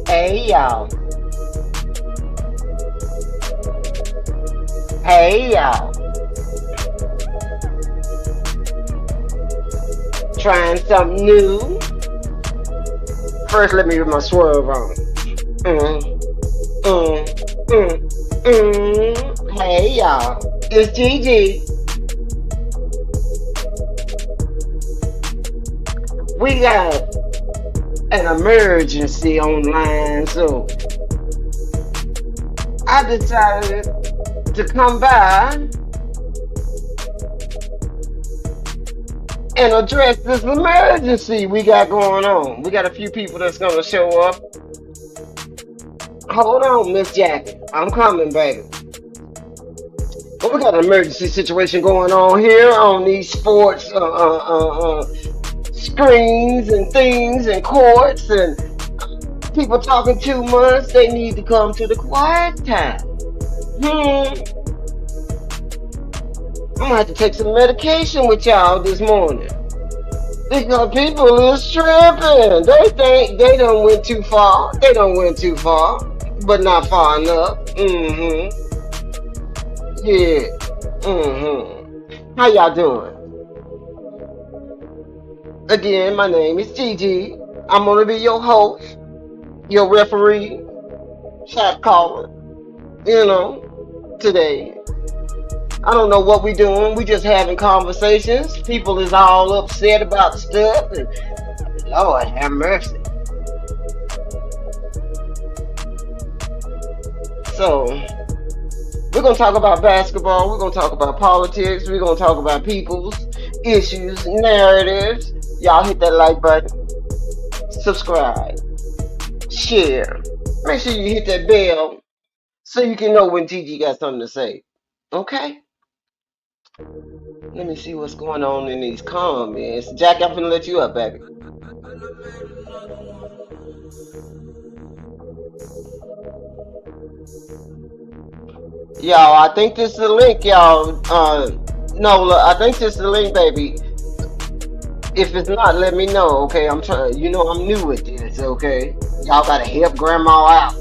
Hey y'all. Hey y'all. Trying something new. First, let me get my swerve on. Hey y'all. It's Gigi. We got an emergency online, so I decided to come by and address this emergency we got going on. We got a few people that's gonna show up. Hold on, Miss Jackie. I'm coming, baby. But we got an emergency situation going on here on these sports screens and things and courts, and people talking too much. They need to come to the quiet time. I'm gonna have to take some medication with y'all this morning because people is tripping. They think they done went too far. They done went too far, but not far enough. Yeah. How y'all doing? Again, my name is Gigi. I'm gonna be your host, your referee, shot caller, today. I don't know what we doing. We just having conversations. People is all upset about stuff, and Lord have mercy. So, we're gonna talk about basketball. We're gonna talk about politics. We're gonna talk about people's issues, narratives. Y'all hit that like button, subscribe, share. Make sure you hit that bell so you can know when Gigi got something to say. Okay? Let me see what's going on in these comments. Jackie, I'm finna let you up, baby. Y'all, I think this is the link, y'all. Nola, I think this is the link, baby. If it's not, let me know, okay? I'm trying, I'm new at this, okay? Y'all gotta help grandma out.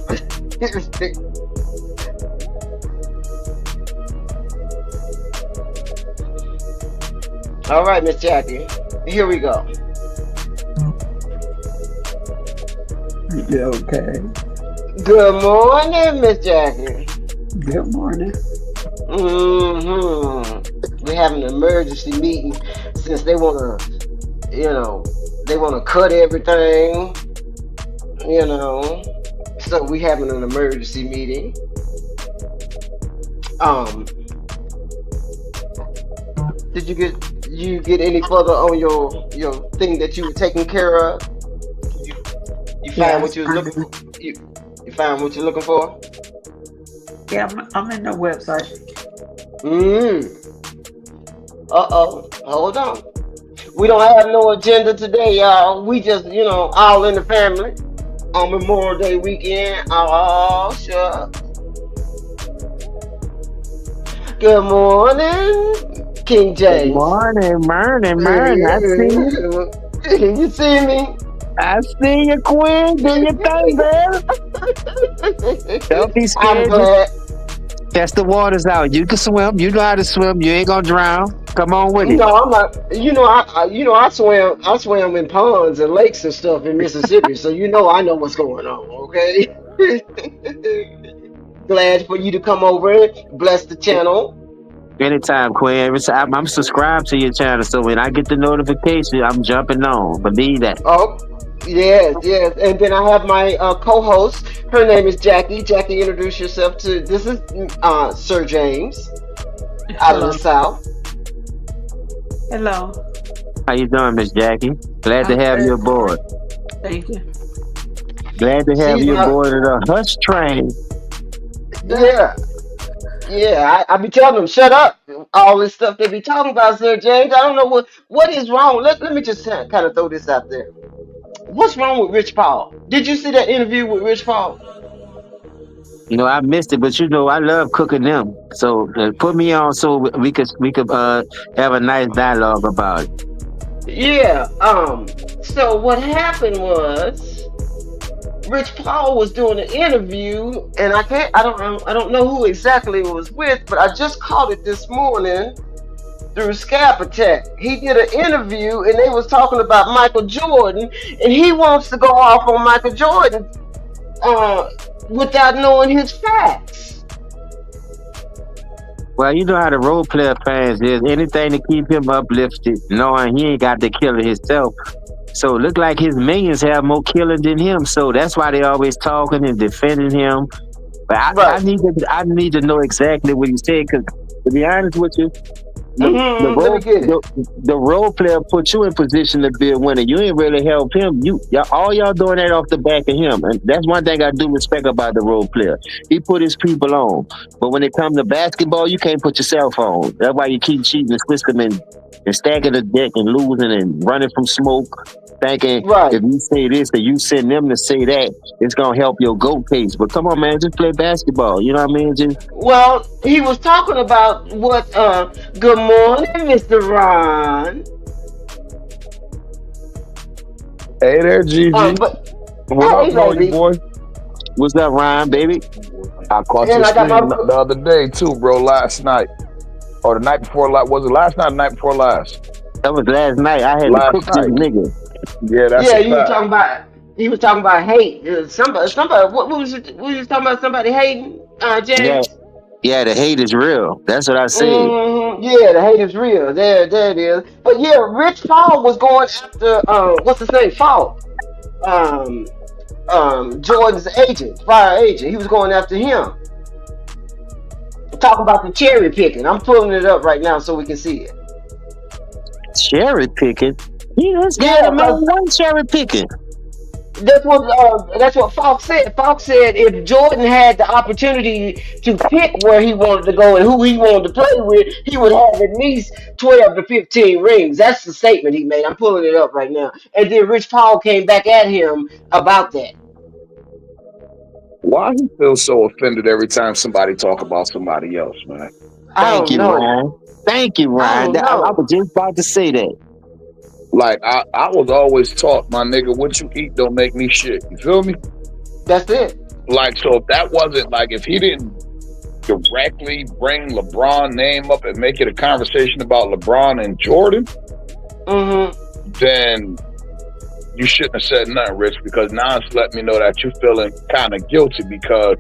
All right, Miss Jackie, here we go. Yeah, okay. Good morning, Miss Jackie. Good morning. We're having an emergency meeting since they wanna, they wanna cut everything, So we having an emergency meeting. Did you get any further on your thing that you were taking care of? You find what you was looking for? You find what you're looking for? Yeah, I'm in the website. Hold on. We don't have no agenda today, y'all. We just, all in the family on Memorial Day weekend. Oh, sure. Good morning, King James. Good morning. I see you. You see me? I see you, Queen. Do your thing, girl. Don't be I'm scared. glad. Test the waters out. You can swim. You know how to swim. You ain't gonna drown. Come on with it. No, I'm not. I swam in ponds and lakes and stuff in Mississippi, so I know what's going on. Okay. Glad for you to come over and bless the channel. Anytime, Quinn. Every time I'm subscribed to your channel, so when I get the notification, I'm jumping on. Believe that. Oh, yes, yes. And then I have my co-host. Her name is Jackie. Jackie, introduce yourself to. This is Sir James out of Hello. the South. Hello. How you doing, Miss Jackie? Glad to I'm have you very aboard. Thank you. Glad to have She's you my aboard the Hush Train. yeah. Yeah, I be telling them, shut up. All this stuff they be talking about, Sir James. I don't know what is wrong. Let me just kind of throw this out there. What's wrong with Rich Paul? Did you see that interview with Rich Paul? I missed it, but I love cooking them. So put me on so we could have a nice dialogue about it. Yeah. So what happened was Rich Paul was doing an interview, and I don't know who exactly it was with, but I just caught it this morning through Scap Attack. He did an interview, and they was talking about Michael Jordan, and he wants to go off on Michael Jordan without knowing his facts. Well, you know how the role player fans is. Anything to keep him uplifted, knowing he ain't got the killer himself. So it look like his minions have more killing than him. So that's why they always talking and defending him. But I Right. need to know exactly what he said, because to be honest with you, Let me get it. the role player put you in position to be a winner. You ain't really help him. All y'all doing that off the back of him, and that's one thing I do respect about the role player. He put his people on, but when it comes to basketball, you can't put yourself on. That's why you keep cheating and twisting and stacking the deck and losing and running from smoke, thinking Right. if you say this or you send them to say that, it's gonna help your GOAT case. But come on, man, just play basketball. You know what I mean? Just Well, he was talking about what. Good morning, Mr. Ron. Hey there, Gigi. But What hey, up, know baby. you boy? what's up, Ryan, baby? I caught And your I got stream my. the other day too, bro. Last night or the night before last. Was it last night? Or the night before last? That was last night. I had to Last cook this night. nigga. Yeah, that's Yeah, a you were fact. talking about. He was talking about hate. Somebody. What was it? We was talking about somebody hating. Yeah, James. yeah, the hate is real. That's what I said. Yeah, the hate is real. There it is. But yeah, Rich Paul was going after what's his name? Falk. Um, Jordan's agent, fire agent. He was going after him. Talking about the cherry picking. I'm pulling it up right now so we can see it. Cherry picking. This guy Yeah, that made because one cherry picking. that's what Falk said. Falk said if Jordan had the opportunity to pick where he wanted to go and who he wanted to play with, he would have at least 12 to 15 rings. That's the statement he made. I'm pulling it up right now. And then Rich Paul came back at him about that. Why he feels so offended every time somebody talk about somebody else, man? I Thank don't you, know. Ryan. Thank you, I Ryan. don't I know. was just about to say that. Like I was always taught, my nigga, what you eat don't make me shit. You feel me? That's it. Like, so if that wasn't like, if he didn't directly bring LeBron name up and make it a conversation about LeBron and Jordan, then you shouldn't have said nothing, Rich, because now it's letting me know that you're feeling kind of guilty because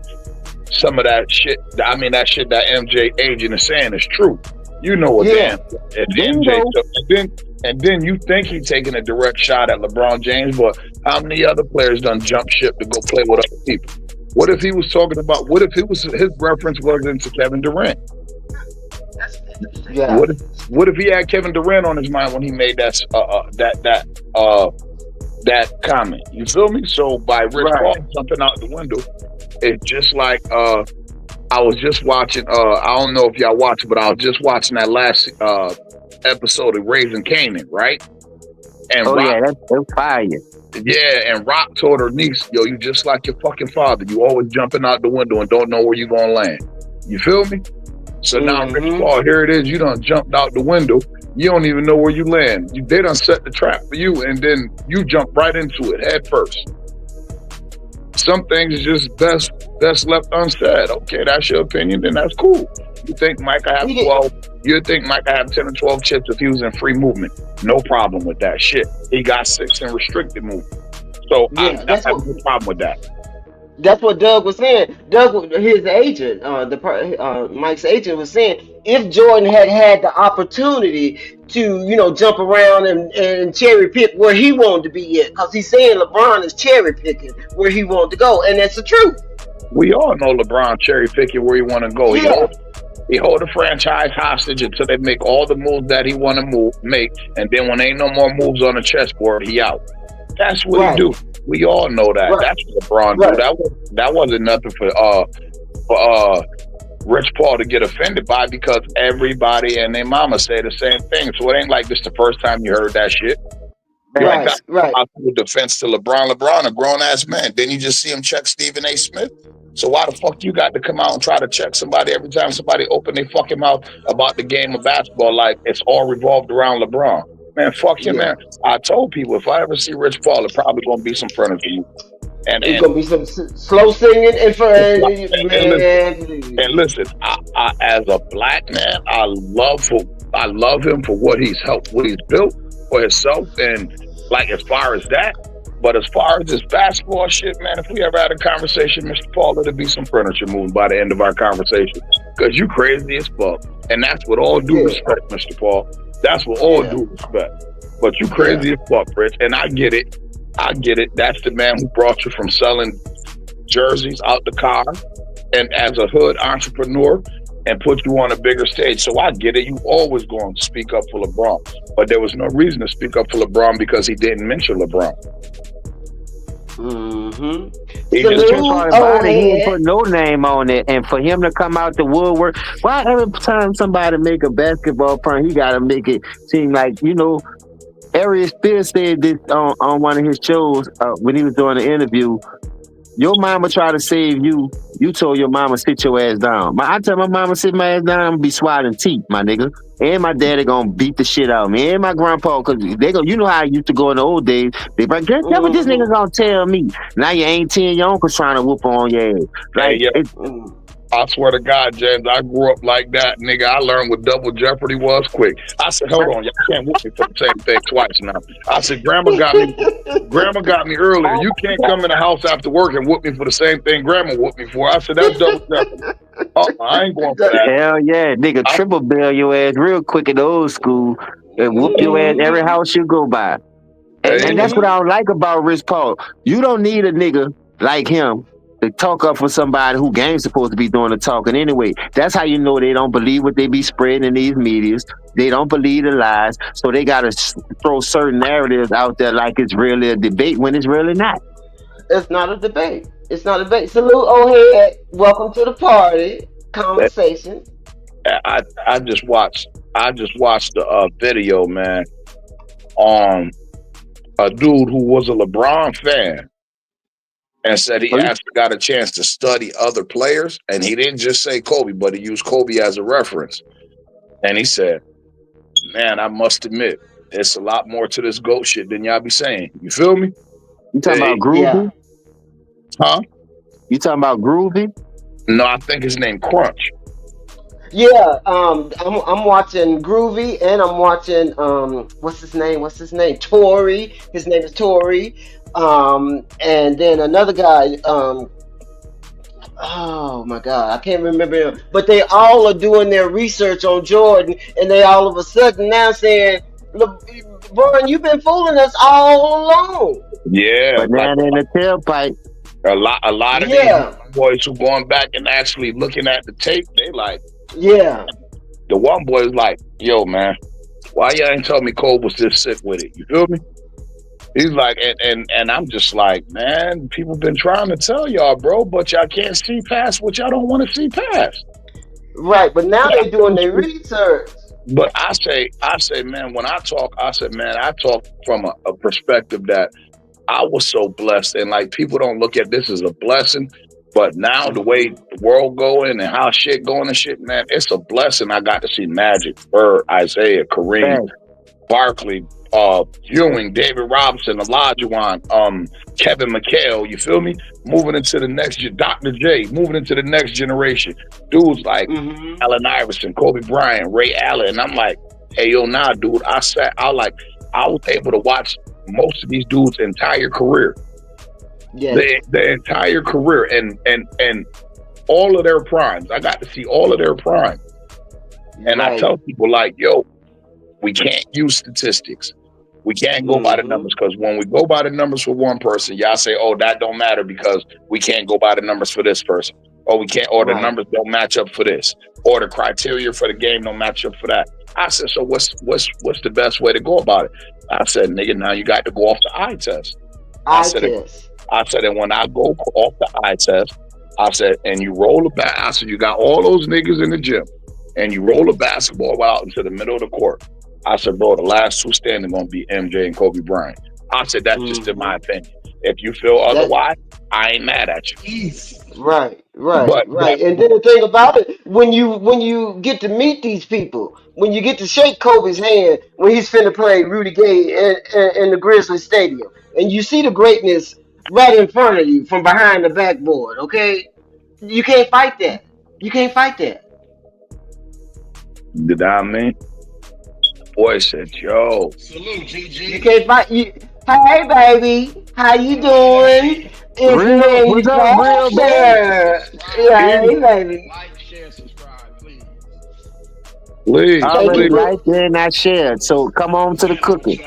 some of that shit, I mean, that shit that MJ agent is saying is true. You know what, Yeah. if MJ took, and then you think he's taking a direct shot at LeBron James, but how many other players done jump ship to go play with other people? What if he was talking about, what if his reference wasn't to Kevin Durant? Yeah. What if he had Kevin Durant on his mind when he made that comment? You feel me? So by Rich Paul jumping out the window, it's just like I was just watching. I don't know if y'all watch, but I was just watching that last episode of Raising Kanan, right? And yeah, that's fire. Yeah, and Rock told her niece, "Yo, you just like your fucking father. You always jumping out the window and don't know where you gonna land." You feel me? So now, Rich Paul, here it is. You done jumped out the window. You don't even know where you land. They done set the trap for you, and then you jump right into it head first. Some things is just best left unsaid. Okay, that's your opinion, then that's cool. You think Mike I have He did, 12? You think Mike I have 10 or 12 chips if he was in free movement? No problem with that shit. He got 6 in restricted movement, so I yeah, have no problem with that. that's what Doug was saying. Doug, his agent, Mike's agent was saying, if Jordan had had the opportunity to, jump around and cherry pick where he wanted to be at, because he's saying LeBron is cherry picking where he wanted to go, and that's the truth. We all know LeBron cherry picking where he want to go. Yeah, He hold the franchise hostage until they make all the moves that he want to make, and then when ain't no more moves on the chessboard, he out. That's what he right, do. We all know that. right, That's what LeBron do. right. That wasn't nothing for Rich Paul to get offended by, because everybody and their mama say the same thing. So it ain't like this the first time you heard that shit. You ain't got Right, right. defense to LeBron. LeBron, a grown ass man. Didn't you just see him check Stephen A. Smith? So why the fuck you got to come out and try to check somebody every time somebody open their fucking mouth about the game of basketball like it's all revolved around LeBron? Man, fuck him, Yeah. man. I told people if I ever see Rich Paul, it probably gonna be some furniture movie. And It's and gonna be some slow singing and for and man. listen, I as a black man, I love him for what he's helped, what he's built for himself, and like as far as that. But as far as this basketball shit, man, if we ever had a conversation, Mr. Paul, it'll be some furniture moving by the end of our conversation. Because you crazy as fuck. And that's with all due Yeah, respect, Mr. Paul. That's with all yeah, due respect. But you yeah. crazy as fuck, Rich. And I get it. I get it. That's the man who brought you from selling jerseys out the car and as a hood entrepreneur and put you on a bigger stage. So I get it. You always going to speak up for LeBron. But there was no reason to speak up for LeBron because he didn't mention LeBron. Mm-hmm. He The just trick Salute, part old about it, he didn't head. put no name on it, and for him to come out the woodwork, why every time somebody make a basketball front, he got to make it seem like Arius Spears said this on one of his shows when he was doing an interview. Your mama try to save you. You told your mama sit your ass down. I tell my mama sit my ass down, I'm gonna be swatting teeth, my nigga. And my daddy gonna beat the shit out of me. And my grandpa, cause they go, you know how I used to go in the old days. They like, guess what this nigga Mm-hmm. gonna tell me? Now you ain't 10, your uncle's trying to whoop on your ass. Hey, Like, yeah, Mm-hmm. I swear to God, James, I grew up like that, nigga. I learned what double jeopardy was quick. I said, hold on, y'all can't whoop me for the same thing twice now. I said, Grandma got me earlier. You can't come in the house after work and whoop me for the same thing Grandma whooped me for. I said, that's double jeopardy. I ain't going for that. hell yeah, nigga, I, triple bail your ass real quick in the old school and whoop your ass every Mm-hmm. house you go by. And hey, that's what Mm-hmm. I don't like about Rich Paul. You don't need a nigga like him to talk up for somebody who game's supposed to be doing the talking anyway. That's how you know they don't believe what they be spreading in these medias. They don't believe the lies, so they gotta throw certain narratives out there like it's really a debate when it's really not. It's not a debate. It's not a debate. Salute, old head. Welcome to the party. Conversation. I just watched the video, man, on a dude who was a LeBron fan and said he Oh, you actually got a chance to study other players, and he didn't just say Kobe, but he used Kobe as a reference. And he said, man, I must admit, it's a lot more to this GOAT shit than y'all be saying. You feel me? talking about Yeah. Groovy? Huh? You talking about Groovy? No, I think his name Crunch. Yeah. I'm watching Groovy and I'm watching what's his name? Tori. His name is Tori. And then another guy, oh my God, I can't remember him. But they all are doing their research on Jordan, and they all of a sudden now saying, LeBron, you've been fooling us all along. Yeah, like Banana in the tailpipe. a lot of these Yeah. boys who going back and actually looking at the tape, they like, Yeah. the one boy is like, yo, man, why y'all ain't tell me Cole was this sick with it? You feel me? He's like, and I'm just like, man, people been trying to tell y'all, bro, but y'all can't see past what y'all don't want to see past. Right. But now they're doing their research. But I say, man, when I talk, I said, man, I talk from a perspective that I was so blessed, and like people don't look at this as a blessing, but now the way the world going and how shit going and shit, man, it's a blessing. I got to see Magic, Bird, Isaiah, Kareem, Thanks. Barkley, Ewing, David Robinson, Olajuwon, Kevin McHale, you feel me? Moving into the next, Dr. J, moving into the next generation. Dudes like Allen Iverson, Kobe Bryant, Ray Allen. And I'm like, hey, yo, nah, dude, I was able to watch most of these dudes' entire career. Yes. The entire career and all of their primes. I got to see all of their primes. And I tell people like, yo, we can't use statistics. We can't go by the numbers, because when we go by the numbers for one person, y'all say, oh, that don't matter because we can't go by the numbers for this person. Or we can't, or the numbers don't match up for this. Or the criteria for the game don't match up for that. I said, so what's the best way to go about it? I said, nigga, now you got to go off the eye test. I said, and when I go off the eye test, I said, and you roll a bat. I said, you got all those niggas in the gym, and you roll a basketball out into the middle of the court. I said, bro, the last two standing gonna be MJ and Kobe Bryant. I said, that's just in my opinion. If you feel otherwise, I ain't mad at you. Right. And then the thing about it, when you get to meet these people, when you get to shake Kobe's hand when he's finna play Rudy Gay in the Grizzly Stadium, and you see the greatness right in front of you from behind the backboard, okay? You can't fight that. You can't fight that. Did I mean? Boy said, yo. Salute, GG. You can't fight. Hey, baby. How you doing? What's up, real man? Yeah, hey, baby. Like, share, subscribe, please. Please. Right there and I shared. So come on to the cooking.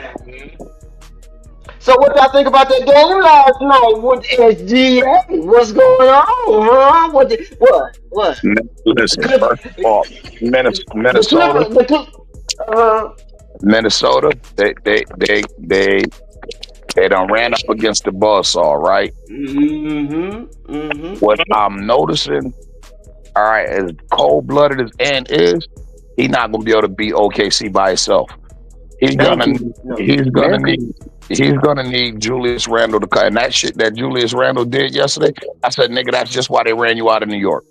So what do I think about that game last night with SGA? What's going on, huh? What? Listen, first of all, Minnesota, they done ran up against the buzzsaw, right? What I'm noticing, all right, as cold-blooded as Ant is, he's not gonna be able to beat OKC by himself. He's gonna need Julius Randle to cut. And that shit that Julius Randle did yesterday, I said, nigga, that's just why they ran you out of New York.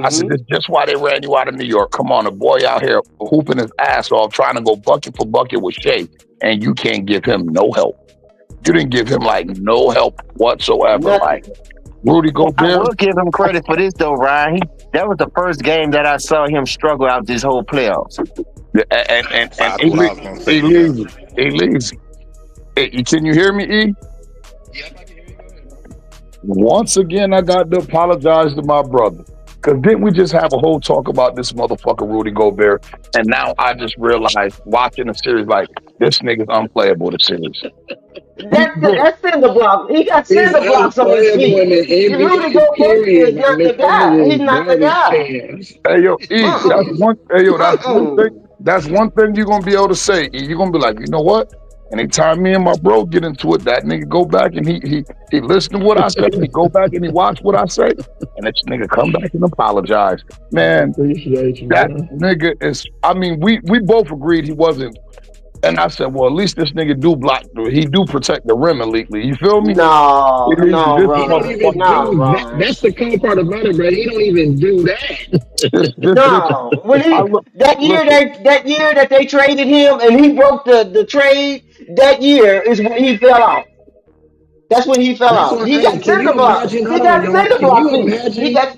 I said, this is just why they ran you out of New York. Come on, a boy out here hooping his ass off, trying to go bucket for bucket with Shea, and you can't give him no help. You didn't give him like no help whatsoever. Like Rudy Gobert. I will give him credit for this though, Ryan. That was the first game that I saw him struggle out this whole playoffs. And he leaves. Hey, can you hear me, E? Yep, I can hear you. Once again, I got to apologize to my brother. Because didn't we just have a whole talk about this motherfucker Rudy Gobert? And now I just realized watching the series, like, this nigga's unplayable, the series. That's cinder block. He got cinder blocks on his feet. Rudy Gobert is not the guy. He's not the guy. Hey, yo, E, that's one thing you're going to be able to say. E, you're going to be like, you know what? Anytime me and my bro get into it, that nigga go back and he listen to what I say. He go back and he watch what I say. And this nigga come back and apologize. Man, that nigga is, I mean, we both agreed he wasn't. And I said, well, at least this nigga do block, he do protect the rim elitely. You feel me? No, bro. That's the cool part about it, bro. He don't even do that. No, when that year that they traded him and he broke the trade, that year is when he fell off. That's when he fell off. He got cinder block. He got cinder block. He got.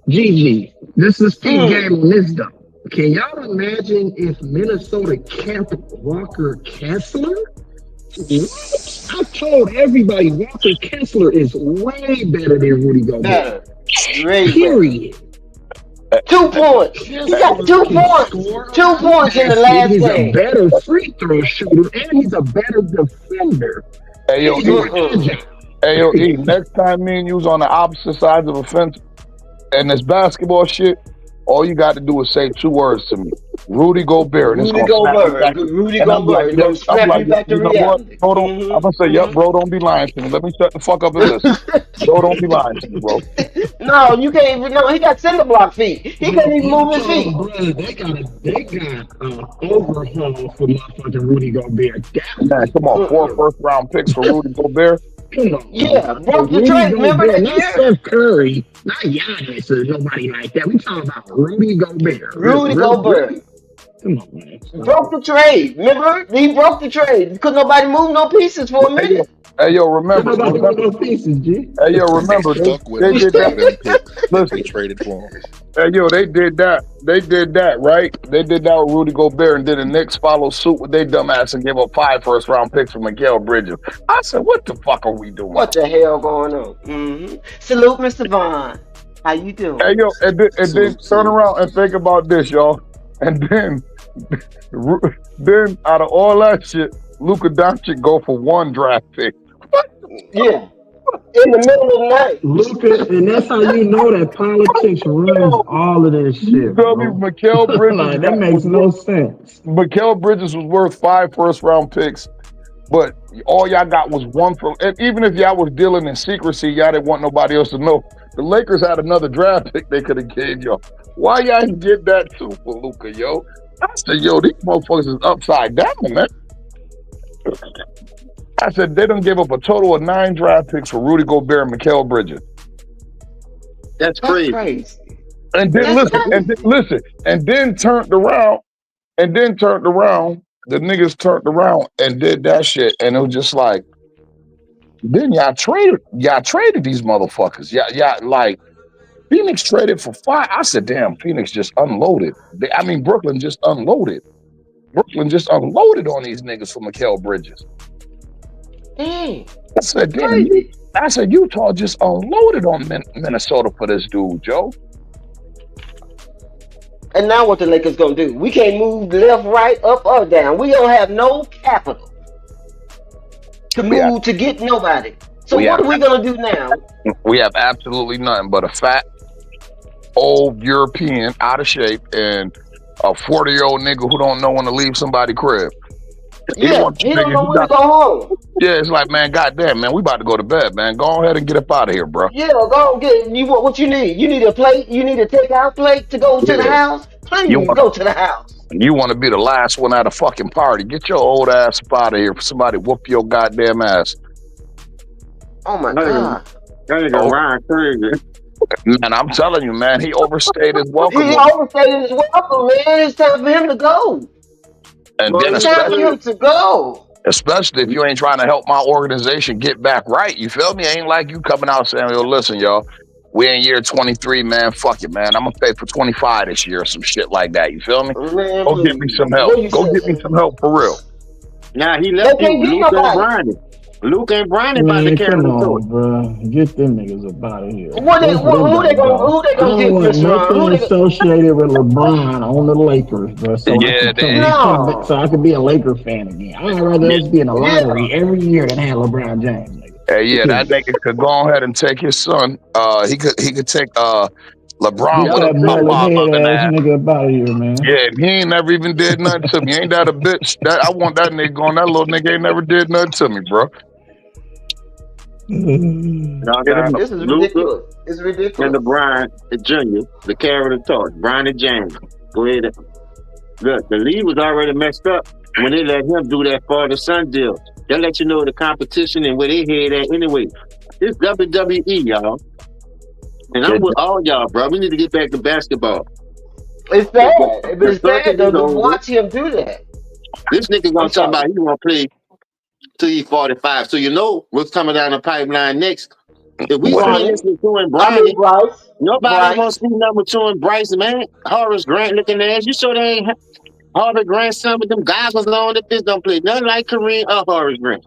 GG, this is Steve game on this though. Can y'all imagine if Minnesota kept Walker Kessler? I told everybody Walker Kessler is way better than Rudy Gobert. Period. 2 points. He got 2 points. 2 points in the last game. He's game. a better free throw shooter and he's a better defender. Hey yo, E, next time me and you was on the opposite sides of the fence and this basketball shit, all you got to do is say 2 words to me. Rudy Gobert. Rudy Gobert. Rudy Gobert. You're going to snap you back to reality. Hold on. I'm going to say, yep, bro, don't be lying to me. Let me shut the fuck up and listen. Bro, don't be lying to me, bro. No, you can't even know. He got cinder block feet. He couldn't even move his feet. Bro, they got overhaul for motherfucking Rudy Gobert. Man, come on. 4 first-round picks for Rudy Gobert. Come on. Yeah, broke the trade. Remember that year? Not Steph Curry, not Giannis or nobody like that. We talking about Rudy Gobert. Rudy Gobert. Come on, man. Stop Broke it. the trade. Remember? He broke the trade. Couldn't nobody move no pieces for a Hey yo, minute. hey yo, Ain't remember, nobody remember, want no pieces, G. hey yo, And they remember, stuck with they him did after that. all them picks that they Listen, traded for him. hey yo, they did that. They did that, right? They did that with Rudy Gobert, and then the Knicks followed suit with their dumbass and gave up 5 first-round picks for Miguel Bridges. I said, what the fuck are we doing? What the hell going on? Salute, Mr. Vaughn. How you Hey doing? yo, and then Salute, turn salute. around and think about this, y'all. And then, then out of all that shit, Luka Doncic go for 1 draft pick. What Yeah. In the middle of the night. Luca, and that's how you know that politics runs yo? all of this You shit, feel me? bro. Mikael Bridges Like that makes was no sense. Mikael Bridges was worth 5 first-round picks, but all y'all got was one for. And even if y'all was dealing in secrecy, y'all didn't want nobody else to know. The Lakers had another draft pick they could have gave y'all. Why y'all ain't get that too for Luca, yo? I said, yo, these motherfuckers is upside down, man. I said they done gave up a total of 9 draft picks for Rudy Gobert and Mikael Bridges. That's That's crazy. crazy. And then That's listen, and then crazy. listen, and then turned around, and then turned around. The niggas turned around and did that shit, and it was just like, then y'all traded these motherfuckers. Yeah, like Phoenix traded for 5. I said, damn, Phoenix just unloaded. I mean, Brooklyn just unloaded. Brooklyn just unloaded on these niggas for Mikael Bridges. Dang. I said, damn, Crazy. I said, Utah just unloaded on Minnesota for this dude, Joe. And now what the Lakers gonna do? We can't move left, right, up, or down. We don't have no capital to We have move to get nobody. So we what have are we gonna do now? we have absolutely nothing but a fat old European out of shape and a 40-year-old nigga who don't know when to leave somebody crib. He Yeah, wants he don't nigga. know when to go home. Yeah, it's like, man, goddamn, man, we about to go to bed, man. Go ahead and get up out of here, bro. Yeah, go and get you. What you need? You need a plate. You need a takeout plate to go to the Yeah, house. you Please want go to the house. you want to be the last one at a fucking party. Get your old ass up out of here for somebody to whoop your goddamn ass. Oh my That nigga, God. that nigga Oh, Ryan crazy. man, I'm telling you, man, he overstayed his welcome He on, overstayed his welcome, man. It's time for him to go. and Boy, then It's he time for crazy. him to go. especially if you ain't trying to help my organization get back right. You feel me? Ain't like you coming out saying, yo, listen, y'all, we in year 23, man. Fuck it, man. I'm gonna pay for 25 this year or some shit like that. You feel me? Man, Go get me please. some help. What you Go get me say? some help for real. Now he They left you, can't get Luke and nobody. Bryant. Luke and Bryant about to Man, carry come the torch. on, bro. Get them niggas up out of here. What they, Both of them who gotta they gonna go. who they I gonna don't get, want Mr. Ron? nothing associated with LeBron on the Lakers, bro. So I Yeah, can they so No. I can be a Laker fan again. I'd rather yeah, us be in a Yeah. lottery every year than have LeBron James, yeah, that nigga. nigga could go ahead and take his son. He could take LeBron Get with a Yo, that hey, mullet papa head loving ass ass. nigga up out of here, man. Yeah, he ain't never even did nothing to me. Ain't that a bitch? That I want that nigga going. That little nigga ain't never did nothing to me, bro. y'all Get him. got This is Luca ridiculous. It's and the ridiculous. Bryant the Junior, the carry the torch. Bryant and James. Go ahead. Look, the league was already messed up when they let him do that father son deal. They let you know the competition and where they head at anyway. It's WWE, y'all. And I'm Get, with all y'all, bro. We need to get back to basketball. It's The, the, sad, but the it's sad circus though is to over. watch him do that. This nigga I'm gonna talk sorry. about he wanna play till he's 45. So you know what's coming down the pipeline next. If we what is seeing Bronny. this with you and I mean Bronny, Bryce. nobody wants Bryce. to see nothing with you and Bryce, man. Horace Grant looking ass. You sure they ain't Horace Grant son with them goggles on? That bitch don't play nothing like Kareem or Horace Grant.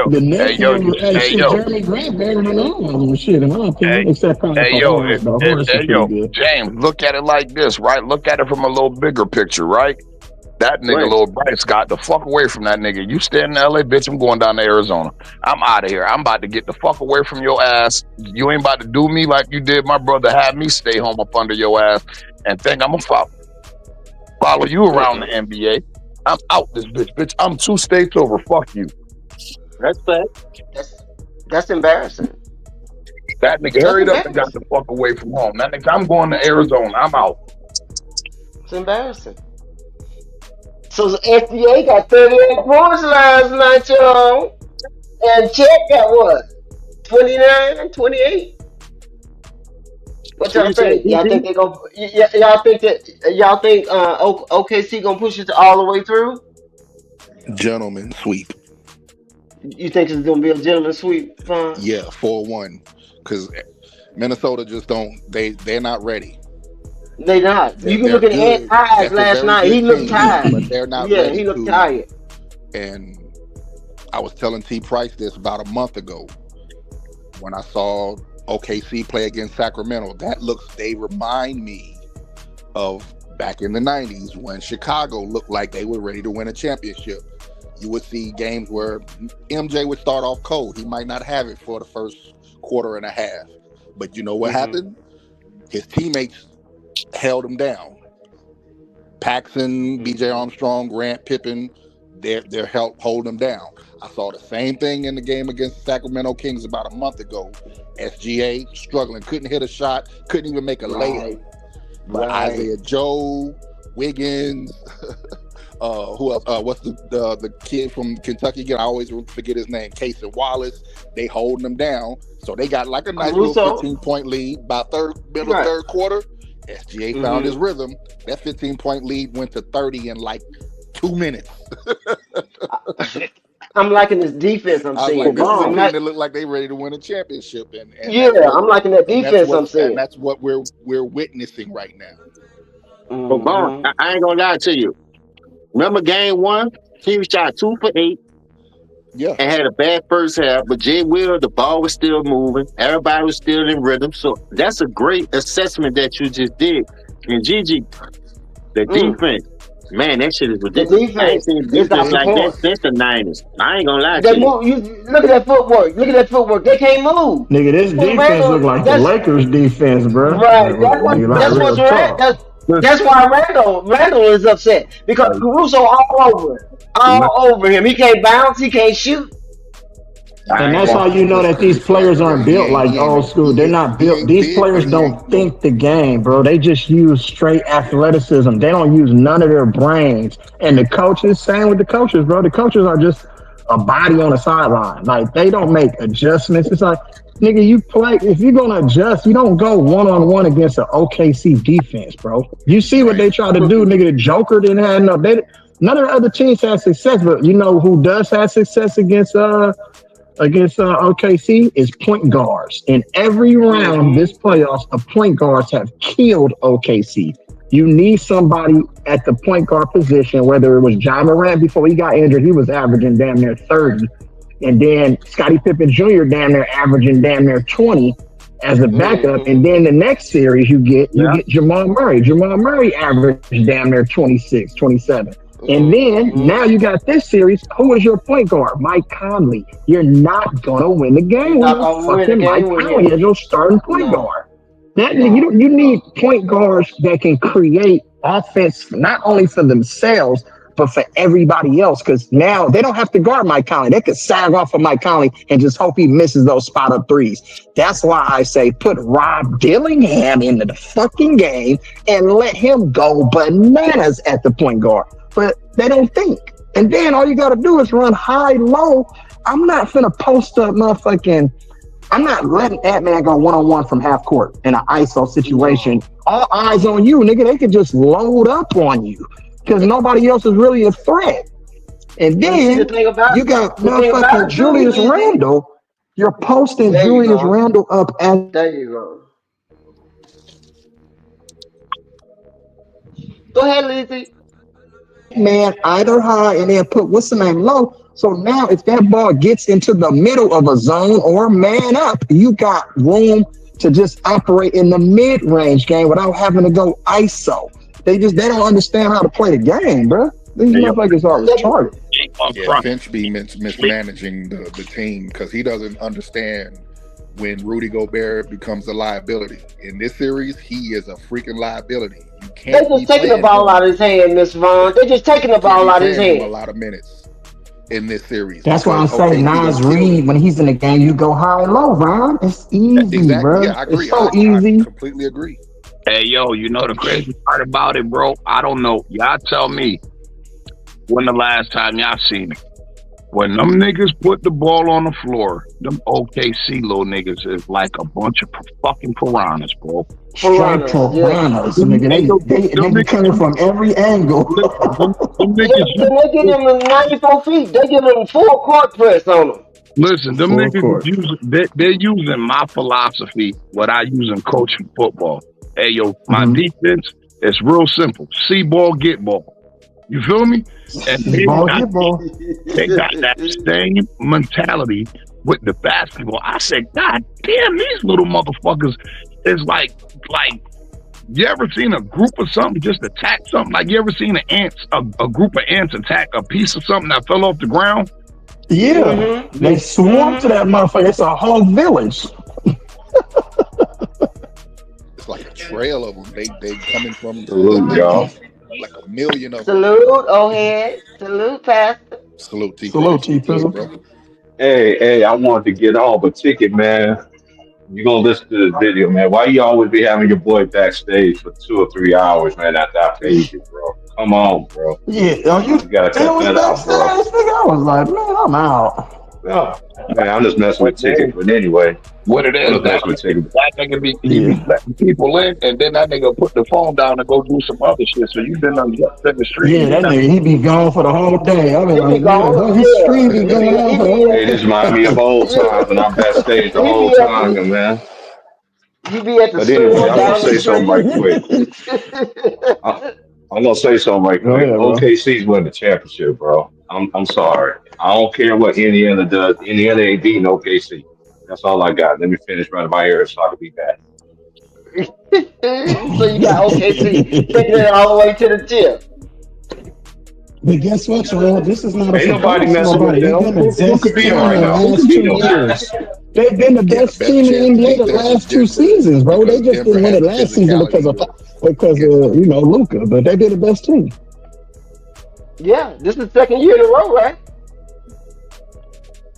The Hey yo, next one, hey, hey shit, yo, Jeremy Grant better than all of them, shit, in my hey, opinion, except probably hey for yo, Horace, though. Horace is hey pretty yo, good. James, look at it like this, right? Look at it from a little bigger picture, right? That nigga, Right. little Bryce, got the fuck away from that nigga. You stay in LA, bitch. I'm going down to Arizona. I'm out of here. I'm about to get the fuck away from your ass. You ain't about to do me like you did my brother. Have me stay home up under your ass and think I'm gonna follow you around the Mm-mm. NBA. I'm out this bitch. I'm 2 states over. Fuck you. That's fact. That's that's embarrassing. That nigga That's hurried up and got embarrassing. the fuck away from home. That nigga, I'm going to Arizona. I'm out. It's embarrassing. So the FDA got 38 points last night, y'all. And Chet got what? 29, 28? What What y'all you say, think? Y'all think DG? they gonna? Y'all think that? Y'all think OKC gonna push it all the way through? Gentlemen sweep. You think it's gonna be a gentleman sweep, Vaughn? Yeah, 4-1. Because Minnesota just don't. They're not ready. They not. You can They're look at Ant good. eyes That's a last very night. He good looked team, but tired. they're not Yeah, ready he looked to. tired. And I was telling T Price this about a month ago when I saw OKC play against Sacramento. They remind me of back in the 90s when Chicago looked like they were ready to win a championship. You would see games where MJ would start off cold. He might not have it for the first quarter and a half. But you know what happened? His teammates held him down. Paxson, BJ Armstrong, Grant, Pippen, their help hold him down. I saw the same thing in the game against the Sacramento Kings about a month ago. SGA struggling, couldn't hit a shot, couldn't even make a layup. But Isaiah Joe, Wiggins, who else? What's the kid from Kentucky again? I always forget his name. Casey Wallace. They holding them down, so they got like a nice little 15-point lead by middle third quarter. SGA found his rhythm. That 15-point lead went to 30 in like 2 minutes. I'm liking this defense I'm I was seeing. like, this is a I'm team that look like they ready to win a championship, and yeah, I'm liking that defense I'm seeing. that's what we're witnessing right now. But Vaughn, I ain't gonna lie to you. Remember game one? He shot 2 for 8. Yeah. And had a bad first half, but Jay Will, the ball was still moving. Everybody was still in rhythm. So that's a great assessment that you just did. And Gigi, the defense, man, that shit is The ridiculous. I ain't defense seen is defense off the like that point. since the 90s. I ain't gonna lie They to you. move. You look at that footwork. Look at that footwork. They can't move. Nigga, this defense look like the Lakers defense, bro. Right. Nigga, like That's real what's talk. that's why Randall is upset because Caruso all over him. He can't bounce. He can't shoot. And that's how you know that these players aren't built like old school. They're not built. These players don't think the game, bro. They just use straight athleticism. They don't use none of their brains. And the coaches, same with the coaches, bro. The coaches are just a body on the sideline. Like, they don't make adjustments. It's like, nigga, you play. If you're going to adjust, you don't go one-on-one against an OKC defense, bro. You see what they try to do, nigga. The Joker didn't have no. None of the other teams had success, but you know who does have success against OKC is point guards. In every round this playoffs, the point guards have killed OKC. You need somebody at the point guard position, whether it was John Morant before he got injured, he was averaging damn near 30. And then Scottie Pippen Jr. damn near averaging damn near 20 as a backup. And then the next series you get Jamal Murray. Jamal Murray averaged damn near 26, 27. And then now you got this series. Who is your point guard? Mike Conley. You're not gonna win the game with fucking Mike Conley as your starting point guard. You need point guards that can create offense not only for themselves but for everybody else. Because now they don't have to guard Mike Conley. They could sag off of Mike Conley and just hope he misses those spot up threes. That's why I say put Rob Dillingham into the fucking game and let him go bananas at the point guard. But they don't think. And then all you got to do is run high, low. I'm not finna post up motherfucking. I'm not letting that man go one-on-one from half court in an ISO situation. All eyes on you, nigga. They could just load up on you because nobody else is really a threat. And then you got motherfucking Julius Randle. You're posting Julius Randle up as. There you go. Go ahead, Lizzie. Man, either high and then put what's the name low. So now if that ball gets into the middle of a zone or man up, you got room to just operate in the mid-range game without having to go ISO. They don't understand how to play the game, bro. These motherfuckers are retarded. Yeah, Finch be mismanaging the team because he doesn't understand when Rudy Gobert becomes a liability. In this series, he is a freaking liability. You can't. They're just taking the ball out of his hand, Miss Vaughn. They're just taking the ball out of his hand. A lot of minutes in this series. That's why I'm saying Nas Reed, when he's in the game, you go high and low, Vaughn. It's easy, bro. Yeah, I agree. It's so easy. I completely agree. Hey, yo, you know the crazy part about it, bro? I don't know. Y'all tell me when the last time y'all seen it. When them niggas put the ball on the floor, them OKC little niggas is like a bunch of fucking piranhas, bro. Straight Piranhas, yeah. piranhas, Them, nigga. hey, yo, They them be coming niggas, from every angle. listen, them Yeah, niggas, and they get them in 94 feet. They get them full court press on them. listen, them Full niggas is court. using, they're using my philosophy, what I use in coaching football. Hey, yo, my Mm-hmm. defense is real simple. See ball, get ball. You feel me? And See ball, get ball. they got that same mentality with the basketball. I said, God damn, these little motherfuckers is like, you ever seen a group of something just attack something? Like, you ever seen a group of ants attack a piece of something that fell off the ground? Yeah, Mm-hmm. they swarm to that motherfucker. It's a whole village. It's like a trail of them. They coming from Salute, y'all. like a million of them. Salute, O'Head. Salute, Pastor. Salute T. Salute, T. Good, Pizzle. bro. Hey, I wanted to get off a ticket, man. You gonna listen to this video, man? Why you always be having your boy backstage for 2 or 3 hours, man? After I paid you, bro. Come on, bro. Yeah, You gotta cut was that out, bro. backstage, nigga. I was like, man, I'm out. Yeah. Man, I'm just messing with ticket, but anyway, What it I'm is, just messing with ticket. that nigga he be letting people in, and then that nigga put the phone down and go do some other shit. So you been on in the street. Yeah, that nigga, he be gone for the whole day. I mean, He like, be gone. nigga, his stream be going on for the whole Hey, day. this remind me of old times when I'm backstage the He whole be at time, the, man. he be at the But anyway, store I'm gonna down the say something right quick. street. I'm gonna say something right Go quick. ahead, bro. OKC's winning the championship, bro. I'm sorry. I don't care what Indiana does. Indiana ain't beating OKC. That's all I got. Let me finish running my ears so I can be back. So you got OKC taking it all the way to the tip. But guess what, y'all? This is not a Ain't nobody surprise to messing with nobody. They've them. been the Who best could beat team them in right the now? Who last could beat 2 them? years. They've been the Yeah, the best best team in chance the to NBA beat the them is last 2 Denver seasons, bro. They because just Denver didn't win had it the last season physicality because against of Luka, but they been the best team. Yeah, this is the second year in a row, right?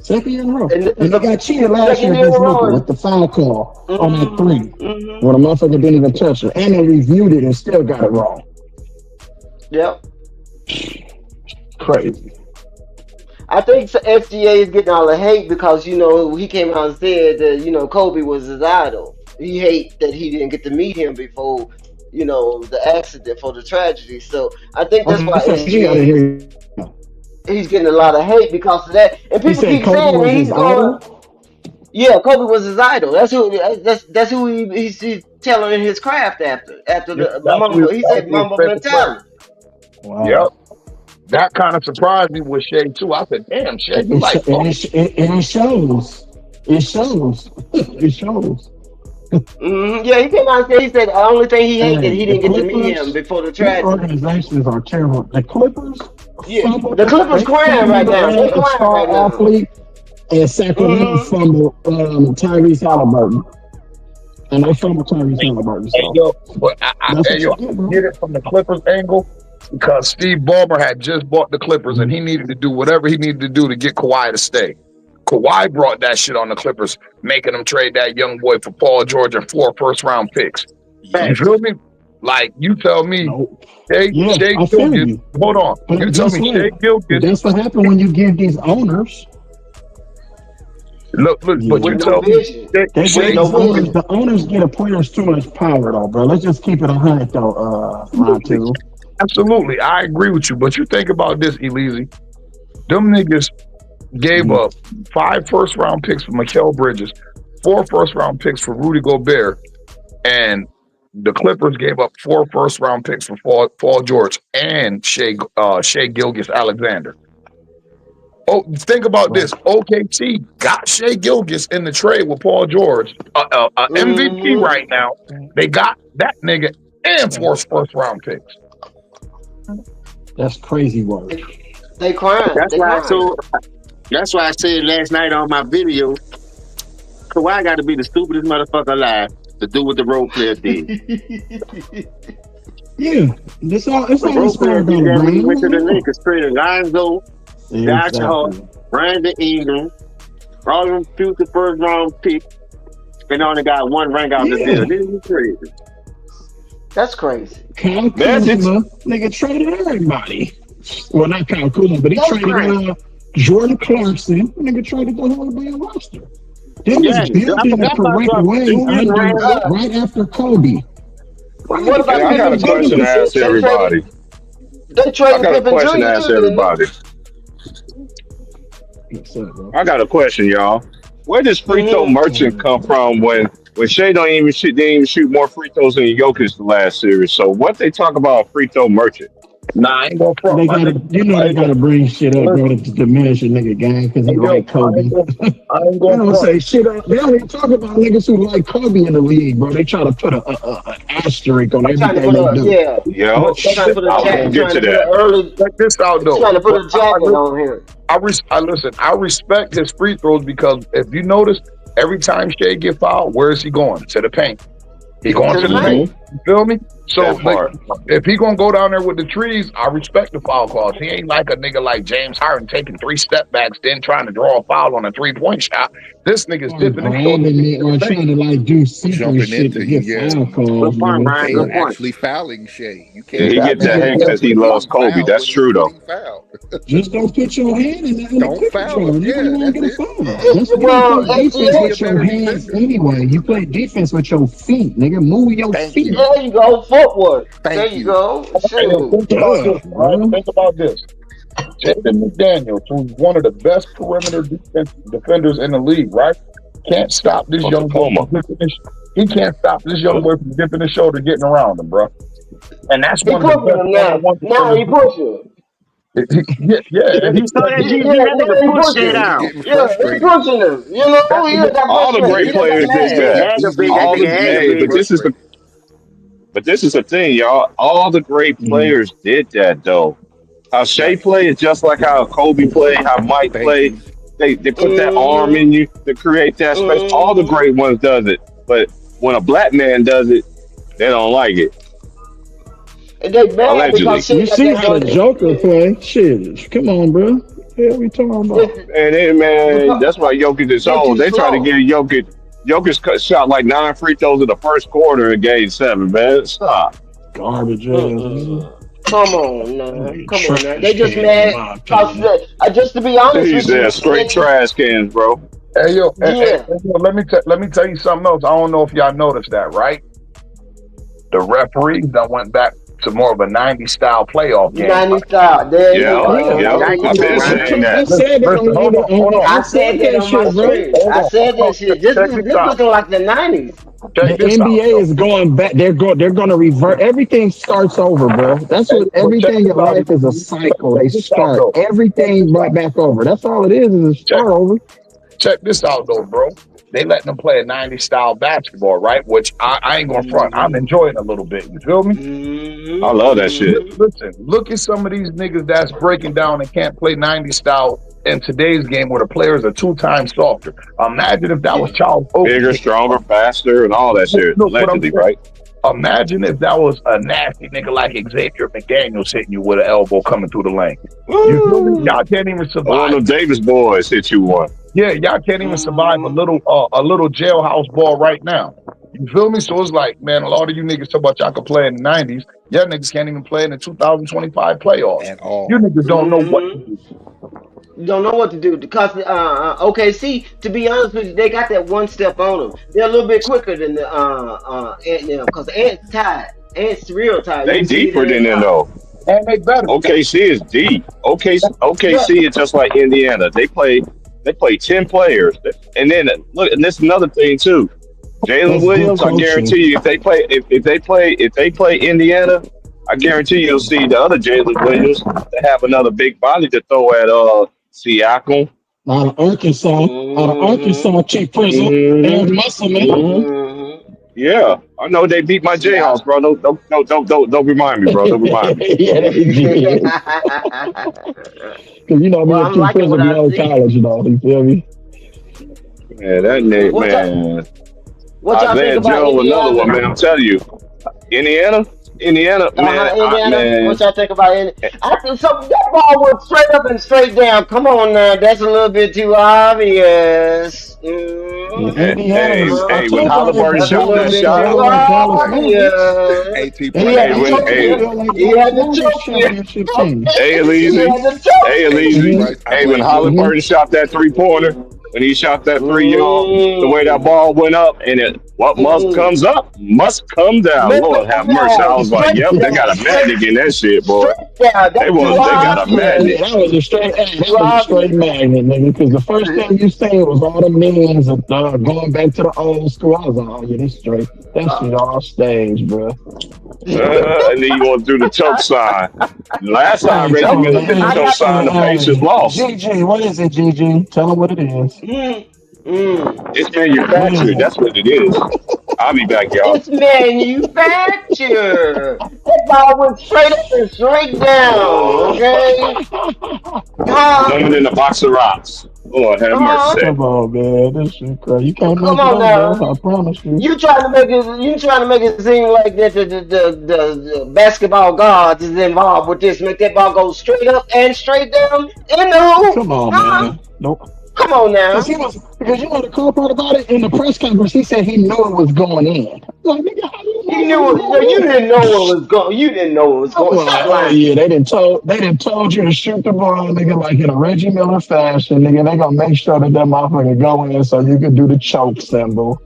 Second year in a row. And this is And they the got cheated last year second year in a against Luka row. with the foul call on that three. Mm-hmm. When a motherfucker didn't even touch it. And they reviewed it and still got it wrong. Yep. Crazy. I think SGA is getting all the hate because he came out and said that Kobe was his idol. He hate that he didn't get to meet him before the accident, for the tragedy. So I think that's Okay, why so he got to SGA hear. he's getting a lot of hate because of that. And He people said keep Kobe saying was that he's his going. idol. Yeah, Kobe was his idol. That's who he's tailoring his craft after Yeah, the that's Mamba. He that's said his Mamba favorite player. mentality. Yep. Wow. That kind of surprised me with Shea too. I said, "Damn, Shea, you It, sh- like and Kobe?" it shows. It shows. It shows. Yeah, he came out and said the only thing he hated that Hey, he the didn't get to meet him Clippers, before the these tragedy. organizations are terrible. The Clippers Yeah, fumbled. the Clippers They crying right fumbled now. They a crying right star now. athlete, and Sacramento hmm fumbled Tyrese Halliburton. And they fumbled Tyrese Halliburton. Hey So yo, but that's hey what yo, you get, I bro. get it from the Clippers angle because Steve Ballmer had just bought the Clippers and he needed to do whatever he needed to do to get Kawhi to stay. Kawhi brought that shit on the Clippers, making them trade that young boy for Paul George and 4 first-round picks. You Yup. feel me? Like you tell me, Nope. Shea Yeah, I feel Gilgis. you. Hold on, But you tell guess me what? Shea But Gilgis. that's what happened when you give these owners. Look, but With you Yeah. no tell me vision. They With give Shea no these owners, vision. Gilgis. the owners get a players too much power though, bro. Let's just keep it 100 though, Ron Absolutely, too. absolutely, I agree with you. But you think about this, Elise. Them niggas gave Mhm. up 5 first-round picks for Mikal Bridges, 4 first-round picks for Rudy Gobert, and the Clippers gave up 4 first-round picks for Paul George and Shea Gilgis Alexander. Oh, think about Right. this. OKC got Shea Gilgis in the trade with Paul George, MVP hmm right now. They got that nigga and 4 first-round picks. That's crazy work. They crying. That's They why I crying. told. That's why I said last night on my video, Kawhi got to be the stupidest motherfucker alive to do what the role player did. Yeah, it's The all role player inspired by did that when he went to the LeBron. Lakers, traded Lonzo, Josh Hart, Exactly. Brandon Ingram, all them future first round picks, and only got 1 ring out the deal. Yeah. This is crazy. That's crazy. Kyle Magic. Kuzma, nigga traded everybody. Well, not Kyle Kuzma, but he That's traded crazy. Jordan Clarkson, nigga traded the whole damn roster. They was Yeah, built I in the forgot about correct Clark. way Julius under Randle. right after Kobe. Right What after Hey, about I Kobe, got they a Pippen built question in to Jr.? the ask everybody. They I traded got a Pippen question to Jr. ask too, didn't they? everybody. What's up, bro? I got a question, y'all. Where does free throw Mm-hmm. merchant come from when Shea don't even shoot, didn't even shoot more free throws than Jokic the last series? So what they talk about free throw merchant? Nah, I ain't gonna front. They My gotta, nigga, you know, they hey, gotta bring shit up, bro, to listen, diminish a nigga game because hey, he yo, like Kobe. I ain't They gonna don't front. say shit. They don't even talk about niggas who like Kobe in the league, bro. They try to put a asterisk on Trying to everything put they a do. yeah. Yep, But check Trying to this put a I out was though. gonna get trying to to put that. an early Check this out though. trying to put But a jacket on here. I listen. I respect his free throws because if you notice, every time Shea get fouled, where is he going? To the paint. He going To to the the paint. paint. Hmm. You feel me? So That like, part. if he gonna go down there with the trees, I respect the foul calls. He ain't like a nigga like James Harden taking 3 step backs, then trying to draw a foul on a 3-point shot. This nigga's Or dipping his shoulder grabbing to it the or paint. trying to like do secret Jumping shit to into you, get yeah. foul calls, Good point, nigga. Brian. They Good are So point. actually fouling Shea. You Yeah, can't he be get mad that at hate him because for he getting loves Kobe. fouled That's when he true though. getting fouled. just don't put your hand in the Don't quick foul control. him. Nigga, you Yeah, won't that's get a it. foul. That's you don't Well, play defense Be SGA, a with your better hands defender. anyway. You play defense with your feet, nigga. Move your Thank feet. you. there you go, footwork. There Thank you you. go. Hey, yo, Shoot. think about Duh, this, right? bro. Think about this. Jaden McDaniels, who's one of the best perimeter defenders in the league, right? Can't stop this From young boy Tacoma. from dipping his. He can't stop this young Yep. boy from dipping his shoulder, getting around him, bro. And that's He one of the pushing best him now. one-on-one Now defenders. he pushing. Yeah, yeah, and he You saw said that, he. GG? Yeah, That now nigga he pushed Shea Yeah, pushing. he down. getting Yeah, he frustrated. pushing him. You know, That's he what, got All the frustrated. great He got players did mad. Yeah, that. That nigga he's big. That All getting nigga the had to very hey, be. frustrated. but this is the thing, y'all. All the great Mhm. players did that though. How Shea Right. play is just like how Kobe played, how Mike Thank played. you. They put that arm Mm-hmm. in you to create that space. All the Mm-hmm. great ones does it. But when a black man does it, they don't like it. And they mad because Allegedly. shit You got see that how the joint. Joker play? Shit, come on, bro. What the hell we talking about? It's And then, man, because that's why Jokic is they old. too They try to slow. get Jokic shot like 9 free throws in the first quarter in game 7, man. Stop. Garbage ass, nigga. Mm-mm. Come on That now. nigga Come on now. They trash just can, in mad my because, opinion. just to be honest He with you, said straight trash cans, bro. hey yo, yeah, yo, let me tell you something else. I don't know if y'all noticed that, right? The referees done went back to more of a '90s style playoff game, 90 right? style. There you Yeah, Yeah, yeah. now you I've talking been right I now. saying told, I that. said that Listen, hold on, hold on, I I said said that that on my shit, bro. stream. I said hold on. that shit. This Check is this this out. looking like the 90s. Check The this out, NBA though. is going back. They're going to revert. Everything starts over, bro. That's Hey, what but check everything this in out. life is, a cycle. Check They this out, start though. Check everything this right out. back over. That's all it is a Check start over. check this out, though, bro. They letting them play a '90s style basketball, right? Which I ain't gonna front. I'm Mm-hmm. enjoying a little bit. You feel me? I Mm-hmm. love that shit. Mm-hmm. Listen, look at some of these niggas that's breaking down and can't play '90s style in today's game where the players are 2 times softer. Imagine if that was Yeah. Charles Bigger, Oakley. stronger, faster, and all that shit. Look what I'm Allegedly, saying. right? Imagine if that was a nasty nigga like Xavier McDaniels hitting you with an elbow coming through the lane. You feel me? Woo! Y'all can't even One survive. of them Davis boys hit you one. Yeah, y'all can't even survive Mm-hmm. a little jailhouse ball right now. You feel me? So it's like, man, a lot of you niggas talk about y'all could play in the '90s. Y'all niggas can't even play in the 2025 playoffs. At You all. niggas don't know what to Mm-hmm. do. You don't know what to do because OKC. To be honest with you, they got that one step on them. They're a little bit quicker than the Ant now because Ant's tired. Ant's real tired. You They can see it deeper in than his them eye. though. And they better. OKC is deep. Yeah, OKC is just like Indiana. They play 10 players. And then look, and this is another thing too. Jalen That's good Williams, I coaching. guarantee you, if they play Indiana, I guarantee you'll see the other Jalen Williams that have another big body to throw at Siakam. Out of Mm-hmm. Arkansas, Chief Prison, Hmm. Eric Musselman. Hmm. Mm-hmm. Yeah, I know they beat my See, Jayhawks, bro. Don't remind me, bro. Don't remind me. Yeah, they did. Because me well, and I'm Chief liking what Prison be I on see. college, you feel me? Man, that Nate, What y'all, man. what y'all think Isaiah about Joe, another one, Indiana? man. I'm telling you, Indiana, man. Indiana. Man, What y'all think about Indiana? I think so. That ball went straight up and straight down. Come on now, that's a little bit too obvious. Yeah, Hey, when Atlanta Halliburton ain't That's a shot doing little that shit shot, well like Dallas Mavericks. yeah. AT They play had hey, to He when AT choke had them to hey, well like he Dallas had to Mavericks choke you. championship team. hey, He Elise, had to hey, choke AT Elise, Mm-hmm. Price, I hey, when blame him. Mm-hmm. Halliburton shot that 3-pointer, when he shot that 3-yard, the way that you. ball went up, and it what must Mm-mm. comes up must come down. Man, Lord have mercy. I no, was like, straight yep, they got down, a magic in that shit, boy. straight down. They That's was who they got I a said. magic. Yeah, that was a straight. Hey, that was a Rob, straight magnet, nigga. Because the first thing you said was all the millions of going back to the old school. I was like, oh yeah, this straight. That shit all stage, bro. And then you want to do the choke sign. Last time Hey, Reggie come on, Miller man. did the I Hey, choke got sign, the Pacers hey, lost. GG, what is it, GG? Tell them what it is. mm, mm. It's What is manufactured. it? That's what it is. I'll be back, y'all. It's manufactured. That ball went straight up and straight down. Okay, huh? Woman in a box of rocks. Lord have Huh? mercy. Come on, man. This shit crazy. You can't Come make it on up, bro. now. I promise you. You trying to make it seem like that the basketball gods is involved with this. Make that ball go straight up and straight down in the hoop. Come on, Huh? man. Nope. Come on Because now. he was, because you know the cool part about it in the press conference, he said he knew it was going in. Like, nigga, how do you You know it knew was it. No, going you in? didn't know what was going. You didn't know what was I'm going. like, Stop oh lying. yeah, they didn't told you to shoot the ball, nigga, like in a Reggie Miller fashion, nigga. They gonna make sure that motherfucker go in so you can do the choke symbol.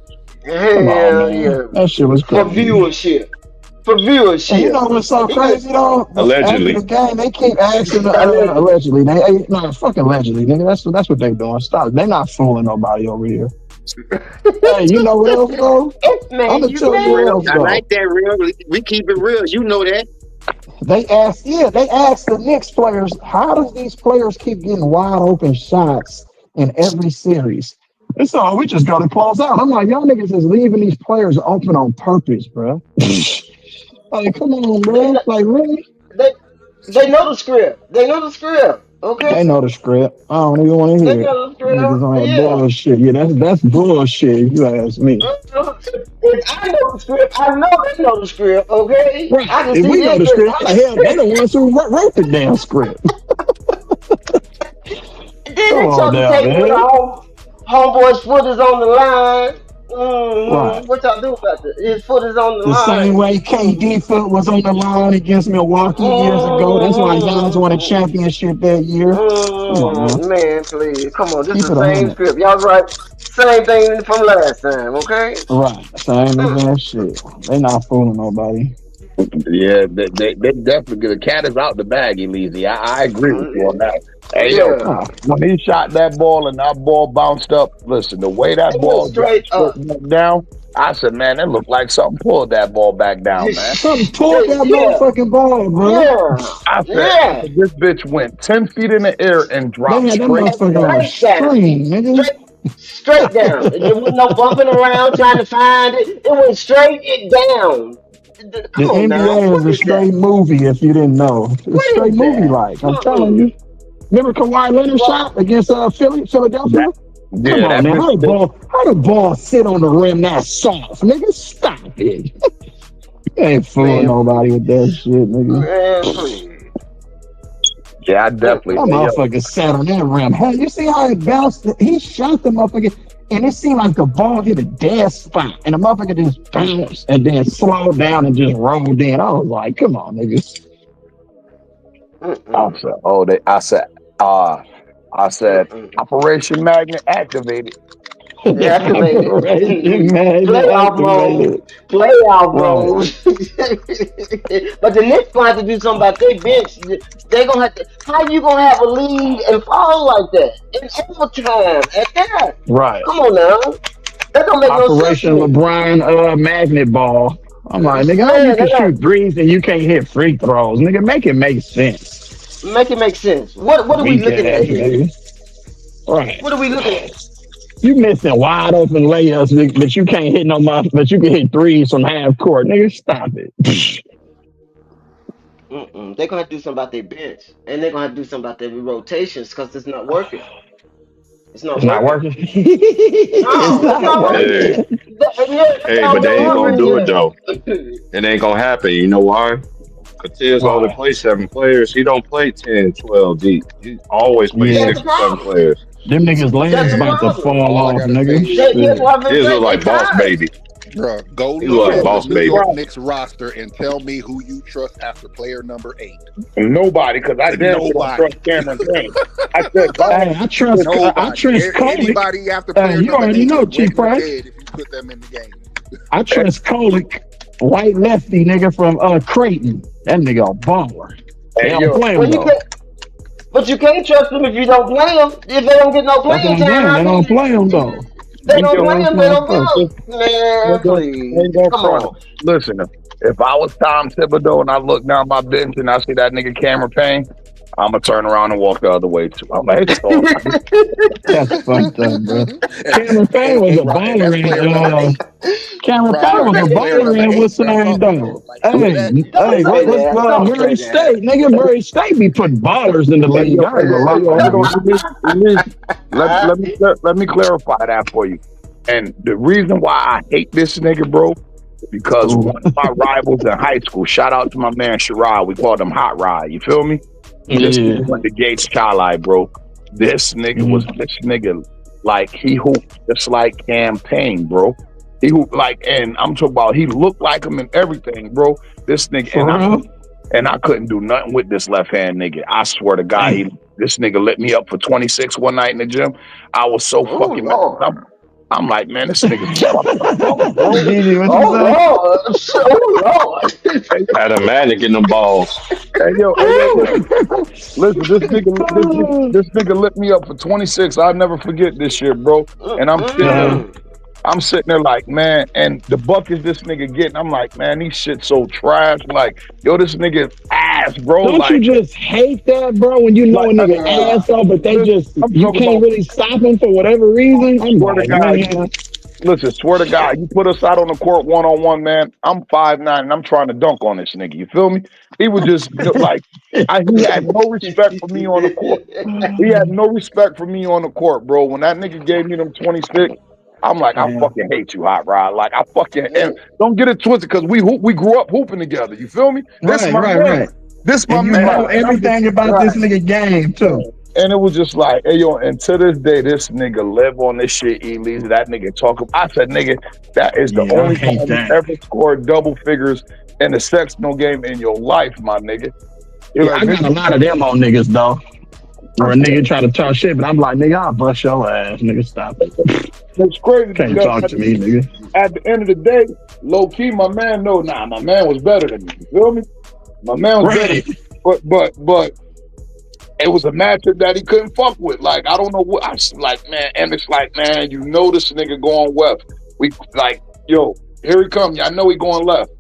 Come on, Hell man, yeah. that shit was For crazy. viewership. For And you viewership. know what's so He could. crazy though? After the Allegedly. game, they keep asking Allegedly. allegedly. No, fuck allegedly, nigga. That's what they doing. Stop. They not fooling nobody over here. Hey, you know what else though? It's I'm man. gonna You tell you what Real. else I man. though. like that real. We keep it real. You know that. They asked the Knicks players, how does these players keep getting wide open shots in every series? And so we just got to close out. I'm like, y'all niggas is leaving these players open on purpose, bro. Like, come on, They bro. know, Like, really? they they know the script. They know the script. Okay. They know the script. I don't even want to They hear it. know the Niggas script. on that Yeah. bullshit. Yeah, that's bullshit. If you ask me. If I know the script, I know they know the script. Okay. Right. I can If see we know this. the script, how the hell they the ones who wrote the damn script? Then Come they on show the now, tape when man. homeboy's foot is on the line. Right. What y'all do about that? His foot is on the The same line. way KD foot was on the line against Milwaukee years ago. That's why Giants won a Mm-hmm. championship that year. Come on now. Man, please. Come on. This is Keep the it a same 100. script. Y'all right. Same thing from last time, okay? Right. Same Mm, exact shit. They not fooling nobody. Yeah, they definitely the cat is out the bag, Elise. I agree with you on that. Hey yo, yeah. Nah. when he shot that ball and that ball bounced up, listen, the way that It went ball dropped straight straight up. back down, I said, man, it looked like something pulled that ball back down, man. Something pulled that Yeah. motherfucking ball, bro. Yeah. I Yeah. said, this bitch went 10 feet in the air and They dropped had that straight And motherfucker on a down. straight down. string, nigga. Straight straight down. There was no bumping around trying to find it. It went straight down. The Come on now. NBA is What a is that? straight movie if you didn't know. It's What straight is movie that? like. I'm telling Mm-mm. you. Remember Kawhi Leonard Well, shot against Philadelphia? That, Come yeah, on that now. bitch, How the ball sit on the rim that soft? Nigga, stop it. You ain't fooling man, nobody please. with that shit, nigga. Man, please. yeah, I definitely, That Mm-mm. hey, yo, motherfucker sat on that rim. Hell, you see how it bounced? He shot the motherfucker, and it seemed like the ball hit a dead spot, and the motherfucker just bounced and then slowed down and just rolled in. I was like, come on, niggas. I Mm-mm. said, oh, uh, I said, Mm-mm. Operation Magnet activated. Activated. Operation Magnet Playoff mode. activated. Playoff Right. mode. But the Knicks gonna have to do something about their bench. They gonna have to. How you gonna have a lead and fall like that in overtime at that? Right. Come on now. That don't make no sense to Operation me. LeBron magnet ball. I'm like, nigga, how you Man, can they got shoot threes and you can't hit free throws? Nigga, make it make sense. make it make sense. What are we Weak looking at ass here? nigga. Right. What are we looking at? You missing wide open layups, but you can't hit no mother, but you can hit threes from half court. Nigga, stop it. They're gonna have to do something about their bench, and they're gonna have to do something about their rotations because it's not working. It's not It's not working. working. It's No, it's not not Hey, working. working. Yeah, that's hey, all but we're they ain't gonna working. do it Yeah. though. It ain't gonna happen. You know why? Cortez only Why? plays 7 players. He don't play 10, 12 deep. He always plays That's Yeah. the 6 or 7 problem. players. Them niggas That's legs the about to problem. fall All I off, gotta say nigga. is, That's Shit. what I've been His look saying. They like Boss tired. Baby. bruh, go He look look like at the Boss New Baby. York Right. Knicks roster and tell me who you trust after player number 8. Nobody, because I damn sure don't trust Nobody. Cameron Payne. I said, God, Hey, I Nobody. trust Kolick. Anybody after player You number already 8 know, is Chief regular Price. dead if you put them in the game. I trust Kolick, white lefty nigga from Creighton. That nigga a baller. They hey, don't yo, play him Well, you though. can't, but you can't trust them if you don't play them. If they don't get no That's what playing I'm time, saying. how They can don't you? play him though. They Them don't yo, play first them. They round don't first. build. Man, please, ain't gonna come front. on. Listen, if I was Tom Thibodeau and I look down my bench and I see that nigga Cameron Payne, I'm gonna turn around and walk the other way too. I'm like, it's all right. That's fucked up, bro. and, Cameron Payne was a and that's baller player number in 8. Cameron Rod, Payne was that's a player baller number in 8, what's the bro. name Come on, though? bro. Like, do Hey, that. Don't hey, say what's that. Don't Murray say that. State? Nigga, Murray State be putting ballers in the Hey league. yo, I ain't gonna lie, hold nigga. on. Let me clarify that for you. And the reason why I hate this nigga, bro, because Ooh. one of my rivals in high school, shout out to my man Sherrod, we called him Hot Rod. You feel me? This Yeah. nigga went to Gates Chali, bro. Mhm. This nigga like he hooped just like campaign, bro. He hooped like, and I'm talking about he looked like him and everything, bro. This nigga For real? and I couldn't do nothing with this left hand nigga. I swear to God, Damn. this nigga lit me up for 26 one night in the gym. I was so Oh fucking mad. Lord. I'm like, man, this nigga's fucking dumb, bro. Gigi, what you Oh say? Lord. Oh Lord. Hey, Had a man to get them balls. hey, yo, listen, this nigga lit me up for 26. I'll never forget this shit, bro. And Uh, I'm sitting there like, man, and the buckets this nigga getting, I'm like, man, these shit so trash. Like, yo, this nigga ass, bro. don't you Like, just hate that, bro? When you know a nigga Yeah. ass off, but they listen, just I'm you talking can't about, really stop him for whatever reason. I'm swear to like, God, man, listen, swear to God, you put us out on the court 1-on-1, man. I'm 5'9" and I'm trying to dunk on this nigga. You feel me? He was just like, he had no respect for me on the court. He had no respect for me on the court, bro. When that nigga gave me them 26, I'm like, I man. fucking hate you, Hot Rod. Like, I fucking, and don't get it twisted, because we grew up hooping together. You feel me? This Right, my right, man. right. This my And you man. know Right. And I'm just, everything about this Right. nigga game too. and it was just like, hey yo, and to this day, this nigga live on this shit, Elise. That nigga talk. I said, nigga, that is the Yeah, I only hate time you that. ever scored double figures in a sectional game in your life, my nigga. You're Yeah, like, I got a nigga, lot of them on niggas though. Where a nigga try to talk shit, but I'm like, nigga, I'll bust your ass, nigga. Stop it. it's crazy Can't because talk to me, nigga. at the end of the day, low key, my man, no, nah, my man was better than me. You feel me? My man was better, Right. but it was a matchup that he couldn't fuck with. Like, I don't know what I was like, man. And it's like, man, you know this nigga going left. We like, yo, here he come. I know he going left,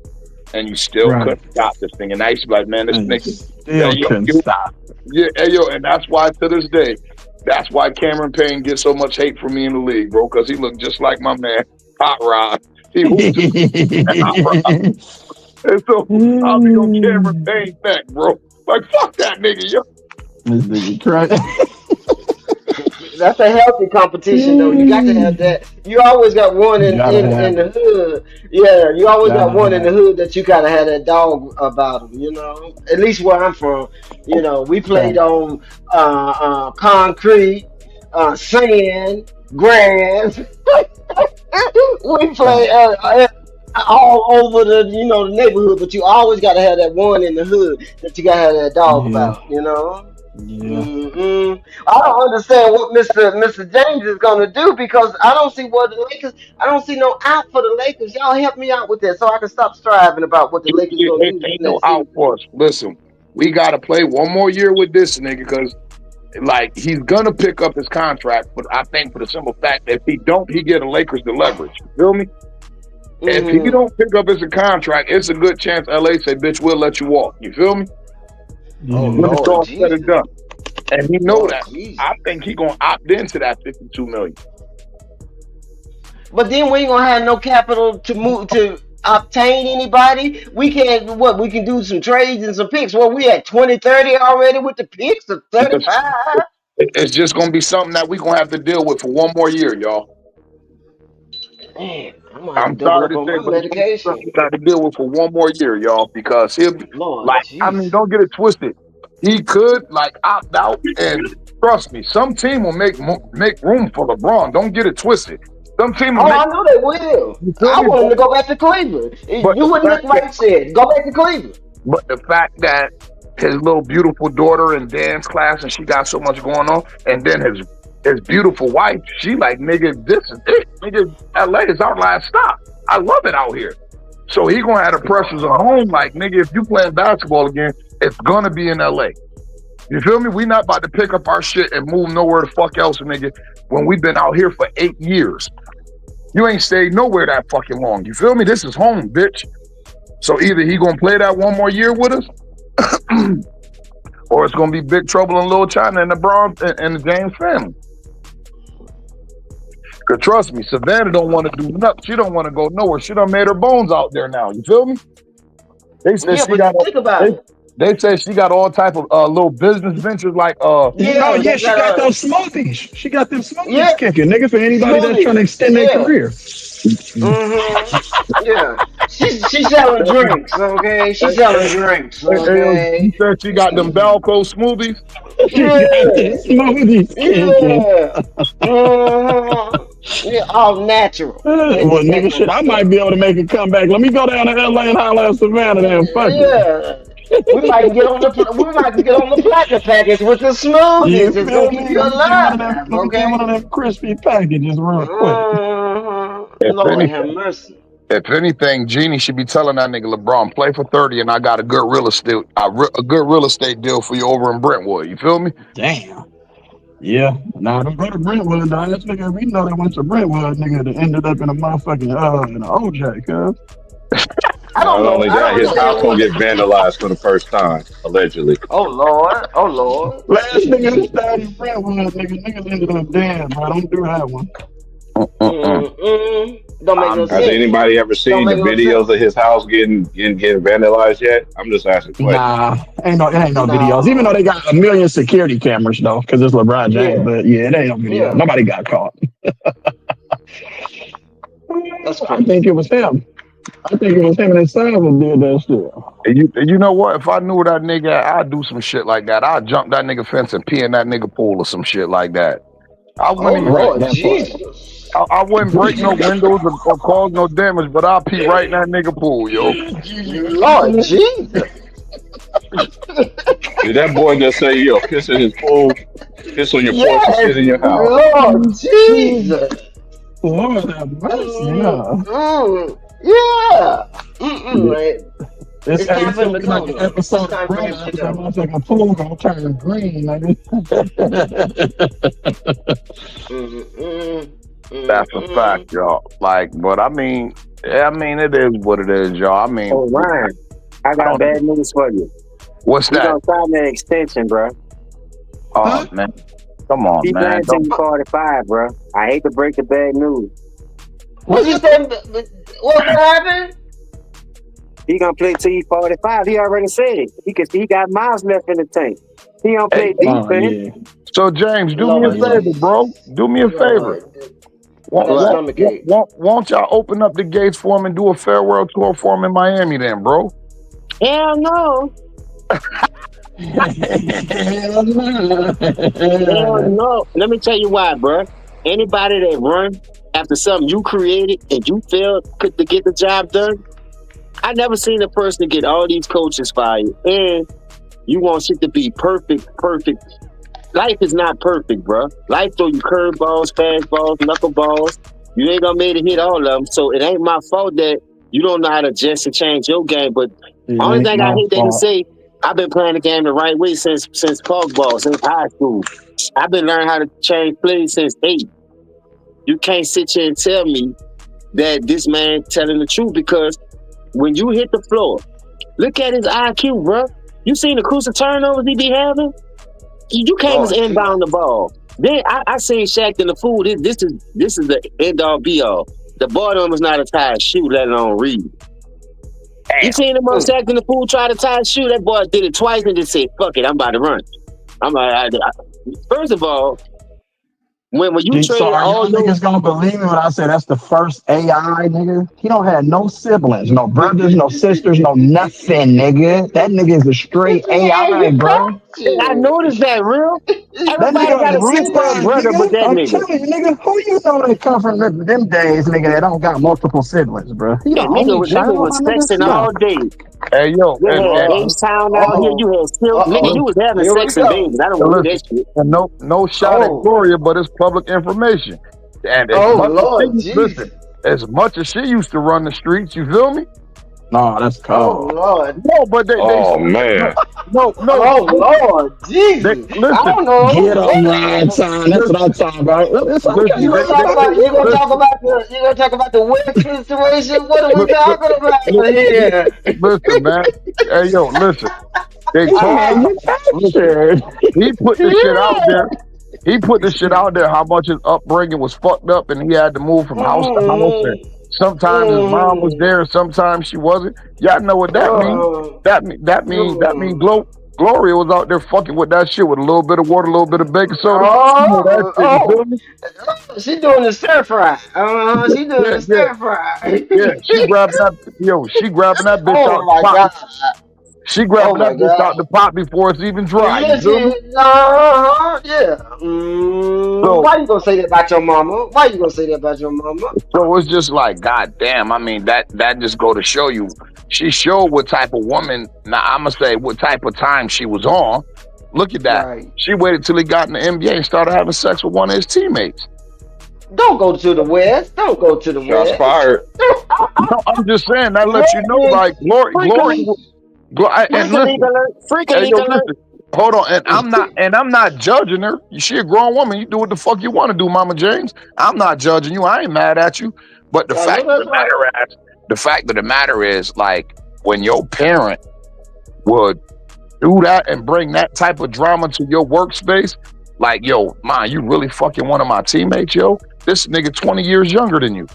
and you still Right. couldn't stop this thing. And I used to be like, man, this And nigga, yeah, still couldn't yo, stop. yeah, hey, yo, and that's why to this day, that's why Cameron Payne gets so much hate from me in the league, bro, because he looked just like my man, Hot Rod. He hooped just like Hot Rod. And so I'll be on Cameron Payne's neck, bro. Like, fuck that nigga, yo. This nigga crazy. That's a healthy competition, though. You got to have that. You always got one Gotta in have the it. hood. Yeah, you always got Gotta one in the have it. hood that you gotta have that dog about them. You know, at least where I'm from. You know, we played Right. on concrete, sand, grass. We play Right. all over the neighborhood, but you always got to have that one in the hood that you got to have that dog Yeah. about, you know. Yeah. I don't understand what Mr. James is gonna do because I don't see what the Lakers. I don't see no out for the Lakers. Y'all help me out with that so I can stop striving about what the Lakers gonna It do this ain't no next season. outforce. Listen, we got to play one more year with this nigga because, like, he's gonna pick up his contract. But I think for the simple fact that if he don't, he get the Lakers to leverage. You feel me? If he Hmm. don't pick up his contract, it's a good chance LA say, "Bitch, we'll let you walk." You feel me? Oh Yeah. When it's Lord all said and Jesus, done, and he know Lord that. Jesus. I think he gonna opt into that 52 million. But then we ain't gonna have no capital to move to obtain anybody. We can't. What we can do some trades and some picks. Well, we at 2030 already with the picks of Listen, 35. it's just gonna be something that we gonna have to deal with for one more year, y'all. Man, I'm gonna have to I'm double sorry up to on say, my but it's gonna be something medication. we got to deal with for one more year, y'all, because he'll be Lord like, I mean, Jesus. don't get it twisted. He could like opt out and Trust me, some team will make room for LeBron. Don't get it twisted. Some team will Oh, make. I know they will. You feel I me? want him to go back to Cleveland. But You the what Nick fact that, Wright said. Go back to Cleveland. his little beautiful daughter in dance class and she got so much going on, and then his beautiful wife, she like, nigga, this is it. Nigga, LA is our last stop. I love it out here. So he gonna have the pressures at home. Like, nigga, if you playing basketball again, it's gonna be in LA. You feel me? We not about to pick up our shit and move nowhere the fuck else, nigga, when we've been out here for 8 years. You ain't stayed nowhere that fucking long. You feel me? This is home, bitch. So either he gonna play that one more year with us, or it's gonna be big trouble in Little China and the Bron and the James family. Cause trust me, Savannah don't want to do nothing. She don't want to go nowhere. She done made her bones out there now. You feel me? They said Yeah, she but got. think about it. They say she got all type of little business ventures like Yeah, they she got got those smoothies. She got them smoothies yeah, kicking, nigga, for anybody that's trying to smoothies. extend their Yeah. career. Yeah. She's selling drinks, okay? She's selling drinks, you okay? said she got them Balco smoothies. She got them Yeah. smoothies kicking. Yeah. Yeah, all natural. Well, nigga, shit, I might be able to make a comeback. Let me go down to LA and holler at Savannah then. Fuck it. Yeah. We might get on the platinum package with the You smoothies. It's feel gonna keep me? you Let me get one of them. alive, Let me get okay? one of them crispy packages real quick. If Lord have anything, mercy. if anything, Jeannie should be telling that nigga LeBron, play for 30, and I got a good real estate, a good real estate deal for you over in Brentwood. You feel me? Damn. Yeah. Nah, don't go to Brentwood, dog. This nigga, we know that went to Brentwood, nigga, that ended up in a motherfucking in an OJ, cuz. I Not don't know. only I that, don't his house understand gonna what. get vandalized for the first time, allegedly. Oh Lord. Oh Lord. Last nigga that died in Brentwood, niggas ended up dead, bro. Don't do that one. Don't make no Has sense. anybody ever Don't seen the make no videos sense. of his house getting vandalized yet? I'm just asking questions. Nah, it ain't no videos. Even though No. they got a million security cameras though, because it's LeBron James. Yeah. But yeah, it ain't no video. Yeah. Nobody got caught. That's I crazy. think it was him. I think it was him and his son who did that shit. And you know what? If I knew that nigga, I'd do some shit like that. I'd jump that nigga fence and pee in that nigga pool or some shit like that. I Oh wouldn't even. Right, Lord that part. Jesus. I wouldn't break no windows or cause no damage, but I'll pee right in that nigga pool, yo. Lord Jesus. Did that boy just say, yo, piss in his pool, piss on your porch, and shit Yes. in your house? Lord Jesus. Lord have mercy, yeah. Yeah. Man. It's time It's for him gonna to be like go an though. It's episode of time for him Bryant. to That go. motherfucking pool gonna turn green, nigga. That's a fact, y'all. Like, but I mean, it is what it is, y'all. I mean, Oh, Ryan, I I got don't. bad news for you. What's He that? gonna sign that extension, bro. Oh man, come on, He man. playing till he's 45, bro. I hate to break the bad news. What you say? What happened? He gonna play till he's 45. He already said it. He got miles left in the tank. He don't play Oh defense. yeah. So James, do me a Lord favor, Jesus. bro. Do me a favor. Lord. I got stomach ache. Won't y'all open up the gates for him and do a farewell tour for him in Miami, then, bro? Hell no. Hell Hell no. no. Let me tell you why, bro. Anybody that run after something you created and you failed to get the job done, I never seen a person get all these coaches fired and you want shit to be perfect. Life is not perfect, bro. Life throw you curveballs, fastballs, knuckleballs. You ain't gonna make it hit all of them. So it ain't my fault that you don't know how to adjust and change your game. But It only ain't thing I my hate they can fault. say, I've been playing the game the right way since pug ball, since high school. I've been learning how to change plays since 8. You can't sit here and tell me that this man telling the truth because when you hit the floor, look at his IQ, bro. You seen the crucial turnovers he be having? You can't Lord just Jesus. inbound the ball. Then I seen Shaq in the fool. This is the end all be all. The bottom is not a tied shoe, let alone read. You seen him on Shaq in the fool try to tie a shoe? That boy did it twice and just said, "Fuck it, I'm about to run." I'm like, first of all, when you So traded are all y'all your niggas gonna believe me when I say that's the first AI, nigga? He don't have no siblings, no brothers, no sisters, no nothing, nigga. That nigga is a straight AI, bro. I noticed that, real. That Everybody nigga got a a real sister or man, brother, but nigga. that I'm nigga. telling you, nigga, who you know that come from them days, nigga, that don't got multiple siblings, bro? He the Hey, only nigga child, was my nigga. sexing Yeah. all day. Hey, yo, You had and Oh, H-Town out here. You oh, had Silk. Nigga, uh-oh. you was having Here we sex and go. babies. I don't want to hear listen, that shit. and no shot at Oh, Gloria, but it's public information. And as oh, much as Lord she listen, Jesus. as much as she used to run the streets, you feel me? No, that's Oh, cold. Lord. No, but they Oh no man. no Oh, Lord they Jesus. I listen don't know. Get him, Ryan What? time. That's what I'm talking about. It's okay, listen You man. gonna You talk gotta about? You get gonna him. talk listen about the? You gonna talk about the West situation? What are we li- li- talking about li- here? listen, man. Hey yo, listen. They He told Ah, listen. manufactured. He put the shit out there. yeah. He put the shit out there how much his upbringing was fucked up, and he had to move from house to house. And Mm-hmm. sometimes his mom was Mm-hmm. there, and sometimes she wasn't. Y'all know what that means? Uh, That mean mm. Gloria was out there fucking with that shit with a little bit of water, a little bit of baking soda. You know that Oh, shit. You feel oh, me? she doing the stir fry. She doing Yeah, the yeah, stir fry. yeah. She grabbing that bitch out Oh the my pot. God. She Oh grabbing that my bitch out God. the pot before it's even dry. You feel me? Listen, yeah. So Why you gonna say that about your mama? Why you gonna say that about your mama? So it's just like, God damn. I mean, that just go to show you. She showed what type of woman. Now I'm gonna say what type of time she was on. Look at that. Right. She waited till he got in the NBA and started having sex with one of his teammates. Don't go to the West. Don't go to the Shots West. fired. No, I'm just saying that lets you know, Listen, like, Freak alert. and Freak a league listen, alert. Freak a hey league yo, alert. listen, hold on, and I'm not judging her. She a grown woman. You do what the fuck you want to do, Mama James. I'm not judging you. I ain't mad at you. But I know that's right. the fact of the matter is, like, when your parent would do that and bring that type of drama to your workspace, like, yo, man, you really fucking one of my teammates, yo. This nigga 20 years younger than you.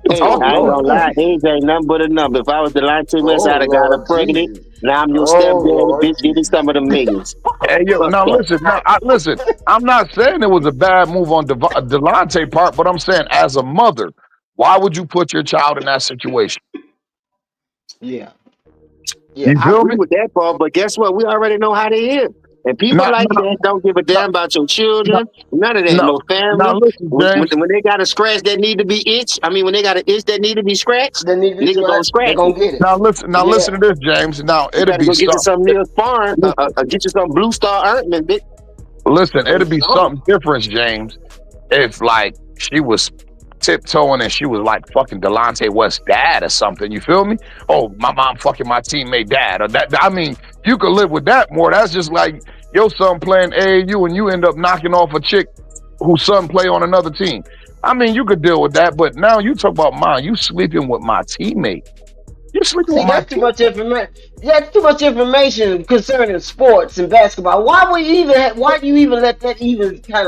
You Hey, Oh fucking I ain't Lord gonna lie. Jesus. Age ain't nothing but a number. If I was the Delonte West, Oh I'd have got her Lord pregnant. Jesus. Now I'm your Oh stepdaddy, Lord bitch. Give me Jesus. some of the millions. Hey, yo, Fuck now that. listen. Listen. I'm not saying it was a bad move on Delonte part, but I'm saying as a mother, why would you put your child in that situation? Yeah. Yeah. You I feel agree me? with that part, but guess what? We already know how they is. And people Now, like now, that don't give a now, damn about your now, children, none of that. now, No now family. listen, James. When they got a scratch that need to be itched, I mean, when they got an itch that need to be scratched, They need to be nigga gonna sweat. They scratch it. gonna get it. Now Yeah. listen to this, James. Now You it'll better be go get you something. some Neil Farm, Listen, get you some Blue Star ointment, bitch. listen, it'll be Some. something different, James. If like she was tiptoeing and she was like fucking Delonte West's dad or something. You feel me? Oh, my mom fucking my teammate dad. Or that. I mean, you could live with that more. That's just like your son playing AAU and you end up knocking off a chick whose son play on another team. I mean, you could deal with that, but now you talk about mine. You sleeping with my teammate. You sleeping See, with my that's too much teammate. information. That's too much information concerning sports and basketball. Why would you even? Why do you even let that even kind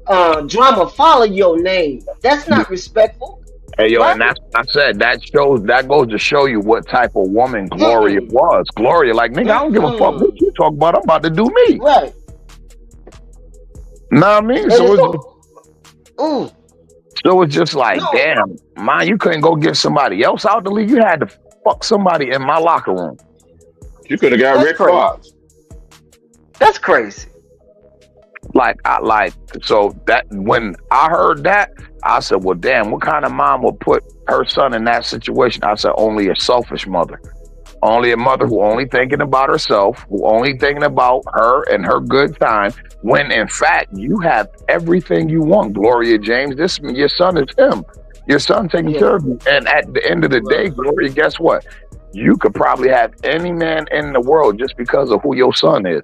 of drama follow your name? That's not respectful, Hey yo, right? and that's what I said. That goes to show you what type of woman Gloria Mm-mm. was. Gloria, like nigga, I don't give a fuck what Mm-mm. you talk about. I'm about to do me. Right. Know what I mean? And it's so. Ooh. So it's just like, No. damn, man, you couldn't go get somebody else out the league. You had to fuck somebody in my locker room. You could have got That's Rick crazy. Fox. That's crazy. So that when I heard that, I said, well, damn, what kind of mom would put her son in that situation? I said, only a selfish mother. Only a mother who only thinking about herself, who only thinking about her and her good time, when in fact you have everything you want, Gloria James. Your son is him. Your son taking Yeah. care of you. And at the end of the day, Right. Gloria, guess what? You could probably have any man in the world just because of who your son is.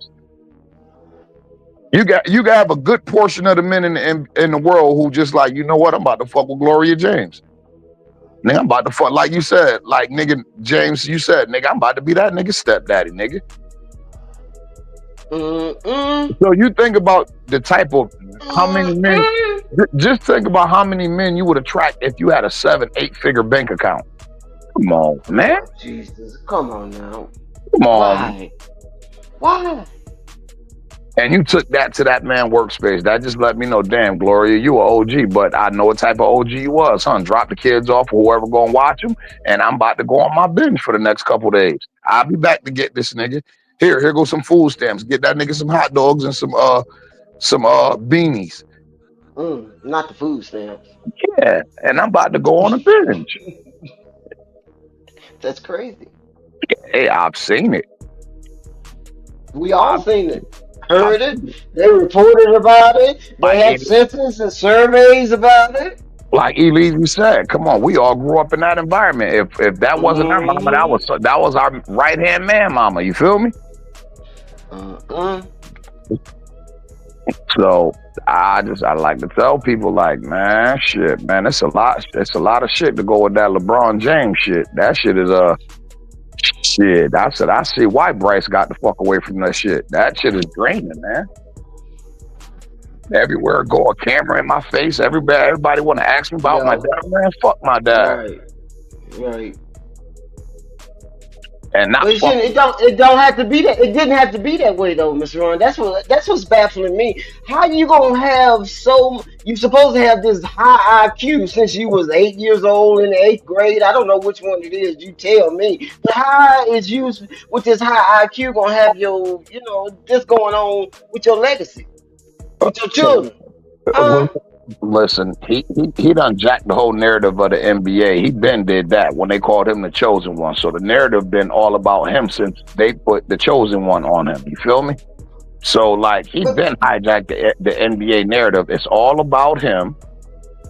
You got have a good portion of the men in the world who just like, you know what, I'm about to fuck with Gloria James. Nigga, I'm about to fuck, like you said, like nigga James, you said, nigga, I'm about to be that nigga stepdaddy, nigga. Mm-mm. So you think about the type of how many men, Mm-mm. just think about how many men you would attract if you had a 7-8 figure bank account. Come on, man. Oh, Jesus. Come on now. Come on. Why? Why? And you took that to that man workspace. That just let me know, damn, Gloria, you a OG, but I know what type of OG you was, son. Drop the kids off for whoever gonna watch them, and I'm about to go on my bench for the next couple days. I'll be back to get this nigga. Here goes some food stamps. Get that nigga some hot dogs and some beanies. Not the food stamps. Yeah, and I'm about to go on a binge. That's crazy. Hey, I've seen it. We all I've, seen it, I've heard it. seen it. They reported about it. They Like had census and surveys about it. like Elise said, come on, we all grew up in that environment. If that wasn't our mama, Mm-hmm. that was our right hand man mama. You feel me? Uh-uh. So I like to tell people like, man, shit, man, it's a lot of shit to go with that LeBron James shit. That shit is shit. I see why Bryce got the fuck away from that shit. That shit is draining, man. Everywhere I go, a camera in my face. Everybody want to ask me about my Yo, dad. Man, fuck my dad, right, right. and not But it fuck. shouldn't. It don't have to be that. It didn't have to be that way though, Mr. Ron. That's what's baffling me. How you gonna have so? You supposed to have this high IQ since you was 8 years old in the eighth grade. I don't know which one it is. You tell me. But how is you with this high IQ gonna have your, this going on with your legacy, with your children? Huh? Well, listen, he done jacked the whole narrative of the NBA. He been did that when they called him the chosen one. So the narrative been all about him since they put the chosen one on him. You feel me? So like he But been hijacked the NBA narrative. It's all about him.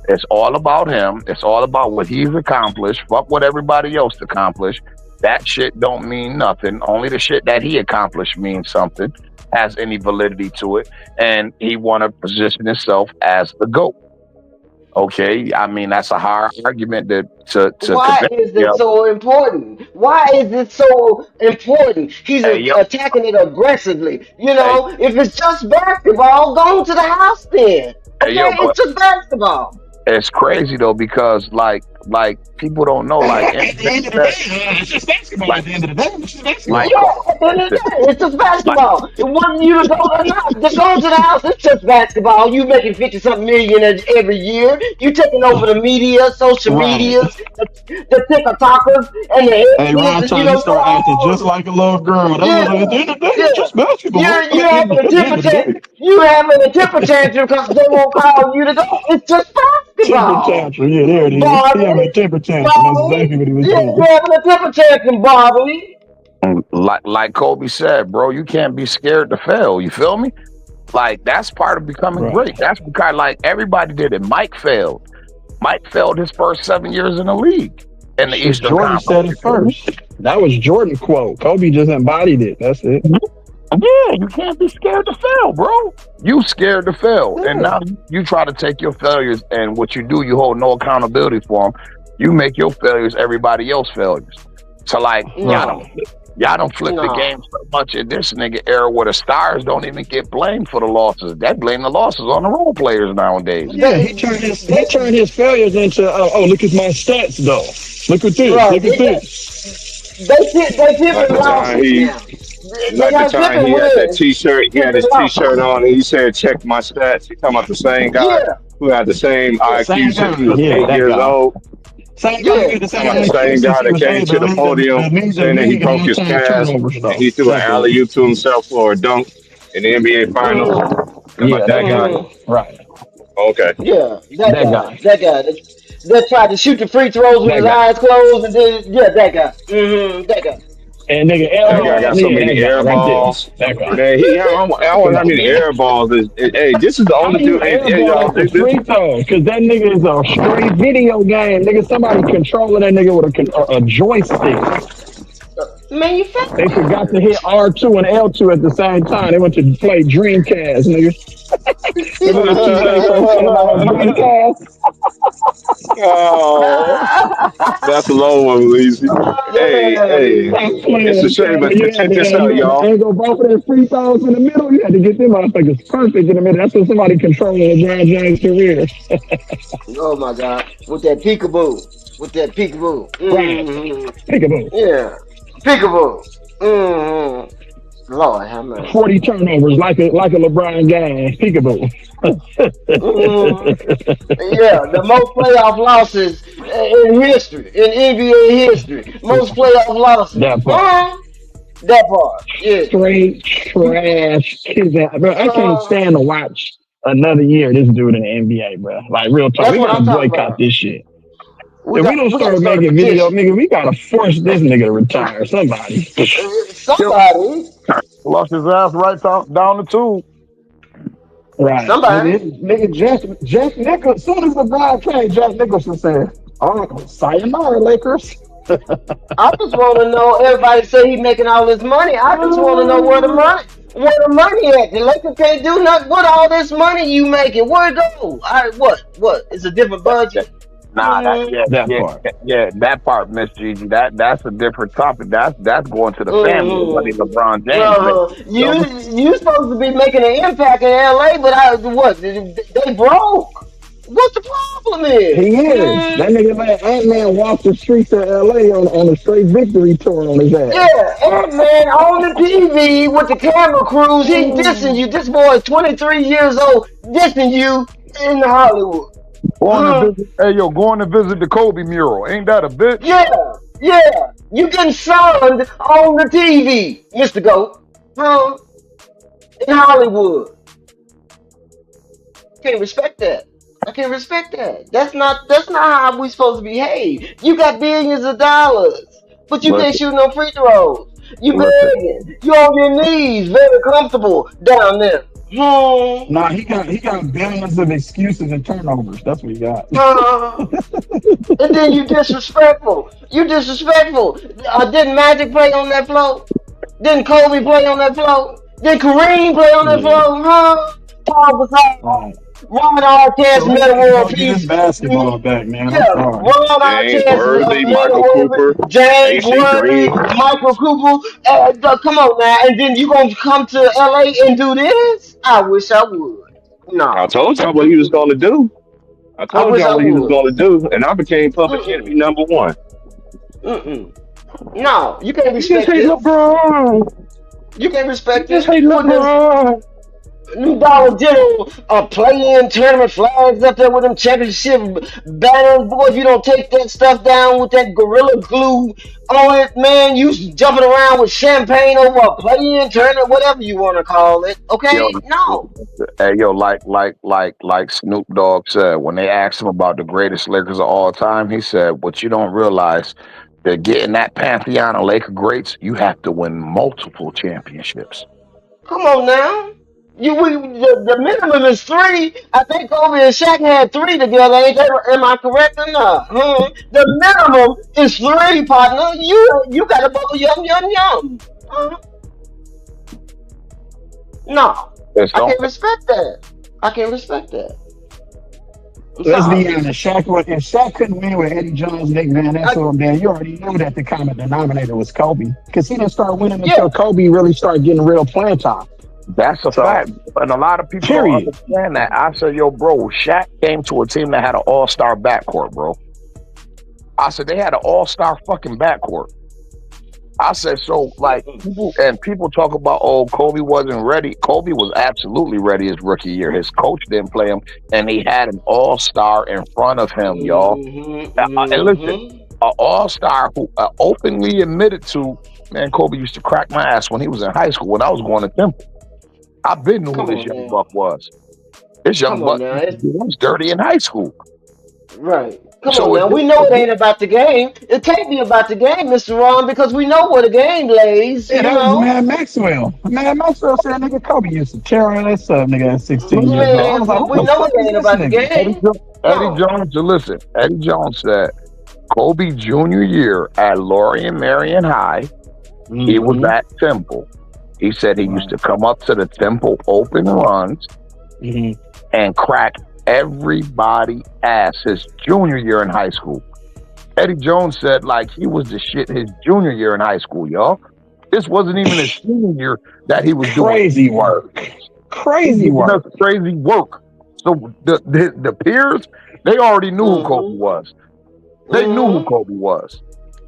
It's all about him. It's all about what he's accomplished. Fuck what everybody else accomplished. That shit don't mean nothing. Only the shit that he accomplished means something, has any validity to it, and he want to position himself as the GOAT. Okay, I mean that's a hard argument to why convince is you it of. so important? Why is it so important? He's Hey yo, attacking it aggressively. hey, If it's just basketball, go to the house then. hey yo, Okay, but it's just basketball. it's crazy though because like people don't know like At the end of the day, it's just basketball. At like the end of the day, it's just like basketball. Yeah, come on, at the end of the listen, day, it's just like basketball. It wants you to go or not. Just go to the house. It's just basketball. You making 50-something million every year. You taking over the media, social Right. medias, the TikTokers, and the Hey, influencers. Ron, You till you know, start acting just oh, like a little girl. That's yeah, what at the end of the day, yeah. it's just basketball. You're At you having a the end temper of the day. you having a temper tantrum because they won't call you to go. It's just Temper basketball, tantrum. Yeah, there it is. He having a Bobby. temper tantrum. That's Bobby, exactly what he was yeah, doing. you're having a temper tantrum, Bobby. like Kobe said, bro, you can't be scared to fail. You feel me? Like that's part of becoming Right. great. That's because like everybody did it. Mike failed. Mike failed his first 7 years in the league in the Shit, Eastern Jordan Conference. said You it feel me? first. That was Jordan quote. Kobe just embodied it. That's it. Yeah, you can't be scared to fail, bro. You scared to fail, and Yeah. now you try to take your failures, and what you do, you hold no accountability for them. You make your failures everybody else failures. So like No, y'all don't flip the no. game so much in this nigga era where the stars don't even get blamed for the losses. They blame the losses on the role players nowadays. Yeah, They, he turned his failures into oh look at my stats though. Look at this. right. Look at this. They Like pimping the time losses he, now. They like the got time pimping he had that wins, T-shirt. He had pimping his losses. T-shirt on, and he said, "Check my stats." He talking about the same guy Yeah, who had the same yeah, IQ Same since guy. he was Yeah, eight that years guy. old. Same guy yeah. who had the Talking same about the IQ same since guy he that was came eight, to but the podium lead the saying that he league in broke his all-time calves, turnovers and though. he threw an That dude. alley oop to himself for a dunk in the NBA Finals. Mm-hmm, Talking about Yeah, that that guy. guy. mm-hmm. Right. Okay. Yeah, that That guy. guy. That guy. That tried to shoot the free throws with That his guy. eyes closed, and then yeah, that guy. That guy. And nigga That guy Um, airball. got so Yeah, many that guy air right there. balls. That guy. Man, I Come wonder how on, many man. air balls is. Hey, this is the How only you dude. Hey, airball y'all, off the this free throw? Because that nigga is a straight video game. Nigga, somebody controlling that nigga with a joystick. They forgot to manufacturer. hit R2 and L2 at the same time. They went to play Dreamcast, nigga. Remember when 2K first came out on Dreamcast? oh, that's a low one, Leezy. Hey, hey, Stop it's a playing, shame, cuz. but You had check to this out, y'all. ain't go both of them free throws in the middle. You had to get them motherfuckers perfect in the middle. That's what somebody controlling LeBron James' career. Oh my God, with that peekaboo, with that peekaboo. Right. Peekaboo. Yeah, peekaboo. Lord have mercy. 40 turnovers like a LeBron game. Peekaboo. hmm Yeah, the most playoff losses in history, in NBA history. Most playoff losses. That part. That part, yeah. Straight trash. Bro, I can't Uh, stand to watch another year of this dude in the NBA, bro. Like real talk, that's we what gotta I'm talking boycott about. this shit. If we don't We got to start start a making video, petition. nigga, we gotta force this nigga to retire. Somebody. Killed, Somebody, Lost his ass right down the tube. Right. somebody. Nigga Jack Nicholson, as soon as LeBron came, Jack Nicholson said, all right, sayonara, Lakers. I just want to know. Everybody say he making all this money. I just want to know where the money at. The Lakers can't do nothing with all this money you making. Where it go? What? It's a different budget. Nah, Mm, That part. that part, Miss Gigi. That's a different topic. That's going to the family. The money mm-hmm. LeBron James makes. You So, you supposed to be making an impact in LA, but what? They broke. What the problem is? He is. That nigga let Ant-Man walk the streets of LA on a straight victory tour on his ass. Yeah, Ant-Man on the TV with the camera crews, he dissing you. This boy is 23 years old, dissing you in Hollywood. going to Huh? visit, hey yo, going to visit the Kobe mural. Ain't that a bitch? Yeah, yeah. You getting sunned on the TV, Mr. Goat. Huh? In Hollywood. Can't respect that. I can't respect that. That's not how we supposed to behave. You got billions of dollars, but you can't listen, shoot no free throws. You listen. begging. You on your knees, very comfortable down there. Hmm. Nah, he got billions of excuses and turnovers. That's what he got. Uh, and then you disrespectful. You disrespectful. Didn't Magic play on that floor? Didn't Kobe play on that floor? Did Kareem play on that Yeah. floor? Huh? Paul Right. Gasol, Ron Artest, So we Metta need to World go get his Peace. basketball back, man. I'm Yeah, sorry. Ron James Artest, Worthy, Metta Michael World, Cooper, James AC Worthy, Green. Michael Cooper. Come on now, and then you gonna come to LA and do this? I wish I would. I No. told y'all what he was Mm-mm. going to do. I I told wish y'all I what he was would. going to do, and I became public enemy Mm-mm. number one. Mm-mm. No, you can't You just respect hate this. LeBron. You can't You respect just this. hate Putting this LeBron. them Dollar General play-in tournament flags up there with them championship banners. Boy, if you don't take that stuff down with that gorilla glue on it, man, you jumping around with champagne over a play-in tournament, whatever you want to call it. Yo, Okay? No. hey yo, like Snoop Dogg said when they asked him about the greatest Lakers of all time, he said, "What you don't realize, to get in that pantheon of Laker greats, you have to win multiple championships." Come on now. The minimum is three. I think Kobe and Shaq had three together. Am I correct or not? The minimum is three, partner. You got to bubble yum. Uh, no, It's I don't. can't respect that. I can't respect that. I'm Let's be sorry. honest. If Shaq couldn't win with Eddie Jones, Nick Van I, Exel, man, you already knew that the common denominator was Kobe. Because he didn't start winning yeah, until Kobe really started getting real playing time. That's a So, fact, and a lot of people don't period. understand that. I said, "Yo, bro, Shaq came to a team that had an all-star backcourt, bro." I said they had an all-star fucking backcourt. I said, so like people talk about, oh, Kobe wasn't ready. Kobe was absolutely ready his rookie year. His coach didn't play him, and he had an all-star in front of him, y'all. And listen, an all-star who openly admitted to, man, Kobe used to crack my ass when he was in high school when I was going to Temple. I been knew who Come this on young now. buck was. This young Come on buck now. was dirty in high school. Right. Come on So now. We know it ain't about the game. It can't be about the game, Mr. Ron, because we know where the game lays, Yeah, that was Mad Maxwell. Mad Maxwell said, nigga, Kobe used to tear on that sub, nigga, at 16 years old. I Man, was like, who we the know fuck it is ain't this about the nigga? game. Eddie No. Jones, listen, Eddie Jones said Kobe Jr. year at Lorien Marion High, he was Mm-hmm. at Temple. He said he used Right. to come up to the Temple open runs Mm-hmm. and crack everybody ass his junior year in high school. Eddie Jones said like he was the shit his junior year in high school, y'all. This wasn't even his senior year that he was doing. Crazy work. He Crazy was doing work. crazy work. So the peers, they already knew who Kobe Mm-hmm. was. They knew who Mm-hmm. Kobe was.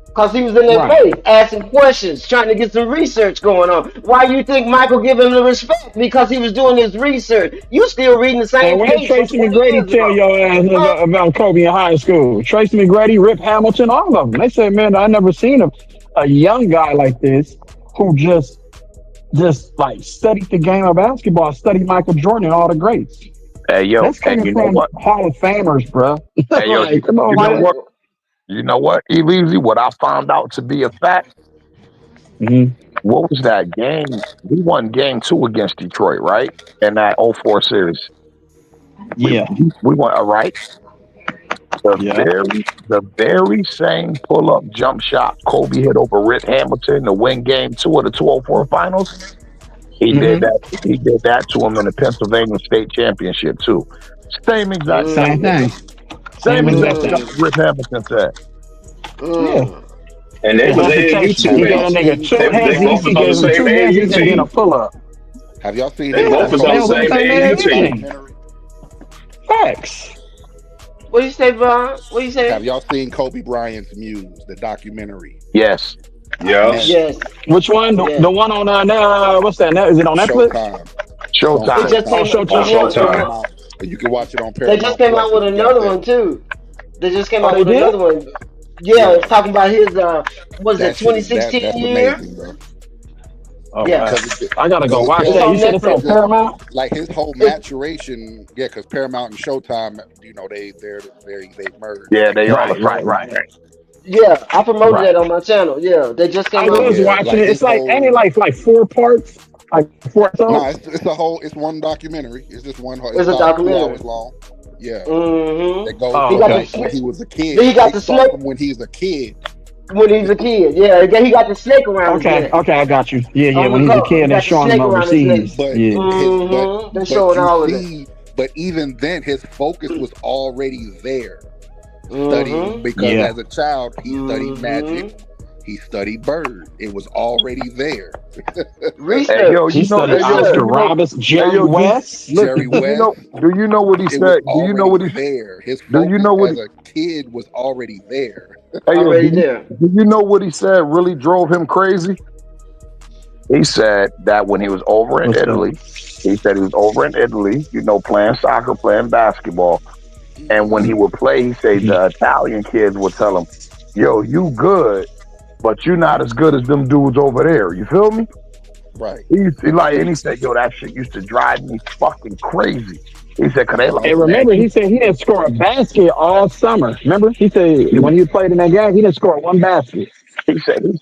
Because he was in their Right. face, asking questions, trying to get some research going on. Why you think Michael give him the respect? Because he was doing his research. You still reading the And same what did page from Tracy 20 McGrady years tell ago. your ass Huh? about Kobe in high school? Tracy McGrady, Rip Hamilton, all of them. They said, man, I never seen a young guy like this who just like studied the game of basketball, studied Michael Jordan and all the greats. Hey, yo, That's and coming you know from what? Hall of Famers, bro. Hey, yo, Like, come on, you know Why? man. what? You know what, Easy? What I found out to be a fact. Hmm. What was that game? We won game two against Detroit, right? In that '04 series. We Yeah, we won, all right. yeah. The very same pull up jump shot Kobe hit over Rip Hamilton to win game two of the 2004 finals. He did Hmm. that. He did that to him in the Pennsylvania State Championship too. Same exact shot. Same thing. Same Same exact exact shot thing. Mm, Rip Hamilton said. Yeah. mm, And they The was AAU hesitation. Have He y'all gave teammates. that nigga seen two Kobe They hezzies. both He was Bryant's on the gave him same two Muse? AAU hezzies and then a team. pull up. Have y'all seen They his Yeah. both was on They the was on the same Kobe same AAU AAU Bryant team. team. documentary? Facts. what you say, Brian? What you Have say? y'all seen Kobe Bryant's Muse, the documentary? Yes. Yeah. Man, Yes, Which one? yes. The one on what's that? Is it on Netflix? Showtime. It's on It Showtime. just Oh, came. Showtime. On The Showtime. one. The Showtime. one. Paramount. You can watch it on They just Paramount came Plus out if with you got another that. one too. They just came Oh, out they with did? another one. Yeah, Yeah, it's talking about his was it that shit is 2016 that's year? amazing, bro. Yeah, Okay. Because I gotta go it's watch it's that. him. You on said it's on Netflix. The, Paramount? like his whole It's maturation, yeah. Because Paramount and Showtime, they merged. Yeah, they are. Right, right, right. yeah. I promoted Right. that on my channel. Yeah, they just I came out was with Yeah, it. watching like it. It's his like ain't it whole. like four parts? Like four No, episodes? it's one documentary. It's just one. It's It's a about 2 hours documentary. long. Yeah, Hmm that goes Oh, He from got the okay. like when snake. he was a kid. Then he got They the start snake from when he's a kid. when he was a kid. Yeah, he got the snake around his Okay, neck okay, I got you. Yeah, yeah. on When the he's a cover. He kid and got the showing him snake around his neck. overseas. But Yeah. They but showing you all of that. see, but even then, his focus was already there, studying Hmm because Yeah. as a child he studied hmm magic, he studied bird. It was already there. Hey, yo, Research. He studied hey, yo, do Oscar Research. you know, Roberts, hey, Jerry yo, West. listen, Jerry West. do you know what he It was said? already there. His Do you focus know what as a kid was already there. hey, yo, Already there. do you know what he said really drove him crazy? He said that when he was over in What's that? Italy, he said he was over in Italy, playing soccer, playing basketball. And when he would play, he said Mhm. the Italian kids would tell him, yo, you good, but you're not as good as them dudes over there. You feel me? Right. And he said, yo, that shit used to drive me fucking crazy. He said, cause they like, And man, remember, he said he didn't score a basket all summer. Remember, he said when he played in that game, he didn't score one basket. he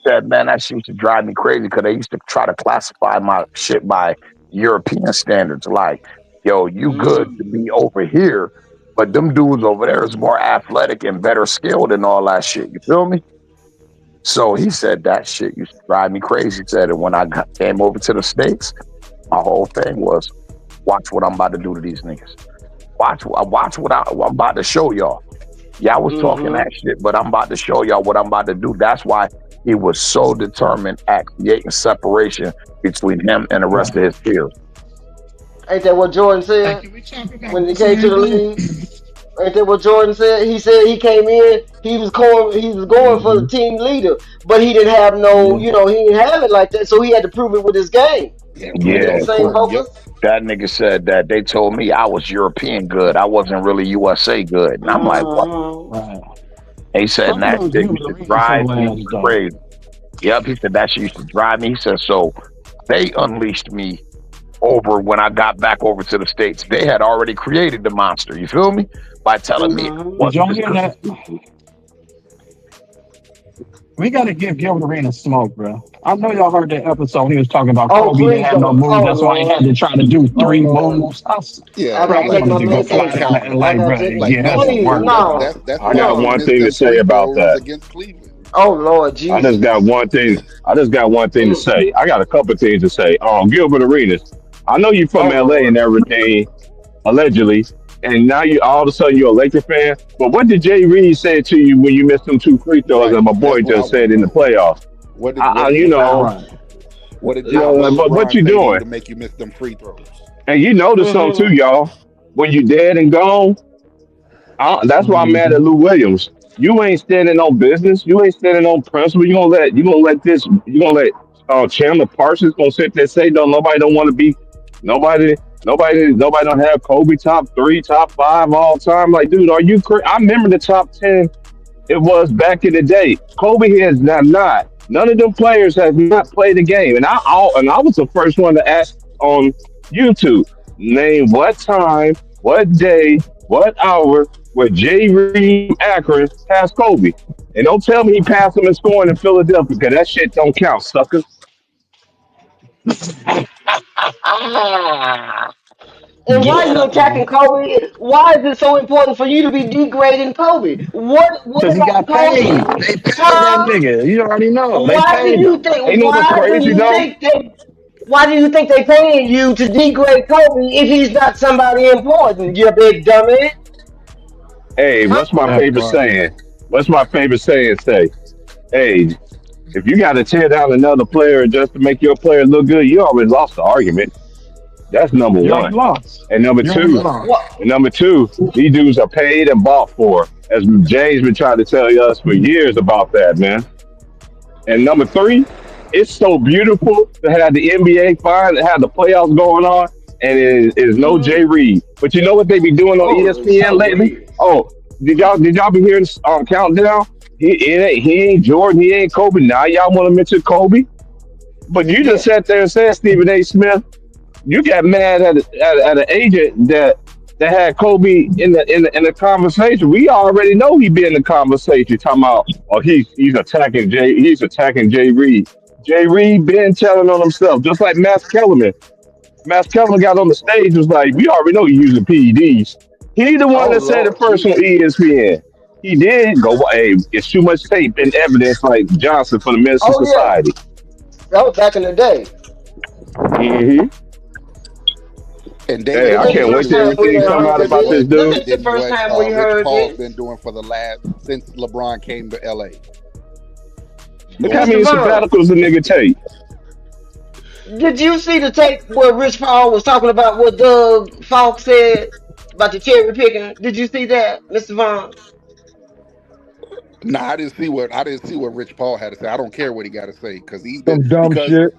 said, man, that shit used to drive me crazy because they used to try to classify my shit by European standards. Like, yo, you good to Mm. be over here, but them dudes over there is more athletic and better skilled and all that shit. You feel me? So he said that shit used to drive me crazy. He said, and when came over to the States, my whole thing was, watch what I'm about to do to these niggas. Watch what I'm about to show y'all. Y'all was talking Hmm that shit, but I'm about to show y'all what I'm about to do. That's why he was so determined at creating separation between him and the rest of his peers. Ain't that what Jordan Hey, said can we talk about when the he came to same the thing? league? Ain't that what Jordan said? He said he came in, he was going for the Hmm. team leader, but he didn't have no, Yeah. he didn't have it like that, so he had to prove it with his game. Yeah, prove Ain't it that on the the Yeah, same court. Yep. focus? that nigga said that they told me I was European good. I wasn't really USA good. And I'm like, what? Hmm Right. He said, and Some that dudes shit give used it a to reason for drive me last though. crazy. Yep, he said that shit used to drive me. He said, so they unleashed me over when I got back over to the States. They had already created the monster, you feel me? By telling me it hmm Did wasn't y'all as hear good. that? We gotta give Gilbert Arenas smoke, bro. I know y'all heard that episode. He was talking about Oh Kobe didn't please have no don't! moves. Oh That's why he had Lord! to try to do Oh three Lord! moves. I Yeah, Bro, gotta I like take my wanted to go before fly medicine. down to counting. I LA, gotta bro. take And my. get her some Please work. no, That's I why got he no. one missed thing to them say free about throws that. against Cleveland. Oh Lord I just Jesus! got one thing. I just got one thing to Mm. say. I got a couple things to say. Gilbert Arenas. I know you from Oh LA Lord! and everything, allegedly, and now you all of a sudden you're a Laker fan. But what did Jay Reed say to you when you missed them two free throws? And Right. my boy That's what I just want to said in the know. playoffs. What did You know, Right. what did what LeBron you say to you doing? to make you miss them free throws? And you notice something too, Hmm y'all. When you dead and gone, that's why I'm mad at Hmm. Lou Williams. You ain't standing on business. You ain't standing on principle. You gonna let Chandler Parsons gonna sit there and say no, nobody don't want to be nobody don't have Kobe top three, top five all time. Like, dude, I remember the top 10 it was back in the day. Kobe has not. None of them players have not played the game, and I was the first one to ask on YouTube. Name what time, what day, what hour where Jay Reed from Akron passed Kobe, and don't tell me he passed him and scoring in Philadelphia because that shit don't count, sucker. And why are you Yeah, attacking Kobe? Why is it so important for you to be degrading Kobe? What because he about got paid. Kobe? They paid that Huh? nigga. You already know. They Why do paid him. you think? Ain't know what's Why do crazy you though? think they? Why do you think they paying you to degrade Kobe if he's not somebody important? You big dummy. Hey, Huh? what's my That favorite part. saying? What's my favorite saying? Say, hey, if you got to tear down another player just to make your player look good, you already lost the argument. That's number You already one. lost. And number You already two, lost. What? these dudes are paid and bought for. As Jay's been trying to tell us for years about that, man. And number three, it's so beautiful to have the NBA finally have the playoffs going on, and it is no Jay Mm, Reed. But you know what they be doing on oh, it's ESPN so lately? weird. Oh, did y'all be hearing countdown? He ain't Jordan, he ain't Kobe. Now y'all want to mention Kobe, but you just Yeah. sat there and said Stephen A. Smith. You got mad at an agent that had Kobe in the conversation. We already know he be in the conversation talking about he's attacking Jay Reed. Jay Reed been telling on himself, just like Max Kellerman. Max Kellerman got on the stage was like, we already know you using PEDs. He the one Oh that said it Lord first on Jesus. ESPN. He did go, hey, it's too much tape and evidence like Johnson for the Minister Oh yeah. Society. That was back in the day. hmm And Hey, David This I ain't the Falk can't wait first till is time we everything done come doing out heard about this this. what This dude. ain't the first time we Rich heard Paul's this. been doing for the last since LeBron came to LA. Look how Mr. many Vaughn, sabbaticals the nigga take. did you see the tape where Rich Paul was talking about what Doug Falk said about the cherry picking? Did you see that, Mr. Vaughn? Nah, I didn't see what Rich Paul had to say. I don't care what he got to say Some dumb shit.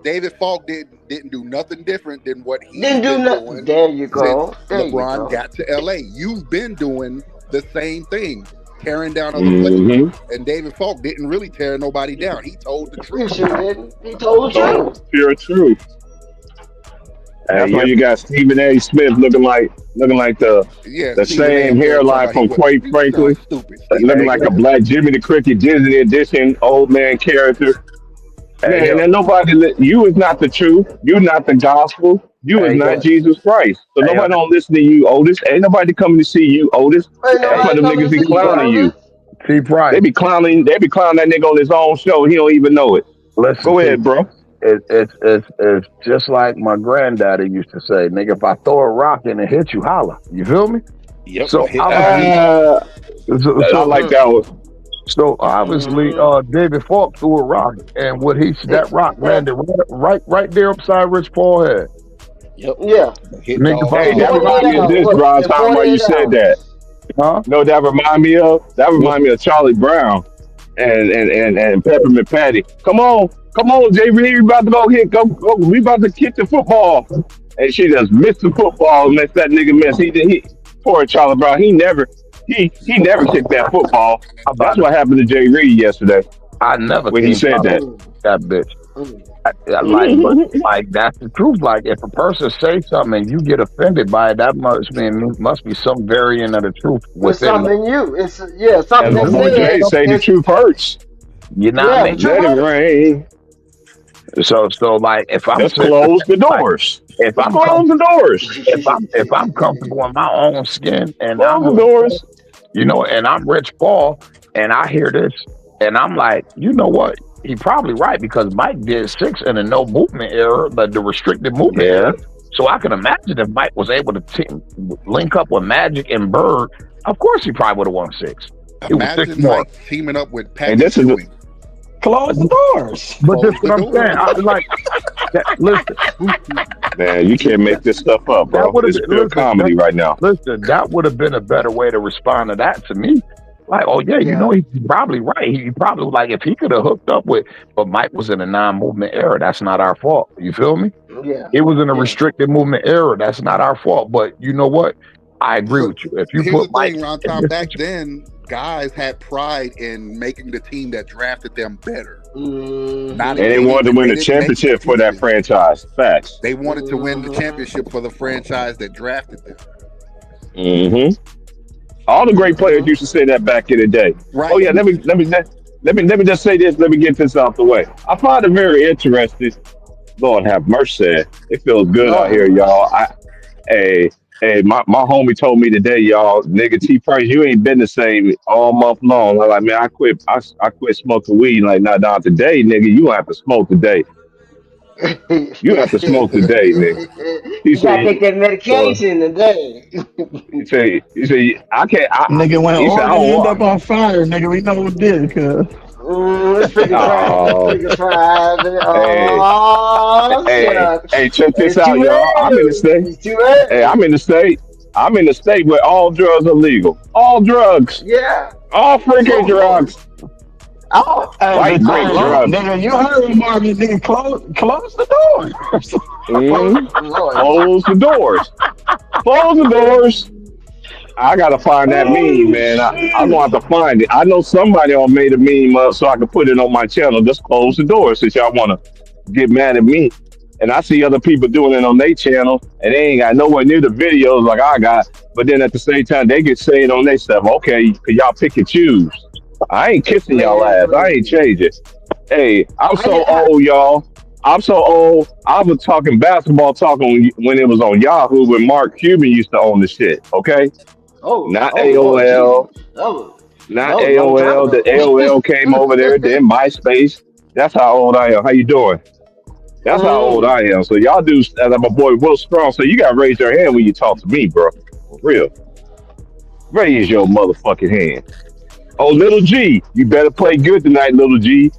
David Falk didn't do nothing different than what he's Didn't do been nothing. doing There you since go. There you LeBron go. got to LA. You've been doing the same thing, tearing down other players. hmm And David Falk didn't really tear nobody down. He told the He truth. sure didn't. He told the So truth. pure truth. Hey, That's why yep. you got Stephen A. Smith looking like Yeah, the Stephen A. same up there talking hairline about he from was. Quake You sound Franklin, stupid, Stephen looking Hey, A. like a yep. black Jimmy the Cricket Disney edition old man character. Hey, Man, yep. and you is not the truth. You not the gospel. You is Hey, not yep. Jesus Christ. So Hey, nobody don't listen to you, Otis. Ain't nobody coming to see you, Otis. Ain't That's why hey, nobody them coming niggas to be see you, clowning you. Otis. T. Price. They be clowning that nigga on his own show. He don't even know it. Listen, Go T. ahead, bro. It's just like my granddaddy used to say, nigga, if I throw a rock and it hit you, holla. You feel me? Yep, So hit back. obviously, Uh, so I so, like Mm, that one. so obviously, mm, David Falk threw a rock, and that rock mm. landed right there upside Rich Paul head. Yep, Yeah. hit Nigga, if dog I Hey, In throw that a 48 rock, remind me of hours. this, What? Ron. In Time why you 48 said hours. that. huh? No, that remind me of? That What? remind me of Charlie Brown and Peppermint Patty. Come on, Jay, we about to go. We about to kick the football, and she just missed the football and let that nigga miss. Poor Charlie Brown. He never kicked that football. I'm about That's to. what happened to Jay Reed yesterday I never when he came said out that. Mm, that bitch. mm. But like that's the truth. Like if a person says something and you get offended by it, that must be some variant of the truth It's within. something in you. It's yeah, And something My that boy Jay said say the it's truth hurts. you know what I yeah, the mean? truth Let it hurts. rain. So like if I'm Just sitting close the like doors. if Just I'm close the doors. if I'm comfortable in my own skin and Close I'm the doors. and I'm Rich Paul and I hear this and I'm like, you know what? He probably right because Mike did 6 in a no movement era, the restricted movement Yeah. era. So I can imagine if Mike was able to link up with Magic and Bird, of course he probably would have won 6. It was 6 Imagine more. Mike teaming up with And Patrick this is the Ewing. Close the doors. But this Close the what I'm saying. doors. Like that, listen, man, you can't make this stuff up, that bro. would have It's been pure comedy right now. that would have been a better way to respond to that to me. Like, oh yeah, you know Yeah, he's probably right. He probably like if he could have hooked up with, but Mike was in a non-movement era. That's not our fault. You feel me? yeah, It was in a yeah. restricted movement era. That's not our fault. But you know what? I agree But with you. If you here's put the Mike thing, Ron in Tom. this Back situation, then, guys had pride in making the team that drafted them better. Not And they wanted to win they the didn't make championship for that excuses. franchise. Facts. They wanted to win the championship for the franchise that drafted them. Mm-hmm. All the great players used to say that back in the day. Right. Oh yeah, let me just say this. Let me get this out the way. I find it very interesting. Lord have mercy. It feels good out Lord have here, mercy. y'all. Hey, my homie told me today, y'all, nigga T Price, you ain't been the same all month long. I'm like, man, I quit smoking weed. Like, nah, today, nigga, you gonna have to smoke today. You You have to smoke today, nigga. He gotta said, take that so medication today. he said, I can't. Nigga, when He said, I organ don't end want. up on fire, nigga, we know who did it, cuz. It's freaking private. It's Oh, freaking private. hey, Oh, hey, shucks. check this It's out, too y'all. I'm in the early. state. It's too Hey, early. I'm in the state where all drugs are legal. All drugs. Yeah. All freaking Oh, Lord. drugs. Oh, Hey, White but break oh, drugs. nigga, you heard Marvin, nigga, close the door. oh, Mm, Lord. close the doors. Close the doors. I gotta find that meme, Oh, man. I'm gonna shit. have to find it. I know somebody all made a meme up so I can put it on my channel. Just close the door since y'all wanna get mad at me. And I see other people doing it on their channel, and they ain't got nowhere near the videos like I got. But then at the same time, they get saying on their stuff, okay, could y'all pick and choose? I ain't kissing y'all Man, ass. I ain't please. changing. Hey, I'm I, so I, old, y'all. I'm so old. I was talking basketball talking when it was on Yahoo when Mark Cuban used to own the shit. Okay, not Lord Jesus. AOL, That not was a long time AOL. The ago. AOL came over there. Then MySpace. That's how old I am. How you doing? That's how old mm. I am. So y'all do, as my boy Will Strong. So you got to raise your hand when you talk to me, bro. For real, raise your motherfucking hand. Oh, little G, you better play good tonight, little G.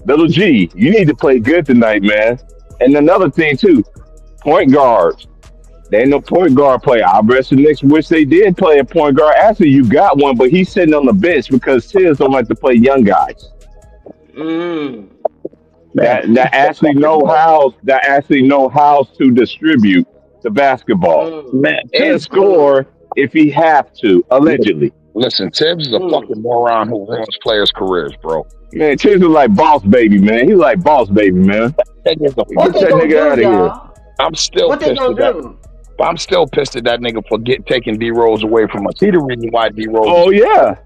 Little G, you need to play good tonight, man. And another thing too, point guards. They ain't no point guard player. I bet the Knicks wish they did play a point guard. Actually, you got one, but he's sitting on the bench because Tiz don't like to play young guys. Mm. Man, That actually know how to distribute the basketball Mm. man, and and Mm. score if he have to, allegedly. listen, Tibbs is a Mm. fucking moron who ruins players' careers, bro. Man, Tiz is like boss baby, man. He's like boss baby, man. That nigga's a What Get they fucking. that gonna nigga do, out of here. y'all? I'm still What they pissed gonna at that. do? I'm still pissed at that nigga for taking D Rose away from us. He the reason why D Rose is. Oh yeah.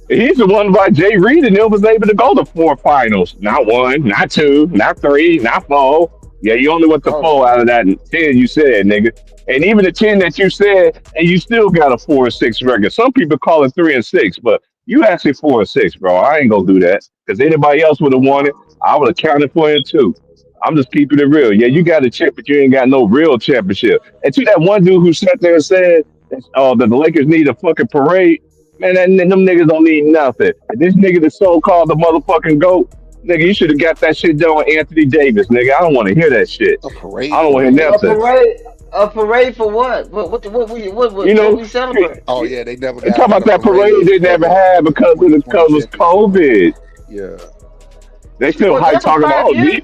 He's the one by Jay Reed and was able to go to four finals. Not one, not two, not three, not four. Yeah, you only went to Oh four out of shit. that 10 you said, nigga. And even the 10 that you said, and you still got a 4-6 record. Some people call it 3-6, but you actually 4-6, bro. I ain't gonna do that. Because anybody else would have won it, Oh. I would have counted for it too. I'm just keeping it real. Yeah, you got a chip, but you ain't got no real championship. And to that one dude who sat there and said that the Lakers need a fucking parade, man, them niggas don't need nothing. And this nigga the so called the motherfucking GOAT, nigga, you should have got that shit done with Anthony Davis, nigga. I don't want to hear that shit. A parade I don't for want to who? hear A nothing. parade. A parade for what? You What know, we celebrate? Oh yeah, they never talk had about a that parade parade they for never the had because of the 2020 because of championship. COVID. Yeah, They still Well, hype that was talking about, 5 years.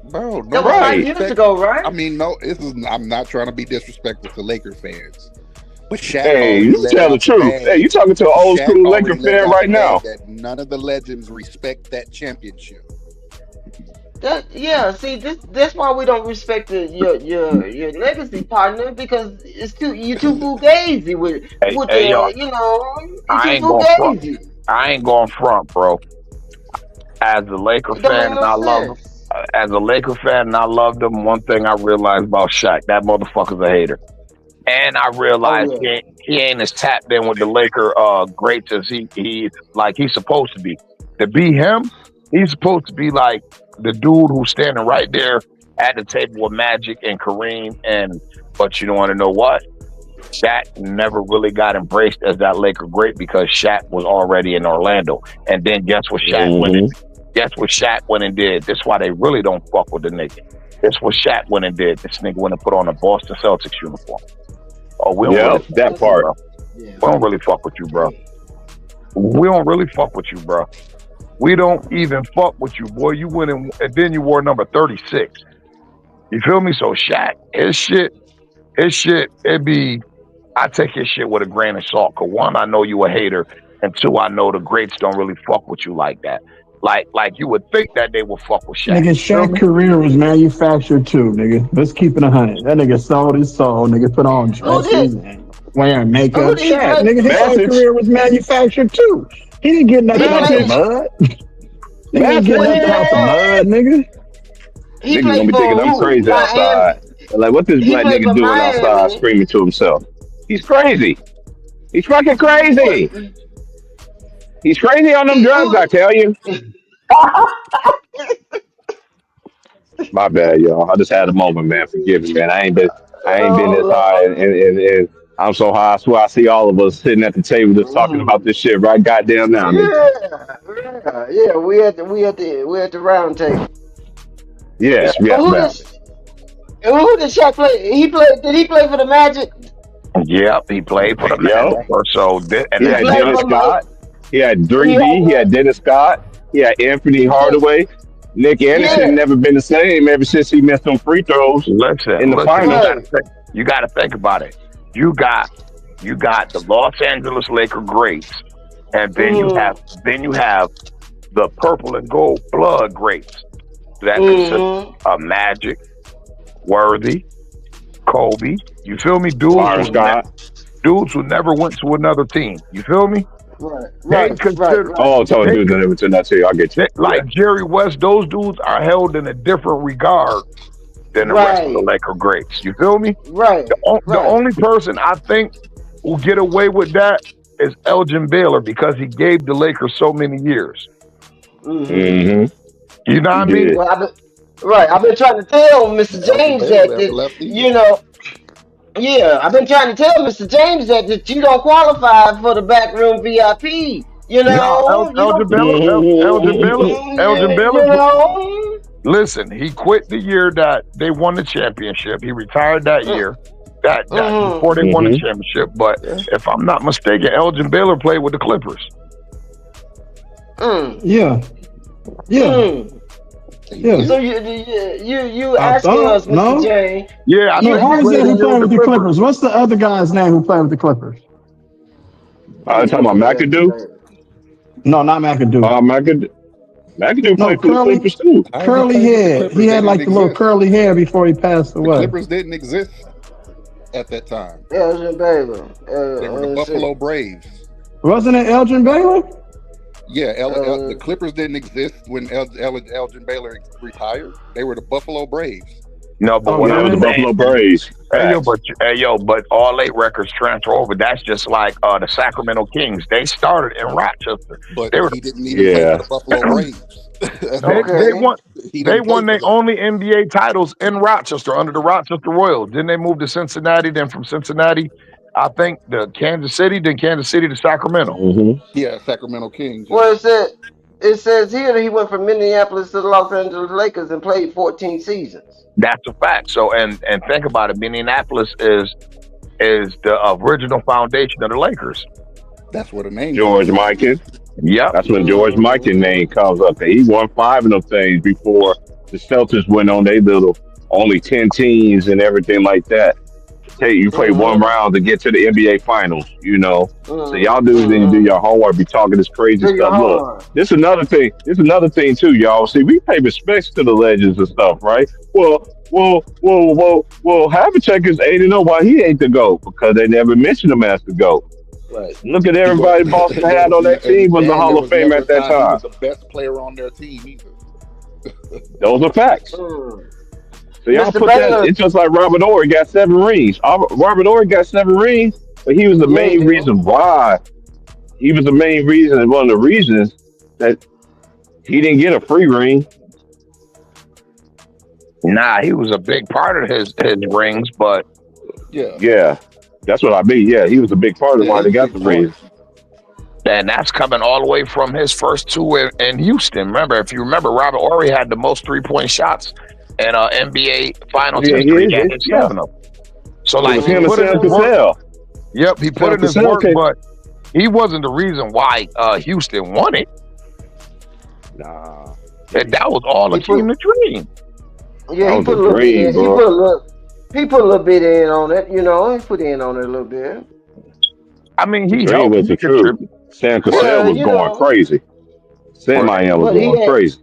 bro. That was Nobody 5 years respect. ago, I right? mean, no, this is. I'm not trying to be disrespectful to Laker fans, but Shaq hey, already you let it tell the out the truth. Hey, bag. you talking to an old Shaq school Laker already let it fan out the right bag now. that none of the legends respect that championship. Yeah. See, that's why we don't respect your legacy partner because it's too you too fugazi Hey, with hey, yo, the you I too ain't going front. fugazi. I ain't going front, bro. As a Laker It don't fan, make and no I love. sense. As a Laker fan, and I loved him. One thing I realized about Shaq, that motherfucker's a hater. And I Oh realized yeah. he ain't as tapped in with the Laker greats as he like he's supposed to be. To be him, he's supposed to be like the dude who's standing right there at the table with Magic and Kareem. And but you don't want to know what? Shaq never really got embraced as that Laker great because Shaq was already in Orlando. And then Hmm. guess what Shaq went and did? That's why they really don't fuck with the nigga. That's what Shaq went and did. This nigga went and put on a Boston Celtics uniform. Oh, we don't really Yep, fuck that with you, part. bro. Yeah. We don't really fuck with you, bro. Yeah. We don't really fuck with you, bro. We don't even fuck with you, boy. You went in, and then you wore number 36. You feel me? So Shaq, it be, I take his shit with a grain of salt. Cause one, I know you a hater. And two, I know the greats don't really fuck with you like that. Like you would think that they would fuck with Shaq. Nigga, Shaq's career was manufactured too, nigga. Let's keep it 100. That nigga sold his soul, nigga, put on Who did? dresses and wearing Who makeup. did he Shaq, play? nigga, his whole Message. career was manufactured too. He didn't get He nothing out the played. mud. Nigga didn't get Message. Where he nothing out the played mud, for? nigga. He Niggas gonna played be for thinking I'm who? crazy Miami. outside. Like, what this He black played nigga for doing outside Miami. screaming to himself? He's crazy. He's fucking What? crazy. He's crazy on them He drugs, I who? tell you. My bad, y'all. I just had a moment, man. Forgive me, man. I ain't been this high, Oh and I'm so high. I swear I see all of us sitting at the table just talking about Lord. this shit right goddamn now, nigga. Yeah. We at the round table. Yeah, Yes, Oh, yes, ma'am. who did Shaq play? He played. Did he play for the Magic? yep, he played for the Yo, Magic. So and he He then had played John, Dennis for my. Scott. He had He 3D. He had. had Dennis Scott. He had Anthony He played. Hardaway. Nick Anderson Yeah. never been the same ever since he missed some free throws in the listen. finals. Right. You got to think about it. You got the Los Angeles Laker greats, and Mm. then you have the purple and gold blood greats that consist Mm. of Magic, Worthy, Kobe. You feel me? Byron Mm. Scott. Dudes who never went to another team. You feel me? Right. They Right. Right. consider Right. Oh, told they, dudes that never turned out to you. I get you. Yeah. like Jerry West. Those dudes are held in a different regard than the rest of the Right. Laker greats. You feel me? Right. The Right. only person I think will get away with that is Elgin Baylor because he gave the Lakers so many years. Mm-hmm. Mm-hmm. You know what He I mean? did. Well, I've been trying to tell Mr. Elgin James Baylor that, left left you field. know, yeah, I've been trying to tell Mr. James that you don't qualify for the backroom VIP. No, You Elgin don't. Baylor, Elgin Baylor. You know. Listen, he quit the year that they won the championship. He retired that year. That before they won the Mm-hmm. championship. But Yeah. if I'm not mistaken, Elgin Baylor played with the Clippers. Mm, Yeah, yeah, mm. He yeah. So did. you I asking us, thought Mr. no, James? Yeah, I no. You think he Who is played that a who year with played the with the Clippers. Clippers? What's the other guy's name who played with the Clippers? You talking about McAdoo? No, not McAdoo. McAdoo. McAdoo No, played for the curly, Clippers too. How he curly played with the hair. He Clippers? They had didn't like the little exist. curly hair before he passed The away. Clippers didn't exist at that time. Elgin Baylor. They were the Let's see. Buffalo Braves. Wasn't it Elgin Baylor? Yeah, the Uh, Clippers didn't exist when Elgin Baylor retired. They were the Buffalo Braves. No, but Oh, what Yeah, it was I'm the really? saying, Buffalo Braves. Facts. but all eight records transfer over. That's just like the Sacramento Kings. They started in Rochester. But They were he didn't even play for Yeah. the Buffalo Braves. That's what I'm they okay. saying. won He they didn't play won for their them. only NBA titles in Rochester under the Rochester Royals. Then they moved to Cincinnati. Then from Cincinnati, I think to Kansas City. Then Kansas City to Sacramento. Mm-hmm. Yeah, Sacramento Kings. Yeah. Well, it says here that he went from Minneapolis to the Los Angeles Lakers and played 14 seasons. That's a fact. So and think about it. Minneapolis is the original foundation of the Lakers. That's where the name came George from. Mikan. Yep. That's when George Mikan Mm-hmm. name comes up. He won 5 of them things before the Celtics went on their little only 10 teams and everything like that. You play one Mm-hmm. round to get to the NBA finals. So y'all Mm-hmm. dudes need to do Mm-hmm. your homework, be talking this crazy Do your stuff. Look, homework. this is another thing. This is another thing too, y'all. See, we pay respects to the legends and stuff, right? Well, Havlicek is 8-0. Why he ain't the GOAT? Because they never mentioned him as the GOAT. Right. Look at He was everybody Boston had on that and team was the there Hall of was Fame never a at that time he time. was the best player on their team either. Those are facts. Mm. So y'all Mr. put that. Baylor, It's just like Robert Ory got 7 rings. Robert Ory got 7 rings, but he was the yeah, he main did. reason why. He was the main reason and one of the reasons that he didn't get a free ring. Nah, he was a big part of his rings, but Yeah. Yeah, that's what I mean. Yeah, he was a big part of Yeah, why he they was a got big the part. rings. and that's coming all the way from his first two in Houston. Remember, if you remember, Robert Ory had the most 3-point shots in NBA Finals Yeah, history. He he had is. his Yeah, 7 of them. So it like was he him and put in Sam his work. Cassell. Yep, he put Sam in his Cassell work, came. but he wasn't the reason why Houston won it. Nah, And that was all a He put, team to dream. yeah, that he was put a a little bit dream, in. He bro. put a little. He put a little bit in on it. He put in on it a little bit. I mean, The he dream helped. was He the truth. contributed. Sam Cassell Well, was going crazy. Sam Right. I am was but going crazy.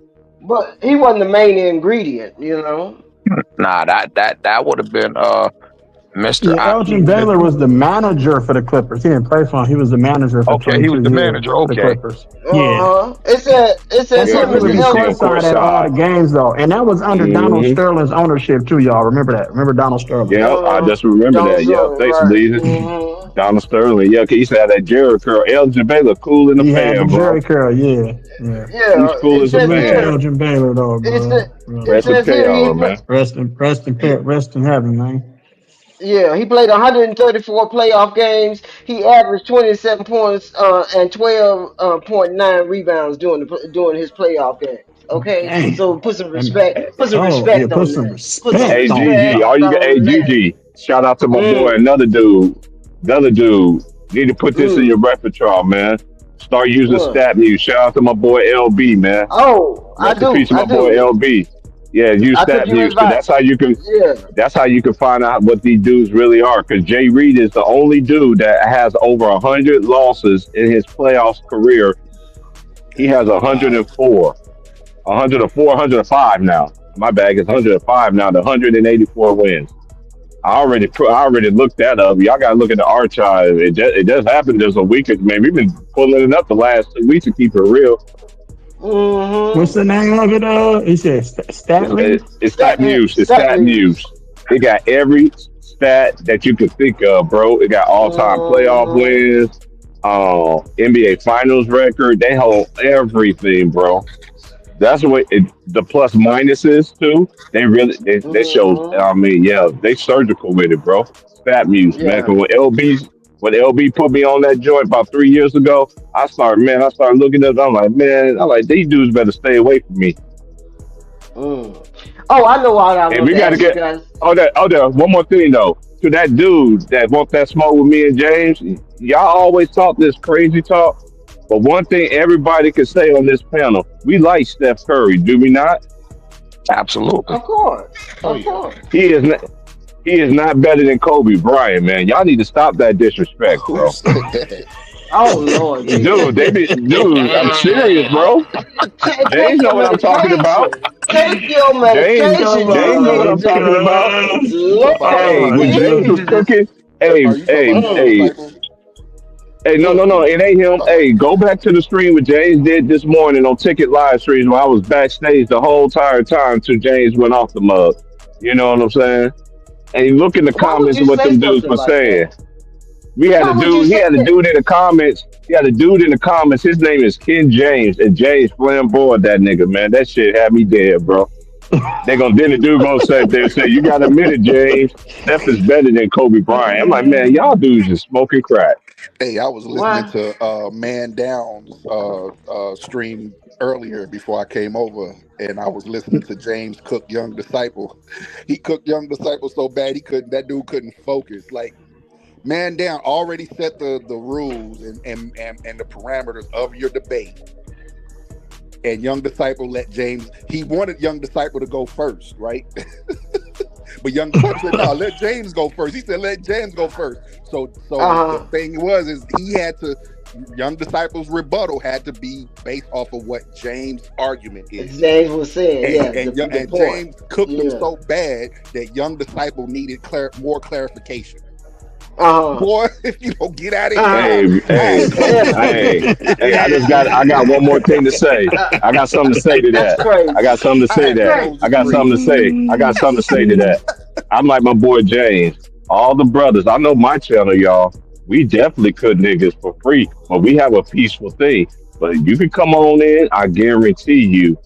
he wasn't the main ingredient. Nah, that would have been Mr. Yeah, IP. Elgin Baylor was the manager for the Clippers. He didn't play for him. He was the manager for Okay, he was 22 the years manager. for the Okay. Clippers. Yeah. It says That's Yeah, here, why he because would Mr. we be was sitting Elgin. courtside at all the courtside. games, though. And that was under Donald Mm-hmm. Sterling's ownership, too, y'all. Remember that. Remember Donald Sterling. Yeah, I just remember Donald that. Yeah, Sterling, thanks, right? Leading. Donald Sterling. Yeah, 'cause he used to have that Jerry curl. Elgin Baylor, cool in the He had the fan, bro. Jerry curl, yeah. Yeah. He's Yeah, cool it as a says Salute to fan. here. Elgin Baylor, though, It says, bro. it Rest in says here chaos, man. Rest in heaven, man. yeah, he played 134 playoff games. He averaged 27 points and 12.9 rebounds during his playoff games. Okay, Damn. so put some That man. respect. Put some Oh, yeah, respect put on some that. Put some respect Hey, on GG, respect that. hey, on that. GG. Shout out to my boy, Mm, another dude. Another dude. Need to put this in your mm. repertoire, man. Start using What? stat news. Shout out to my boy LB, man. Oh, I Rest in do. peace to I my boy do. LB. Yeah, use I took stat your news because advice. Yeah. that's how you can find out what these dudes really are. Because Jay Reed is the only dude that has over 100 losses in his playoffs career. He has Wow. 104, 104, 105 now. My bag is 105 now to 184 wins. I already looked that up. Y'all got to look at the archive. It just happened just a week ago. Man, we've been pulling it up the last 2 weeks to keep it real. What's Mm-hmm. the name of it? He said Statling? It's stat news. It's Stat stat news. news. It got every stat that you could think of, bro. It got all time playoff Mm-hmm. wins, NBA Finals record. They hold everything, bro. That's what the plus minuses too. They show. Mm-hmm. I mean, yeah, they surgical with it, bro. Stat news, man. Yeah. Cause when LB put me on that joint about 3 years ago, I started looking at. I'm like, man, I'm like these dudes better stay away from me. Mm. Oh, I know what I And want we to got to ask you get guys. there. One more thing though. To that dude that wants that smoke with me and James, y'all always talk this crazy talk. But one thing everybody can say on this panel, we like Steph Curry, do we not? Absolutely. Of course. Oh Of yeah. course. He is not. He is not better than Kobe Bryant, man. Y'all need to stop that disrespect, Who bro. said that? Oh Lord Jesus. Dude. I'm serious, bro. Take James know your what I'm talking about. medication. Take your James, medication, Come James know what on, I'm GG. talking about. You talking about Hey, Oh, when James was Jesus. Jesus. cooking, hey, are you talking hey, about young Mm, hey, disciple? hey, no, mm. it ain't him. Oh, Hey, go back to the stream what James did this morning on Ticket Live streams while I was backstage the whole entire time till James went off the mug. You know what I'm saying? And you look in the Why would comments you of what say them dudes something were like saying. that? We had a Why would you dude. He say had a that? dude in the comments. He had a dude in the comments. His name is Ken James, and James flamboyant that nigga, man. That shit had me dead, bro. Then the dude gonna sit there and say, "You got to admit it, James. Steph is better than Kobe Bryant." I'm like, man, y'all dudes just smoking crack. hey, I was listening Why? to Man Down's stream earlier before I came over, and I was listening to James cook Young Disciple. He cooked Young Disciple so bad he couldn't. That dude couldn't focus. Like Man Down already set the rules and the parameters of your debate. And Young Disciple let James. He wanted Young Disciple to go first, right? But Young Disciple said, "No, let James go first." He said, "Let James go first." So the Uh-huh. thing was, is he had to. Young Disciple's rebuttal had to be based off of what James' argument is, James was saying, and yeah, and, the and point. James cooked him Yeah. so bad that Young Disciple needed more clarification. Uh-huh. Boy, if you don't get out of here, Hey, I hey, Yeah. hey! I got one more thing to say. I got something to say to That's that. I crazy. got something to I say had That's to that. crazy. close I the got something stream. to say. I got something to say to that. I'm like my boy James. All the brothers, I know my channel, y'all. We definitely cook niggas for free, but we have a peaceful thing. But you can come on in. I guarantee you,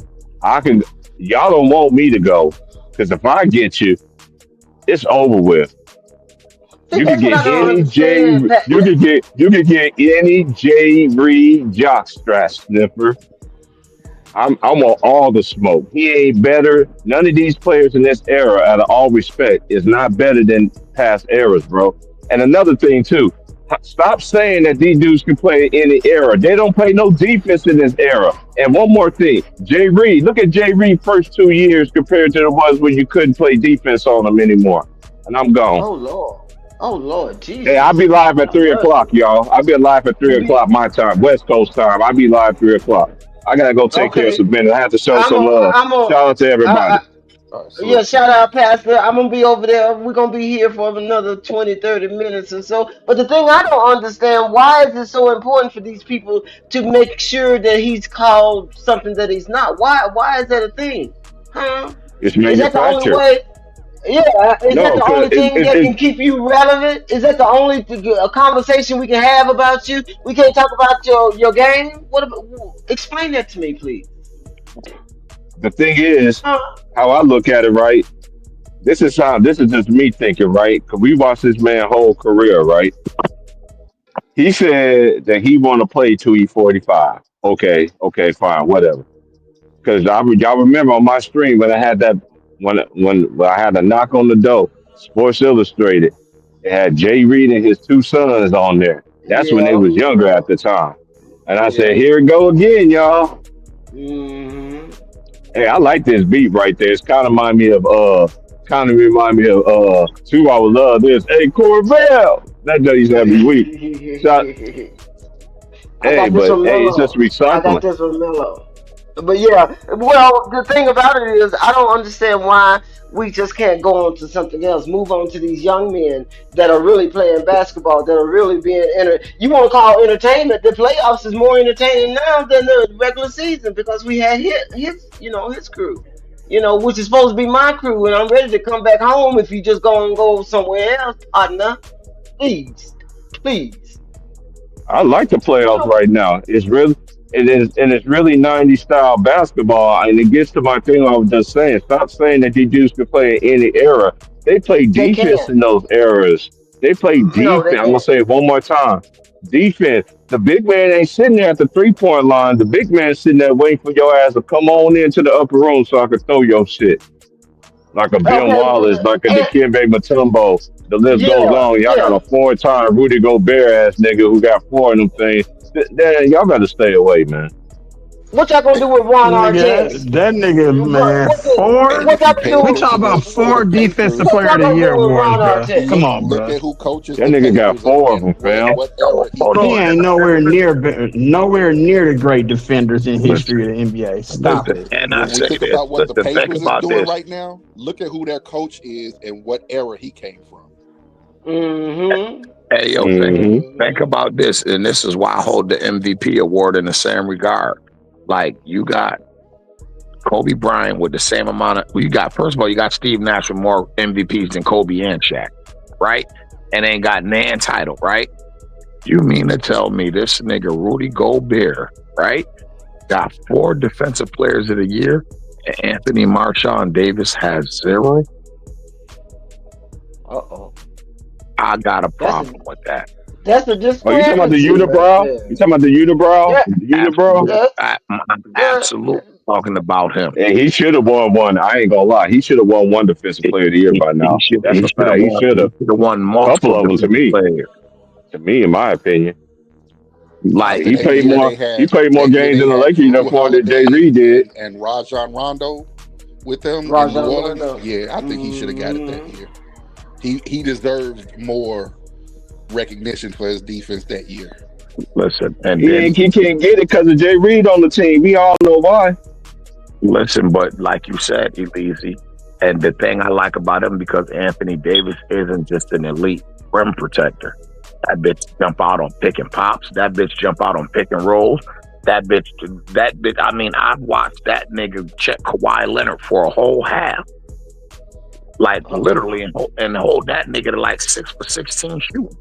I can. Y'all don't want me to go, because if I get you, it's over with. See, You could that's what get I don't any understand. You could get any J Reed jockstrap sniffer. I want all the smoke. He ain't better. None of these players in this era, out of all respect, is not better than past eras, bro. And another thing too, stop saying that these dudes can play in any era. They don't play no defense in this era. And one more thing, Jay Reed. Look at Jay Reed first 2 years compared to the ones when you couldn't play defense on them anymore. And I'm gone. Oh Lord. Oh Lord Hey, I'll Jesus. be live at Have 3 o'clock, mercy. y'all. I'll be live at You 3 o'clock be my time, West Coast time. I'll be live 3 o'clock. I gotta go take care of okay. some business. I have to show I'm some on. love. I'm on. Shout out to everybody. I, All right, yeah, salute. shout out, Pastor. I'm gonna be over there. We're gonna be here for another 20, 30 minutes or so. But the thing I don't understand, why is it so important for these people to make sure that he's called something that he's not? Why is that a thing? Huh? It's Is that the only manufactured. way? Yeah, is that No, the cause only thing that can keep you relevant? Is that the only a conversation we can have about you? We can't talk about your game. What about? Explain that to me, please. the thing is, Huh? how I look at it, right? This is just me thinking, right? Cause we watched this man whole career, right? He said that he want to play till he 45. Okay, okay, fine, whatever. Because y'all remember on my stream when I had that when I had a knock on the door, Sports Illustrated. It had Jay Reed and his two sons on there. That's when they Yeah, was younger yeah, at the time. And I said, yeah. here it go again, y'all. Hmm. Hey, I like this beat right there. It's kind of remind me of two I would love this. Hey Corvell. That does every week. So I hey, got this but from hey, it's just Mello. I got recycling. this from Mello. But yeah, well, the thing about it is, I don't understand why we just can't go on to something else. Move on to these young men that are really playing basketball, that are really being You want to call entertainment? The playoffs is more entertaining now than the regular season because we had his crew, which is supposed to be my crew, and I'm ready to come back home. If you just go somewhere else, partner, please, please. I like the You playoffs know, right now. It's really 90s style basketball, and it gets to my thing I was just saying. Stop saying that these dudes can play in any era. They play they defense can. in those eras. They play No, defense. they I'm gonna can't. say it one more time. Defense. The big man ain't sitting there at the 3 point line. The big man sitting there waiting for your ass to come on into the upper room so I can throw your shit. Like a Ben Okay, Wallace, like a and Dikembe Mutombo. The list goes yeah, on. Y'all got yeah. a 4 time Rudy Gobert ass nigga who got four of them things. Damn, y'all better stay away, man. What y'all gonna do with Ron Nigga, Artest? that nigga, man, And four. What if you y'all gonna pay We do? talk attention about to four the defensive What papers, player of y'all the gonna do year with awards, Ron bro. Come Artest? on, look bro. at who coaches That the nigga got papers and, four of and them, what fam. what era he Hold He came on. ain't from. nowhere near the great defenders in history Listen, of the NBA. Stop listen, it. and I When we say think this. about what the Listen, think papers is about doing this. right now, look at who their coach is and what era he came from. Mm-hmm. Hey, yo, Hmm. think about this, and this is why I hold the MVP award in the same regard. Like you got Kobe Bryant with the same amount of. Well, you got first of all, you got Steve Nash with more MVPs than Kobe and Shaq, right? And ain't got Nan title, right? You mean to tell me this nigga Rudy Gobert, right? Got four defensive players of the year, and Anthony Marshawn Davis has zero? Uh-oh. I got a That's a problem with that. that's a Oh, you talking about the discrepancy right unibrow? there. You talking about the unibrow? That The unibrow? Absolute, that I'm that absolutely talking about him. And he should have won one. I ain't gonna lie. He should have won one defensive player of the year by now. He should have He won. should He have. should have won Couple multiple of them to defensive me. players. To me, in my opinion. Because Like He that played year more they had games in the Lakers Drew uniform than Jay Holiday Reed did. and Rajon Rondo with them in New Rajon Orleans. Rondo. Yeah, I think he should have got it that Mm-hmm. year. He deserved more recognition for his defense that year. listen, and then He can't get it because of Jay Reed on the team. We all know why. listen, but like you said, Elise, and the thing I like about him because Anthony Davis isn't just an elite rim protector. That bitch jump out on pick and pops. That bitch jump out on pick and rolls. That bitch. I mean, I've watched that nigga check Kawhi Leonard for a whole half, like Uh-oh. literally, and hold that nigga to like 6 for 16 shooting.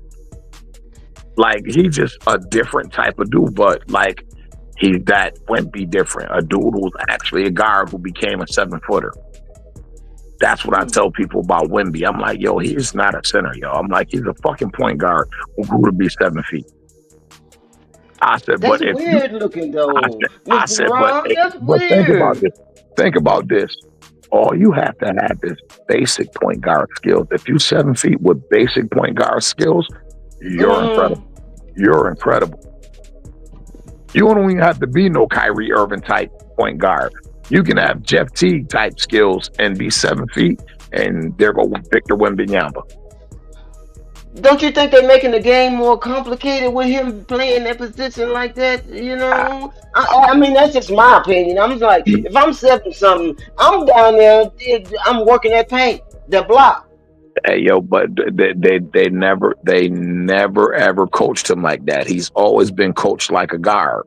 Like he's just a different type of dude, but like he's that wouldn't be different. A dude who's actually a guard who became a 7 footer. That's what I tell people about Wemby. I'm like, yo, he's not a center, yo. I'm like, he's a fucking point guard who grew to be 7 feet. I said, That's but if you, weird looking I though, said, I Mr. said, but Ron. That's but think about weird. this. Think about this. All you have to have is basic point guard skills. If you 7 feet with basic point guard skills, you're incredible. Mm-hmm. You're incredible. You don't even have to be no Kyrie Irving type point guard. You can have Jeff Teague type skills and be 7 feet, and there go Victor Wembanyama. Don't you think they're making the game more complicated with him playing that position like that? I, I mean that's just my opinion. I'm like, if I'm 7 something, I'm down there, I'm working that paint, that block. Hey yo, but they never ever coached him like that. He's always been coached like a guard.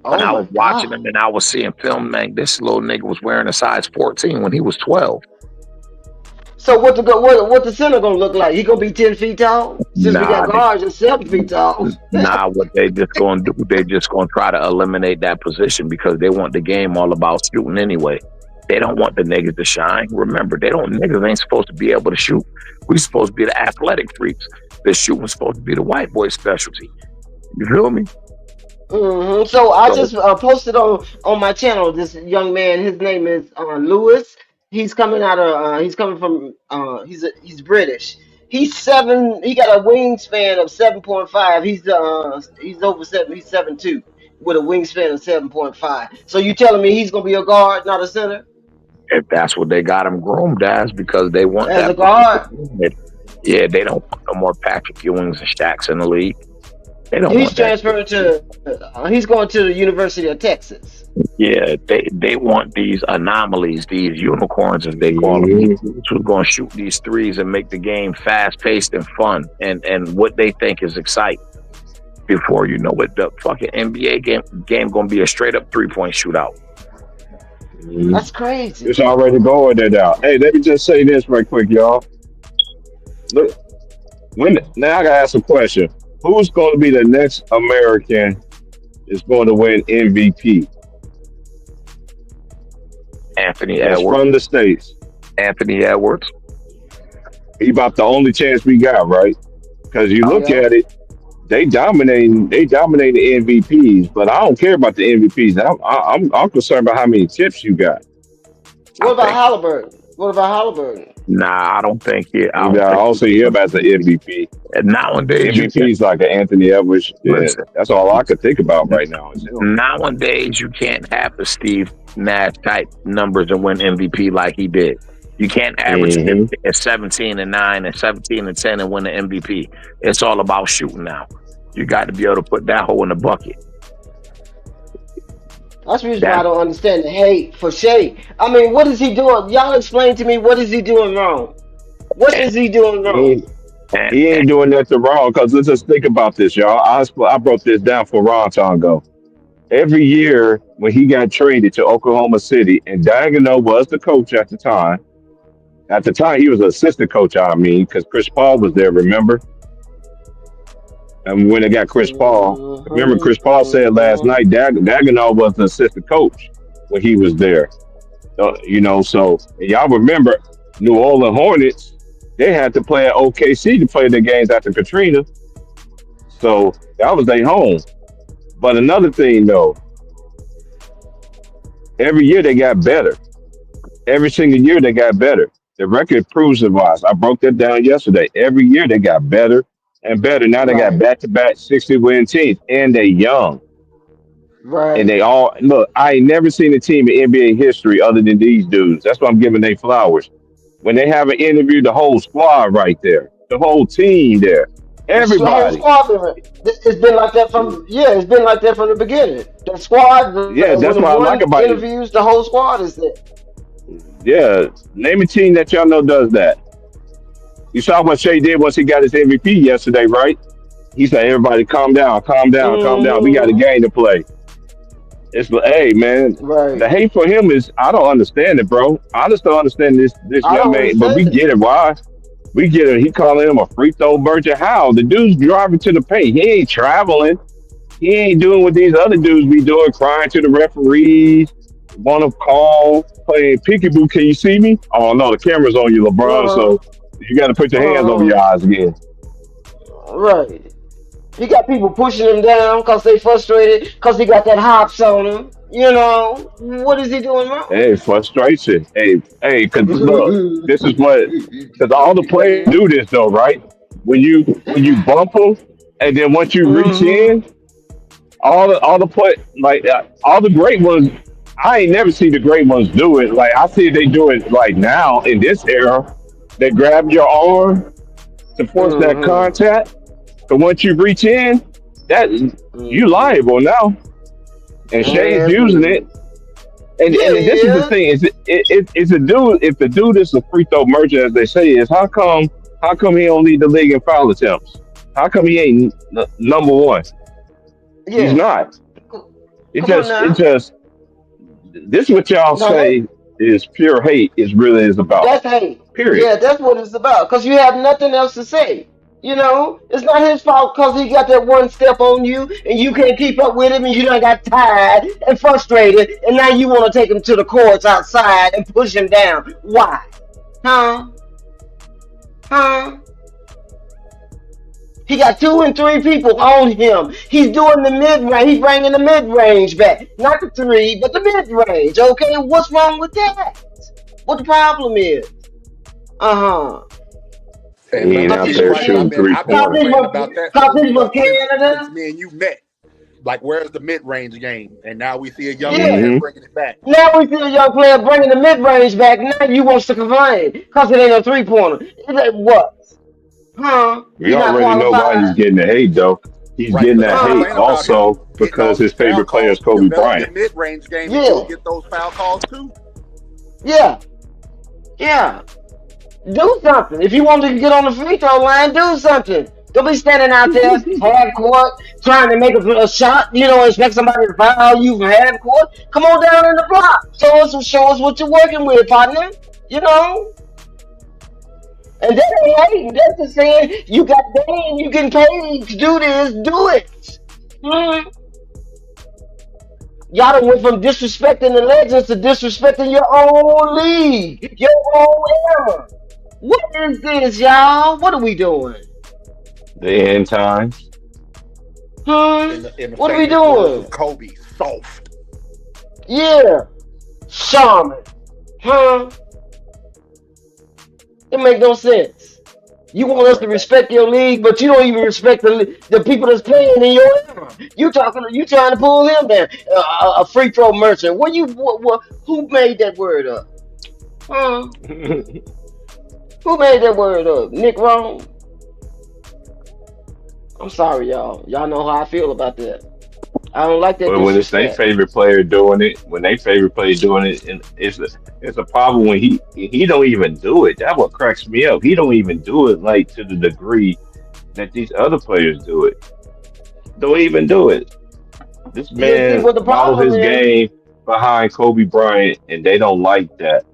When Oh I my was watching god. him and I was seeing film, man, this little nigga was wearing a size 14 when he was 12. So what the center gonna look like? He gonna be 10 feet tall? Since we Nah, got guards that's 7 feet tall. nah, what they just gonna do, they just gonna try to eliminate that position because they want the game all about shooting anyway. They don't want the niggas to shine. Remember, they don't niggas ain't supposed to be able to shoot. We supposed to be the athletic freaks. The shooting supposed to be the white boy specialty. You feel me? So I So just posted on my channel this young man. His name is Lewis. He's coming from he's British. He's seven. He got a wingspan of 7.5. He's over seven. He's 7'2" with a wingspan of 7.5. So you telling me he's gonna be a guard, not a center? if that's what they got him groomed as, because they want As a that. guard, Yeah, they don't want no more Patrick Ewings and Shaqs in the league. They don't he's want that. transferring to. He's going to the University of Texas. Yeah, they want these anomalies, these unicorns as they call them, who's going to shoot these threes and make the game fast paced and fun, and what they think is exciting. Before you know it, the fucking NBA game going to be a straight up 3-point shootout. That's crazy. It's already going there now. Hey, let me just say this right quick, y'all. Look, when now I gotta ask a question. Who's going to be the next American is going to win MVP? Anthony That's Edwards. from the States. Anthony Edwards. He about the only chance we got, right? Because you look Yeah. at it, they dominate the MVPs, but I don't care about the MVPs. I'm concerned about how many chips you got. I What about think. Halliburton? What about Halliburton? Nah, I don't think it. I You don't got think. also him as an MVP. And nowadays you MVP can is like an Anthony Edwards. Yeah, listen. that's all I could think about right now. Is him. Nowadays you can't have the Steve Nash type numbers and win MVP like he did. You can't average Mhm. at 17-9 and 17-10 and win the MVP. It's all about shooting now. You got to be able to put that hole in the bucket. That's the reason why I That don't understand the hate for Shea. I mean, what is he doing? Y'all explain to me what is he doing wrong? What and, is he doing He wrong? ain't, and, he and ain't doing nothing wrong. Because let's just think about this, y'all. I broke this down for Ron Tongo. Every year when he got traded to Oklahoma City, and Diagono was the coach at the time. At the time, he was an assistant coach. I mean, because Chris Paul was there. Remember? And when they got Chris Paul, remember Chris Paul said last Mhm. night Dagnall was the assistant coach when he was there. So and y'all remember New Orleans Hornets, they had to play at OKC to play their games after Katrina. So that was their home. But another thing though, every year they got better. Every single year they got better. The record proves it was. I broke that down yesterday. Every year they got better and better. Now they got Right, back to back 60-win teams, and they young. And right. they all look. I ain't never seen a team in NBA history other than these dudes. That's why I'm giving they flowers. When they have an interview, the whole squad right there, the whole team there, The whole everybody. squad it's been like that from it's been like that from the beginning. The squad, Yeah, when that's the what I like one about it. interviews, the whole squad is there. Yeah, name a team that y'all know does that. You saw what Shea did once he got his MVP yesterday, right? He said, "Everybody, calm down, calm down, calm down. We got a Hmm. game to play." It's like, hey man, Right. the hate for him is I don't understand it, bro. I just don't understand this I young don't man, but we understand it. get it. Why? We get it. He calling him a free throw virgin. How? The dude's driving to the paint. He ain't traveling. He ain't doing what these other dudes be doing, crying to the referees, want to call, playing peekaboo. Can you see me? Oh no, the camera's on you, LeBron. Uh So you got to put your hands over huh. your eyes again. Right. He got people pushing him down because they frustrated because he got that hops on him. What is he doing wrong? Hey, frustration. Hey, cause look, this is what, cause all the players do this though, right? When you bump them, and then once you reach Hmm. in, all the play like all the great ones. I ain't never seen the great ones do it. Like I see they do it like now in this era. They grab your arm to force that Mm-hmm. contact. So once you reach in, that you Mm-hmm. liable now. And Shay's using it. Mm-hmm. Yeah, And he this is the is. thing: it's a dude. If the dude is a free throw merchant, as they say, is how come he don't lead the league in foul attempts? How come he ain't number one? He's Yeah. not. Come on It now. just this what y'all No, that, say is pure hate is really is about. that's hate. Period. Yeah, that's what it's about. Because you have nothing else to say. You know, it's not his fault because he got that one step on you and you can't keep up with him and you done got tired and frustrated and now you want to take him to the courts outside and push him down. Why? Huh? Huh? He got two and three people on him. He's doing the mid range. He's bringing the mid range back. Not the three, but the mid range. Okay, what's wrong with that? What the problem is? Uh huh. He And ain't Cause Mello, out he's you're there from right. shooting Canada. three I've been Cause pointers. he's complaining from, about that cause so he's from much since Canada. me and you met. Like, where's the mid range game? And now we see a young Yeah. player Hmm. bringing it back. Now we see a young player bringing the mid range back. Now you wants to complain cause it ain't a 3 pointer. It's like what? Huh? We He not already know why he's qualified. getting the hate, though. He's Right. getting But that don't hate Huh? complain about him also getting because all his these foul favorite player is calls. Kobe Develop your Bryant. mid range game and you'll Yeah. get those foul calls too. Yeah. Yeah. Do something. If you want to get on the free throw line, do something. Don't be standing out there half court trying to make a shot. You know, expect somebody to foul you from half court. Come on down in the block. Show us what you're working with, partner. You know, and that ain't hating. That's just saying you got game. You getting paid to do this. Do it. Hmm. Y'all done went from disrespecting the legends to disrespecting your own league, your own era. What is this, y'all? What are we doing? The end times. Hmm? In the What are we famous words of doing? Kobe, soft. Yeah, Shaman. Huh? It make no sense. You want I'll be us to right back. respect your league, but you don't even respect the people that's playing in your era. You trying to pull him down? A free throw merchant. Who made that word up? Huh? Who made that word up? Nick Wrong? I'm sorry, y'all. Y'all know how I feel about that. I don't like that But when it's their disrespect. favorite player doing it, when they favorite player doing it, and it's a problem when he don't even do it. That's what cracks me up. He don't even do it like to the degree that these other players do it. Don't even do it. This Yeah, see man what the model problem his is. game behind Kobe Bryant, and they don't like that.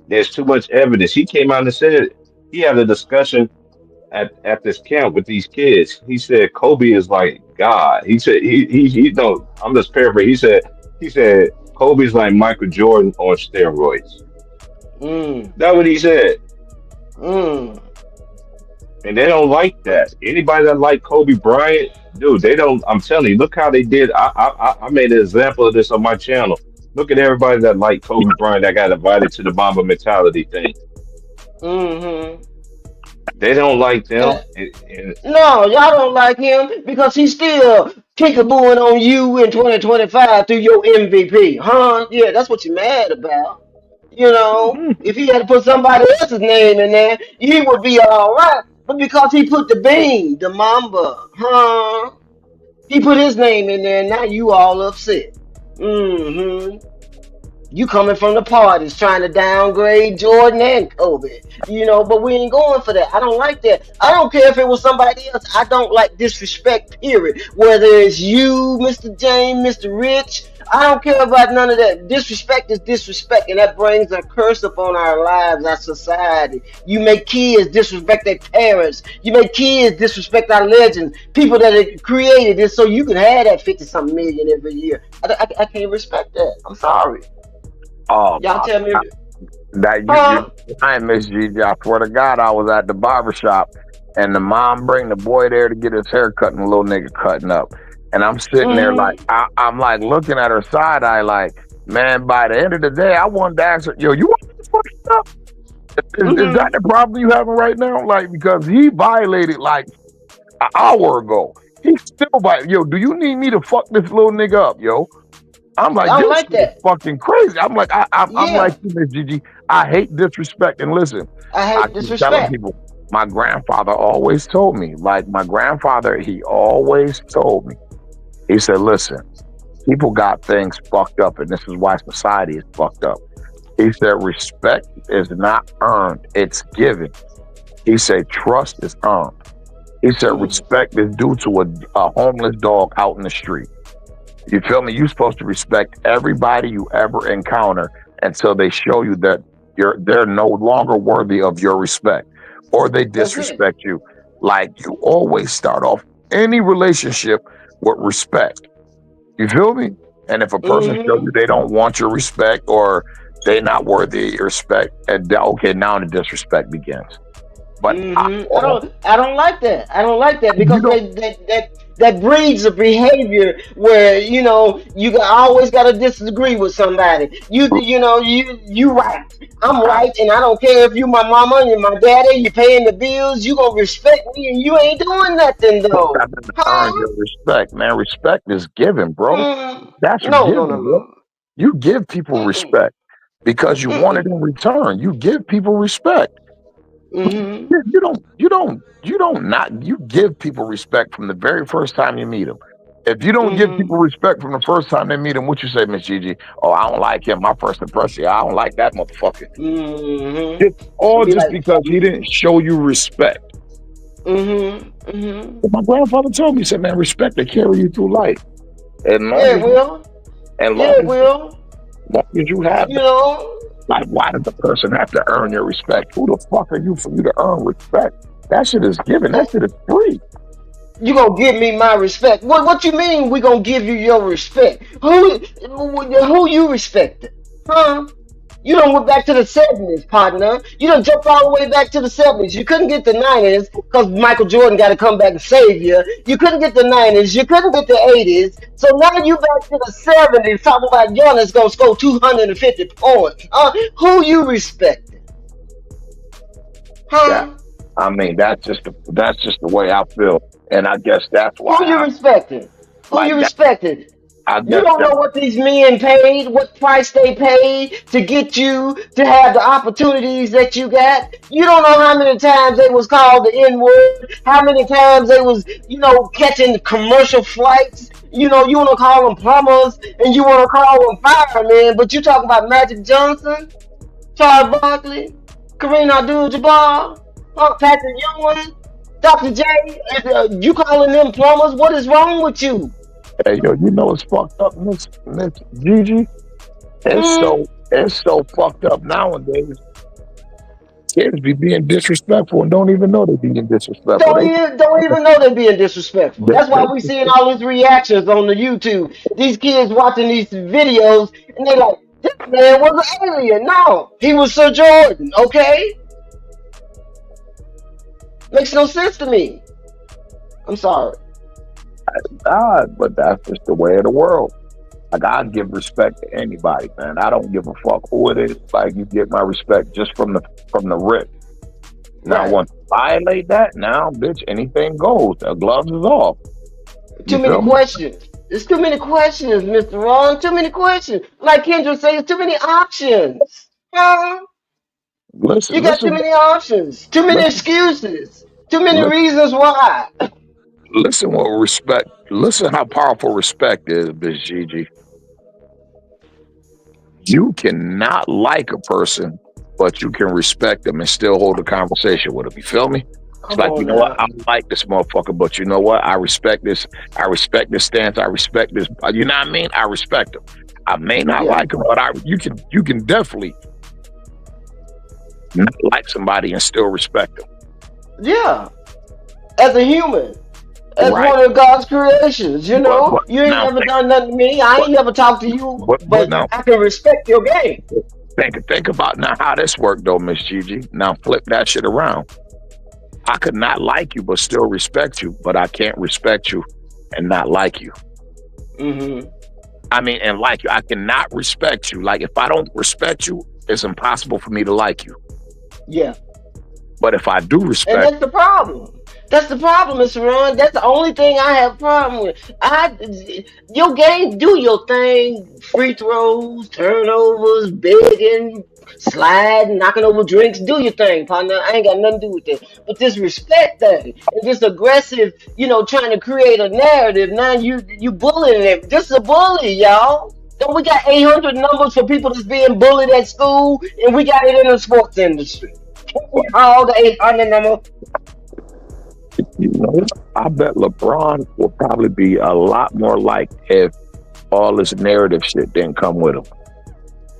There's too much evidence. He came out and said he had a discussion at this camp with these kids. He said Kobe is like God. He said he no, I'm just paraphrasing. He said Kobe's like Michael Jordan on steroids. Mm, That's what he said. mm. And they don't like that. Anybody that like Kobe Bryant, dude, they don't. I'm telling you, look how they did. I made an example of this on my channel. Look at everybody that like Kobe Bryant that got invited to the Mamba mentality thing. Mm-hmm. They don't like them. And And no, y'all don't like him because he's still kickabooing on you in 2025 through your MVP. Huh? Yeah, that's what you're mad about. You know, if he had to put somebody else's name in there, he would be all right. But because he put the bean, the Mamba, huh? He put his name in there, and now you all upset. Mm-hmm. You coming from the parties trying to downgrade Jordan and Kobe, you know, but we ain't going for that. I don't like that. I don't care if it was somebody else. I don't like disrespect, period. Whether it's you, Mr. James, Mr. Rich, I don't care about none of that. Disrespect is disrespect, and that brings a curse upon our lives, our society. You make kids disrespect their parents. You make kids disrespect our legends, people that have created this, so you can have that 50 something million every year. I can't respect that. I'm sorry. Oh Y'all my! tell me, That you huh? I Miss Gigi. I swear to God, I was at the barber shop, and the mom bring the boy there to get his hair cut, and the little nigga cutting up, and I'm sitting there like Mm-hmm. I'm like looking at her side eye like, man. By the end of the day, I wanted to ask her, yo, you want me to fuck it up? Is that Mm-hmm. the problem you having right now? Like because he violated like an hour ago. He still yo. Do you need me to fuck this little nigga up, yo? I'm I like, don't this like shit is that. fucking crazy. I'm like, I'm like Yeah, you, Miss Gigi. I hate disrespect. And listen, I I hate keep telling disrespect. people, my grandfather always told me, like my grandfather, he always told me, he said, listen, people got things fucked up, and this is why society is fucked up. He said, respect is not earned, it's given. He said, trust is earned. He said, respect is due to a homeless dog out in the street. You feel me? You're supposed to respect everybody you ever encounter until they show you that they're no longer worthy of your respect, or they disrespect you. Like, you always start off any relationship with respect. You feel me? And if a person shows you they don't want your respect, or they're not worthy of your respect, and okay, now the disrespect begins. But I don't like that. I don't like that, because that breeds a behavior where you always got to disagree with somebody. You right. I'm right, and I don't care if you my mama, you my daddy, you paying the bills. You gonna respect me, and you ain't doing nothing though. Earn your respect, man. Respect is given, bro. That's No. bro. You give people respect because you want it in return. You give people respect. You give people respect from the very first time you meet them. If you don't give people respect from the first time they meet them, what you say, Miss Gigi? Oh, I don't like him. My first impression, I don't like that motherfucker. Just because he didn't show you respect. My grandfather told me, he said, man, respect to carry you through life. And long as you have like, why does the person have to earn your respect? Who the fuck are you for you to earn respect? That shit is given. That shit is free. You gonna give me my respect? What you mean we gonna give you your respect? Who you respecting? Huh? You done went back to the 70s, partner. You done jumped all the way back to the 70s. You couldn't get the 90s because Michael Jordan got to come back and save you. You couldn't get the 90s. You couldn't get the 80s. So now you back to the 70s talking about Giannis going to score 250 points. Who you respecting? Huh? Yeah. I mean, that's just the way I feel. And I guess that's why. Who you respecting? Who you respecting? You don't know what these men paid, what price they paid to get you to have the opportunities that you got. You don't know how many times they was called the N-word, how many times they was, catching commercial flights. You want to call them plumbers and you want to call them firemen, but you talk about Magic Johnson, Charles Barkley, Kareem Abdul-Jabbar, Patrick Ewing, Dr. J. You calling them plumbers? What is wrong with you? Hey, yo, it's fucked up, Miss Gigi. It's so fucked up nowadays. Kids be being disrespectful and don't even know they're being disrespectful. Don't even know they're being disrespectful. That's why we seeing all these reactions on the YouTube. These kids watching these videos and they like, this man was an alien. No, he was Sir Jordan. Okay, makes no sense to me. I'm sorry. But that's just the way of the world. Like, I give respect to anybody, man. I don't give a fuck who it is. Like, you get my respect just from the rip. Now, once you violate that, now, bitch, anything goes. The gloves is off. Too many questions. There's too many questions, Mr. Ron. Too many questions. Like Kendra says, too many options. Listen, you got too many options. Too many excuses. Too many reasons why. Listen how powerful respect is, Miss Gigi. You cannot like a person, but you can respect them and still hold a conversation with them. You feel me? It's like, you know what? I don't like this motherfucker, but you know what? I respect this. I respect this stance. I respect this. You know what I mean? I respect him. I may not like him, but you can definitely not like somebody and still respect them. Yeah. As a human. As one of God's creations, you ain't never done nothing to me. I ain't never talked to you, but now, I can respect your game. Think about now how this worked, though, Miss Gigi. Now flip that shit around. I could not like you, but still respect you, but I can't respect you and not like you. I mean, and like you, I cannot respect you. Like, if I don't respect you, it's impossible for me to like you. Yeah. But if I do respect, and that's the problem. That's the problem, Mr. Ron. That's the only thing I have a problem with. Your game, do your thing. Free throws, turnovers, begging, sliding, knocking over drinks. Do your thing, partner. I ain't got nothing to do with that. But this respect thing and this aggressive, trying to create a narrative. Now you bullying them. This is a bully, y'all. Don't we got 800 numbers for people that's being bullied at school, and we got it in the sports industry. All the 800 number. You know, I bet LeBron will probably be a lot more liked if all this narrative shit didn't come with him.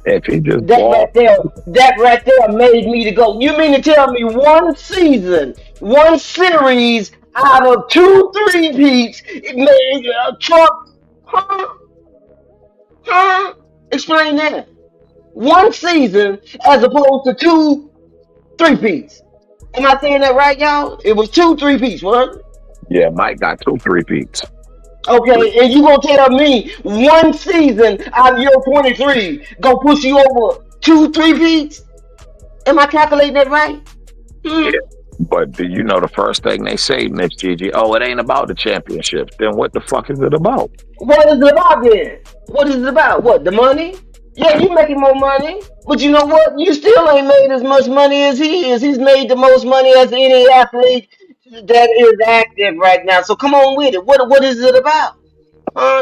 If he just that right there made me to go. You mean to tell me one season, one series out of 2 3-peats, it made Trump? Huh? Explain that. One season as opposed to 2 3-peats. Am I saying that right, y'all? It was 2 3-peats, wasn't it? Yeah, Mike got 2 3-peats. Okay, and you gonna tell me one season out of your 23 gonna push you over 2 3-peats? Am I calculating that right? Yeah. But do you know the first thing they say, Miss Gigi? Oh, it ain't about the championships. Then what the fuck is it about? What is it about then? What is it about? What, the money? Yeah, you making more money, but you know what? You still ain't made as much money as he is. He's made the most money as any athlete that is active right now. So come on with it. What is it about?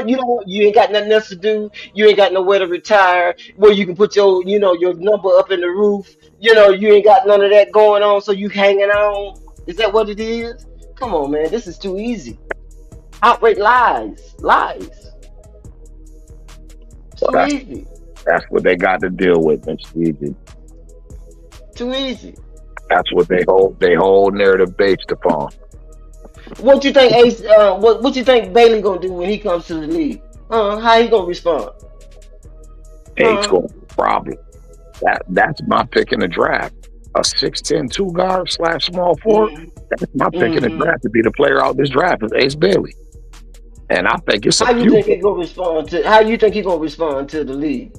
You ain't got nothing else to do. You ain't got nowhere to retire where you can put your number up in the roof. You ain't got none of that going on, so you hanging on. Is that what it is? Come on, man. This is too easy. Outright lies. Lies. It's Well, too easy. that's what they got to deal with, Miss Gigi. Too easy. That's what they whole narrative based upon. What you think, Ace? What you think Bailey gonna do when he comes to the league? How he gonna respond? It's going to be a problem. That's my pick in the draft. A 6'10" 2 guard / small forward. That's my pick in the draft to be the player out this draft is Ace Bailey. And I think it's How you think he gonna respond to? How you think he gonna respond to the league?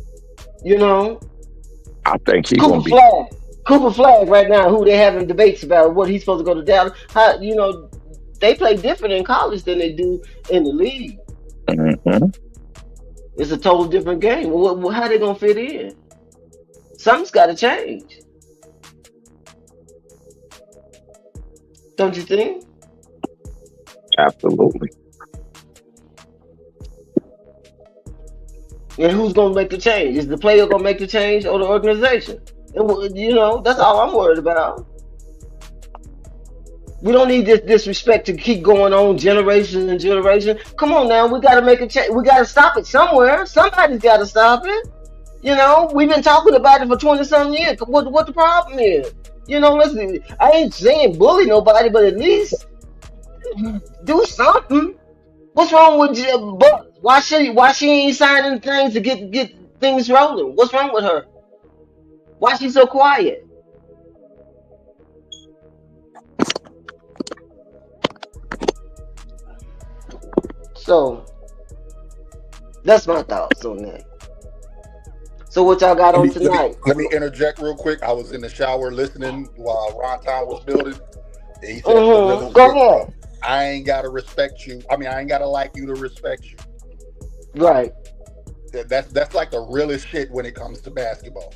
I think he's Cooper gonna be. Flag. Cooper Flag right now, who they having debates about what he's supposed to go to Dallas. How they play different in college than they do in the league. Mm-hmm. It's a total different game. How they gonna fit in? Something's got to change, don't you think? Absolutely. And who's gonna make the change? Is the player gonna make the change or the organization? And that's all I'm worried about. We don't need this disrespect to keep going on generation and generation. Come on now, we gotta make a change. We gotta stop it somewhere. Somebody's gotta stop it. We've been talking about it for 20-something years. What the problem is? Listen, I ain't saying bully nobody, but at least do something. What's wrong with you? But why she ain't signing things to get things rolling? What's wrong with her? Why she so quiet? So that's my thoughts on that. So what y'all got on tonight? Let me interject real quick. I was in the shower listening while Ron Town was building. And he said, Go ahead. I ain't gotta respect you. I mean, I ain't gotta like you to respect you. Right. That's like the realest shit when it comes to basketball.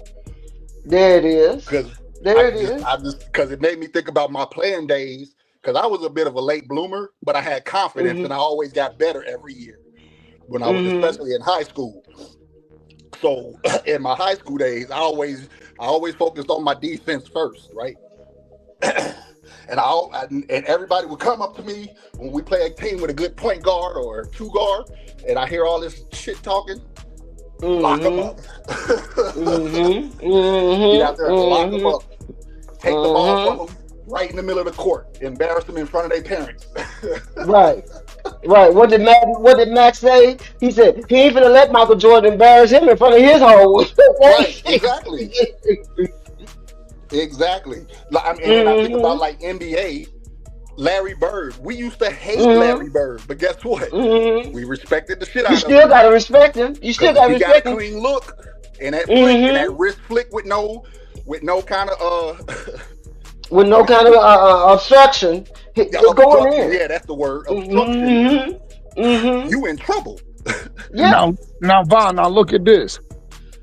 There it is. Because it made me think about my playing days. Because I was a bit of a late bloomer, but I had confidence and I always got better every year. When I was especially in high school. So in my high school days, I always focused on my defense first, right? And everybody would come up to me when we play a team with a good point guard or 2 guard, and I hear all this shit talking. Lock them up. Get out there and lock them up. Take the ball from them right in the middle of the court. Embarrass them in front of their parents. Right. What did Max say? He said he ain't gonna let Michael Jordan embarrass him in front of his hole. Right. Exactly. Exactly. I mean, when I think about like NBA, Larry Bird. We used to hate Larry Bird, but guess what? We respected the shit out of him. You still gotta respect him. You still gotta respect him. He got a clean look, and that flick, and that wrist flick with no kind of with no kind of obstruction. It's going in. Yeah, that's the word. Obstruction. Mm-hmm. You in trouble. Yeah. Now, Von, now look at this.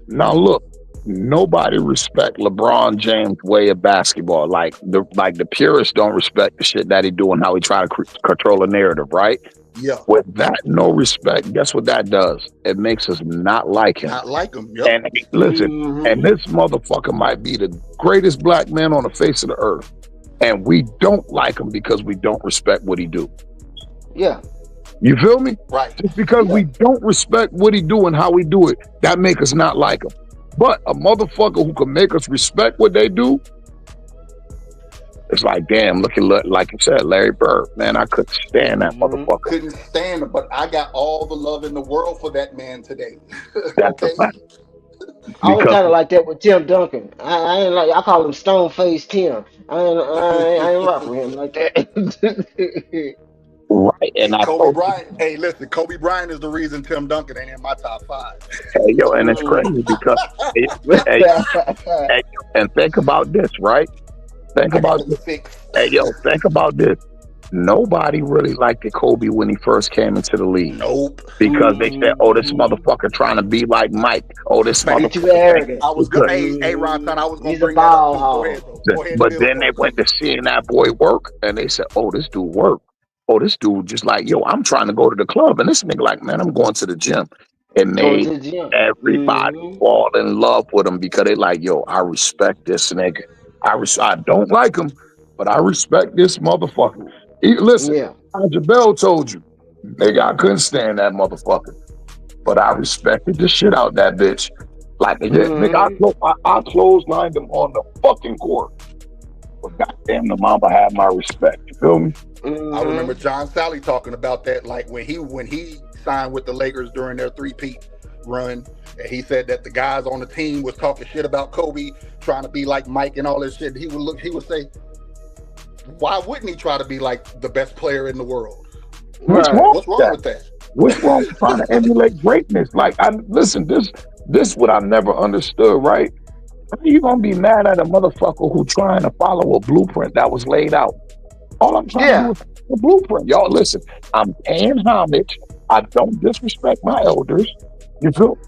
Now look, nobody respect LeBron James' way of basketball. Like the purists don't respect the shit that he do and how he try to control a narrative, right? Yeah. With that no respect, guess what that does? It makes us not like him. Not like him. Yep. And listen, and this motherfucker might be the greatest black man on the face of the earth. And we don't like him because we don't respect what he do. Yeah. You feel me? Right. Just because we don't respect what he do and how we do it, that make us not like him. But a motherfucker who can make us respect what they do, it's like, damn, look at, like you said, Larry Bird. Man, I couldn't stand that motherfucker. Couldn't stand him, but I got all the love in the world for that man today. That's a fact. I was kind of like that with Tim Duncan. I ain't like, I call him Stone Face Tim. I ain't rock with him like that. Right, and I Kobe Bryant. Hey, listen, Kobe Bryant is the reason Tim Duncan ain't in my top 5. Hey, yo, and it's crazy because, and think about this, right? Think about this. Hey, yo, think about this. Nobody really liked Kobe when he first came into the league. Nope. Because they said, oh, this motherfucker trying to be like Mike. Oh, this motherfucker. Too arrogant. I was good. Hey, Ron, I was going to bring that up. Go ahead, but then they went to seeing that boy work, and they said, oh, this dude work. Oh, this dude just like, yo, I'm trying to go to the club. And this nigga like, man, I'm going to the gym. It made everybody fall in love with him because they like, yo, I respect this nigga. I don't like him, but I respect this motherfucker. Listen, Jabel told you, nigga, I couldn't stand that motherfucker, but I respected the shit out that bitch. Like, nigga, I clotheslined him on the fucking court. But goddamn, the mama had my respect. You feel me? I remember John Sally talking about that, like when he signed with the Lakers during their three-peat run, and he said that the guys on the team was talking shit about Kobe, trying to be like Mike and all this shit. He would say, why wouldn't he try to be like the best player in the world? What's wrong with that? What's wrong with trying to emulate greatness? Like, listen, this what I never understood, right? How are you gonna be mad at a motherfucker who trying to follow a blueprint that was laid out? All I'm trying to do is a blueprint. Y'all listen, I'm paying homage. I don't disrespect my elders. You feel?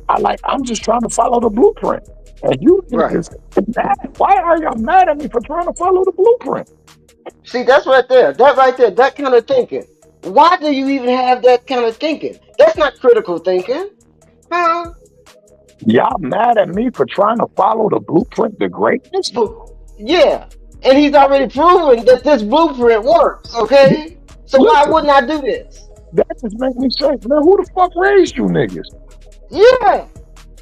I'm just trying to follow the blueprint. And you niggas mad. Why are y'all mad at me for trying to follow the blueprint? See, that's right there. That kind of thinking. Why do you even have that kind of thinking? That's not critical thinking. Huh? Y'all mad at me for trying to follow the blueprint to greatness? Yeah. And he's already proven that this blueprint works, okay? So why wouldn't I do this? That just makes me say, man, who the fuck raised you niggas? Yeah.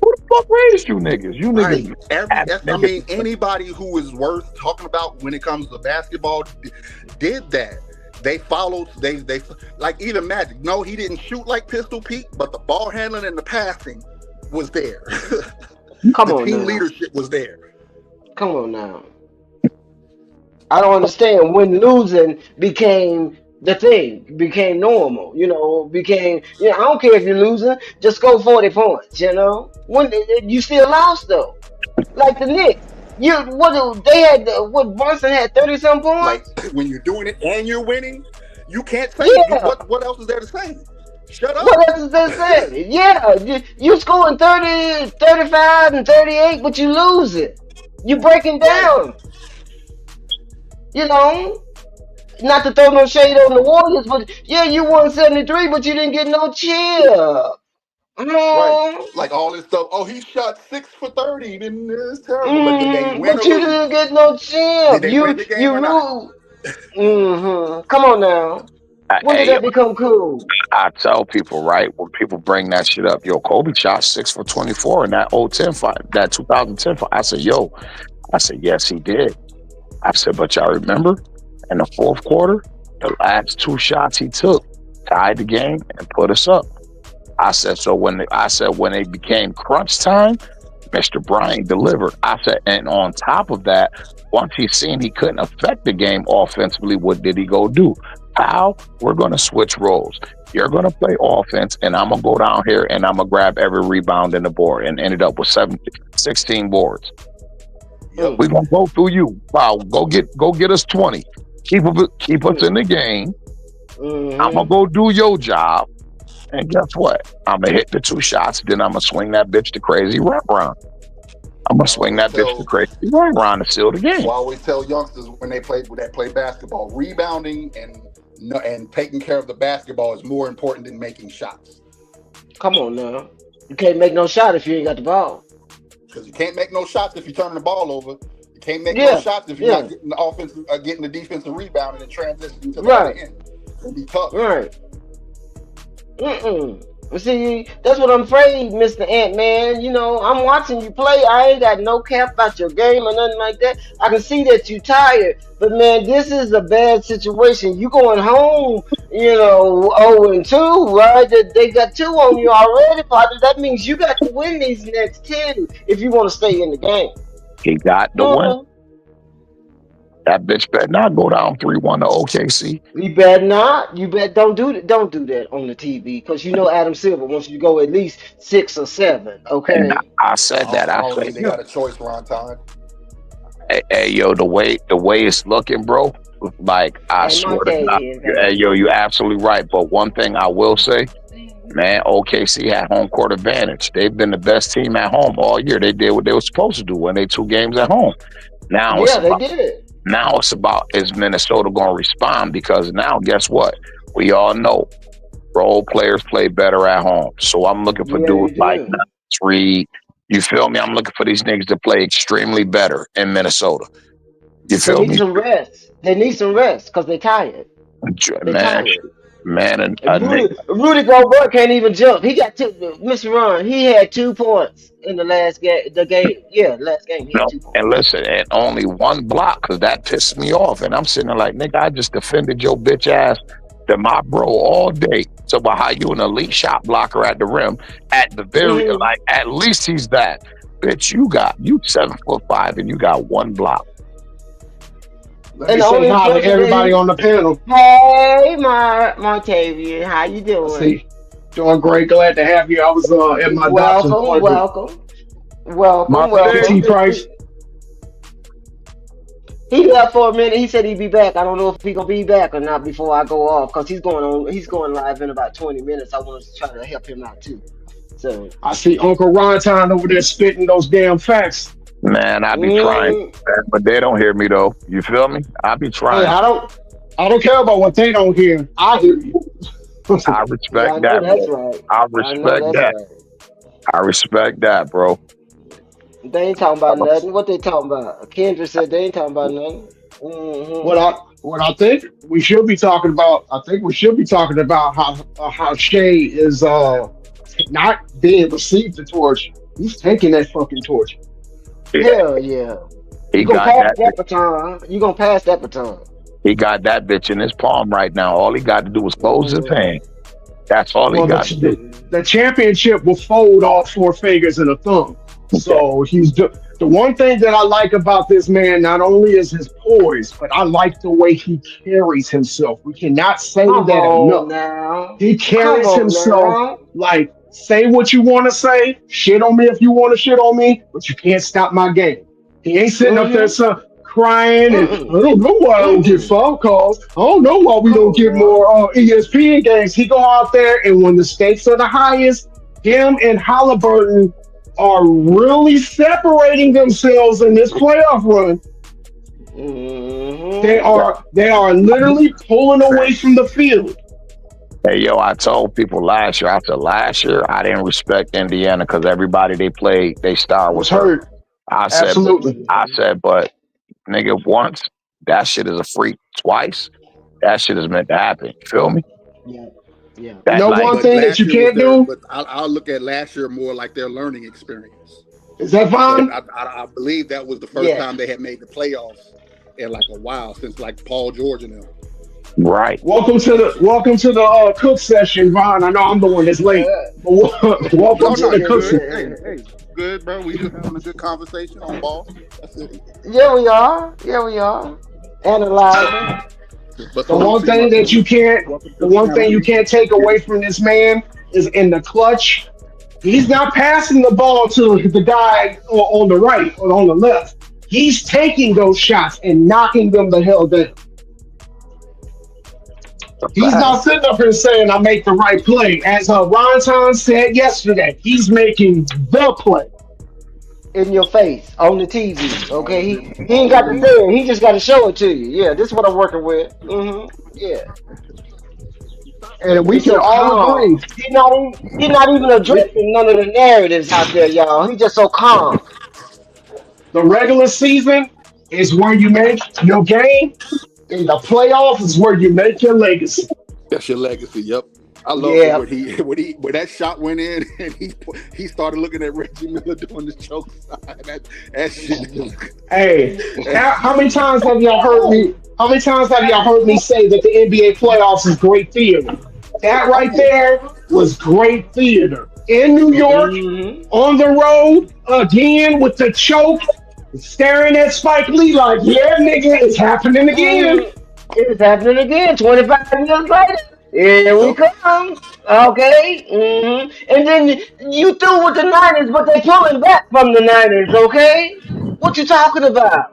Who the fuck raised you niggas? You niggas. I mean, anybody who is worth talking about when it comes to basketball did that. They followed, they like even Magic. No, he didn't shoot like Pistol Pete, but the ball handling and the passing was there. The team leadership was there. Come on now. I don't understand when losing became the thing, became normal, I don't care if you're losing, just go 40 points, When you still lost though. Like the Knicks. Boston had 30-some points? Like when you're doing it and you're winning, you can't say what else is there to say? Shut up. What else is there to say? Yeah, you scoring 30, 35, and 38, but you lose it. You breaking down. Not to throw no shade on the Warriors, but you won 73, but you didn't get no cheer. Right. Like all this stuff. Oh, he shot 6 for 30. It's terrible. But did they win but you didn't get no cheer. Did they win the game or not? Come on now. When did that become cool? I tell people, right, when people bring that shit up, Kobe shot 6 for 24 in that 2010 fight. I said, yes, he did. I said, but y'all remember in the fourth quarter, the last 2 shots he took tied the game and put us up. I said, so when it became crunch time, Mr. Bryant delivered. I said, and on top of that, once he seen he couldn't affect the game offensively, what did he go do? Pal, we're going to switch roles. You're going to play offense, and I'm going to go down here, and I'm going to grab every rebound in the board, and ended up with 16 boards. Yep. We're going to go through you. Wow, go get us 20. keep us in the game. I'm gonna Mm-hmm. go do your job, and guess what? I'm gonna hit the 2 shots, then I'm gonna swing that bitch to crazy right round. I'm gonna I swing always that bitch to tell crazy right round to seal the I game. always tell youngsters when they play basketball, rebounding and taking care of the basketball is more important than making shots. Come on now. You can't make no shot if you ain't got the ball. Because you can't make no shots if you're turning the ball over. You can't make no Yeah. shots if you're not Yeah. getting the offensive, getting the defensive rebound and then transitioning to the other Right. end. It'll be tough. Right. Mm-mm. See, that's what I'm afraid, Mr. Ant Man. You know, I'm watching you play. I ain't got no cap about your game or nothing like that. I can see that you tired, but man, this is a bad situation. You going home, you know, 0-2, right? They got two on you already, partner. That means you got to win these next 10 if you want to stay in the game. He got the win. Mm-hmm. That bitch better not go down 3-1 to OKC. You better not. You bet. Don't do that. Don't do that on the TV because you know Adam Silver wants you to go at least 6 or 7. And Okay. I said that. I I don't said, think they yo, got a choice, Ron Time. hey, yo, the way it's looking, bro. Like I And swear to God, Montavious, hey, baby. yo, you're absolutely right. But one thing I will say, man, OKC had home court advantage. They've been the best team at home all year. They did what they were supposed to do when they 2 games at home. Now it's Yeah, they about did. is Minnesota going to respond? Because now, guess what? We all know role players play better at home. So I'm looking for Yeah, dudes you like do. Reed. You feel me? I'm looking for these niggas to play extremely better in Minnesota. You They feel need me? some rest. They need some rest because they tired. They Man, tired. man, a And nigga. Rudy Gobert can't even jump. He got two. Mr. Ron, he had 2 points in the last game. The game, yeah, last game he had No, 2 points. and listen, and only one block because that pissed me off. And I'm sitting there like, nigga, I just defended your bitch ass to my bro all day. So about how you an elite shot blocker at the rim, at the very Hmm. like at least he's that. Bitch, you 7'5" and you got one block. Let And me the say only hi to person everybody that on the panel. hey, Martavian, how you I doing? see. Doing great. Glad to have you. I was at my doctor's Welcome, appointment. welcome, welcome, Marvin, T welcome. Price. He left for a minute. He said he'd be back. I don't know if he gonna be back or not before I go off because he's going on. He's going live in about 20 minutes. I want to try to help him out too. So, I see Uncle Ron over there spitting those damn facts. man, I be trying, mm, man, but they don't hear me though. You feel me? I be Hey, trying. I don't care about what they don't hear. I hear you. I yeah, I respect know that, that's bro. right. I I know respect that's that. right. I respect that, bro. They ain't talking about nothing. What they talking about? Kendra said they ain't talking about nothing. what Hmm. I what I think we should be talking about. I think we should be talking about how Shay is not being received the torch. He's taking that fucking torch. Hell yeah. He You gonna got pass that. that baton? You gonna pass that baton? He got that bitch in his palm right now. All he got to do is close his Mm, hand. That's all he Well, got to do. the championship will fold all 4 fingers and a thumb. Okay. So the one thing that I like about this man. Not only is his poise, but I like the way he carries himself. We cannot say come that on enough. now. He Come carries on himself now. like say what you want to say, shit on me if you want to shit on me, but you can't stop my game. He ain't sitting up there Mm-hmm. crying and Mm-mm. I don't know why I don't get Mm-mm. foul calls. I don't know why we Come don't on get now. more ESPN games. He go out there and when the stakes are the highest, him and Halliburton are really separating themselves in this playoff run. They Mm-hmm. are they are literally pulling away from Facts. the field. Hey, yo, I told people last year, after last year, I didn't respect Indiana because everybody they played, they star was Was hurt. hurt. I said, but Absolutely. I Mm-hmm. said, but nigga, once that shit is a freak. Twice that shit is meant to happen. You feel me? Yeah. Yeah. You That know like, one But thing that last you year was can't their. do? But I'll look at last year more like their learning experience Is that because fine? I believe that was the first Yes. time they had made the playoffs in like a while since like Paul George and them. right? Welcome to the cook session, Vaughn. I know I'm the one that's late, but welcome Oh to no, the you cook good? session. Hey, good, bro. We just having a good conversation on ball. That's it. Yeah, we are. Yeah, we are. Analyzing. But The salute one to you, thing my that you brother. can't, Welcome the to the one thing panel. you can't take away from this man is in the clutch. He's not passing the ball to the guy on the right or on the left. He's taking those shots and knocking them the hell down. He's not sitting up here saying I make the right play. As Ron said yesterday, he's making the play. In your face on the TV. Okay, On he ain't got to say it. He just got to show it to you. Yeah, this is what I'm working with. Yeah, And we he's can so all calm. agree. He not even We, addressing none of the narratives out there, y'all. He just so calm. the regular season is where you make your game, and the playoffs is where you make your legacy. That's your legacy. Yep. I loved it Yeah. when when that shot went in and he started looking at Reggie Miller doing the choke sign. That shit is Hey, how many times have y'all heard me? How many times have y'all heard me say that the NBA playoffs is great theater? That oh right yeah. there was great theater in New York, hmm on the road again with the choke, staring at Spike Lee like, "Yeah, nigga, it's happening again." It's happening again. 25 years later. Here we Yep. come. Okay. And then you through with the Niners, but they pulling back from the Niners. Okay. What you talking about?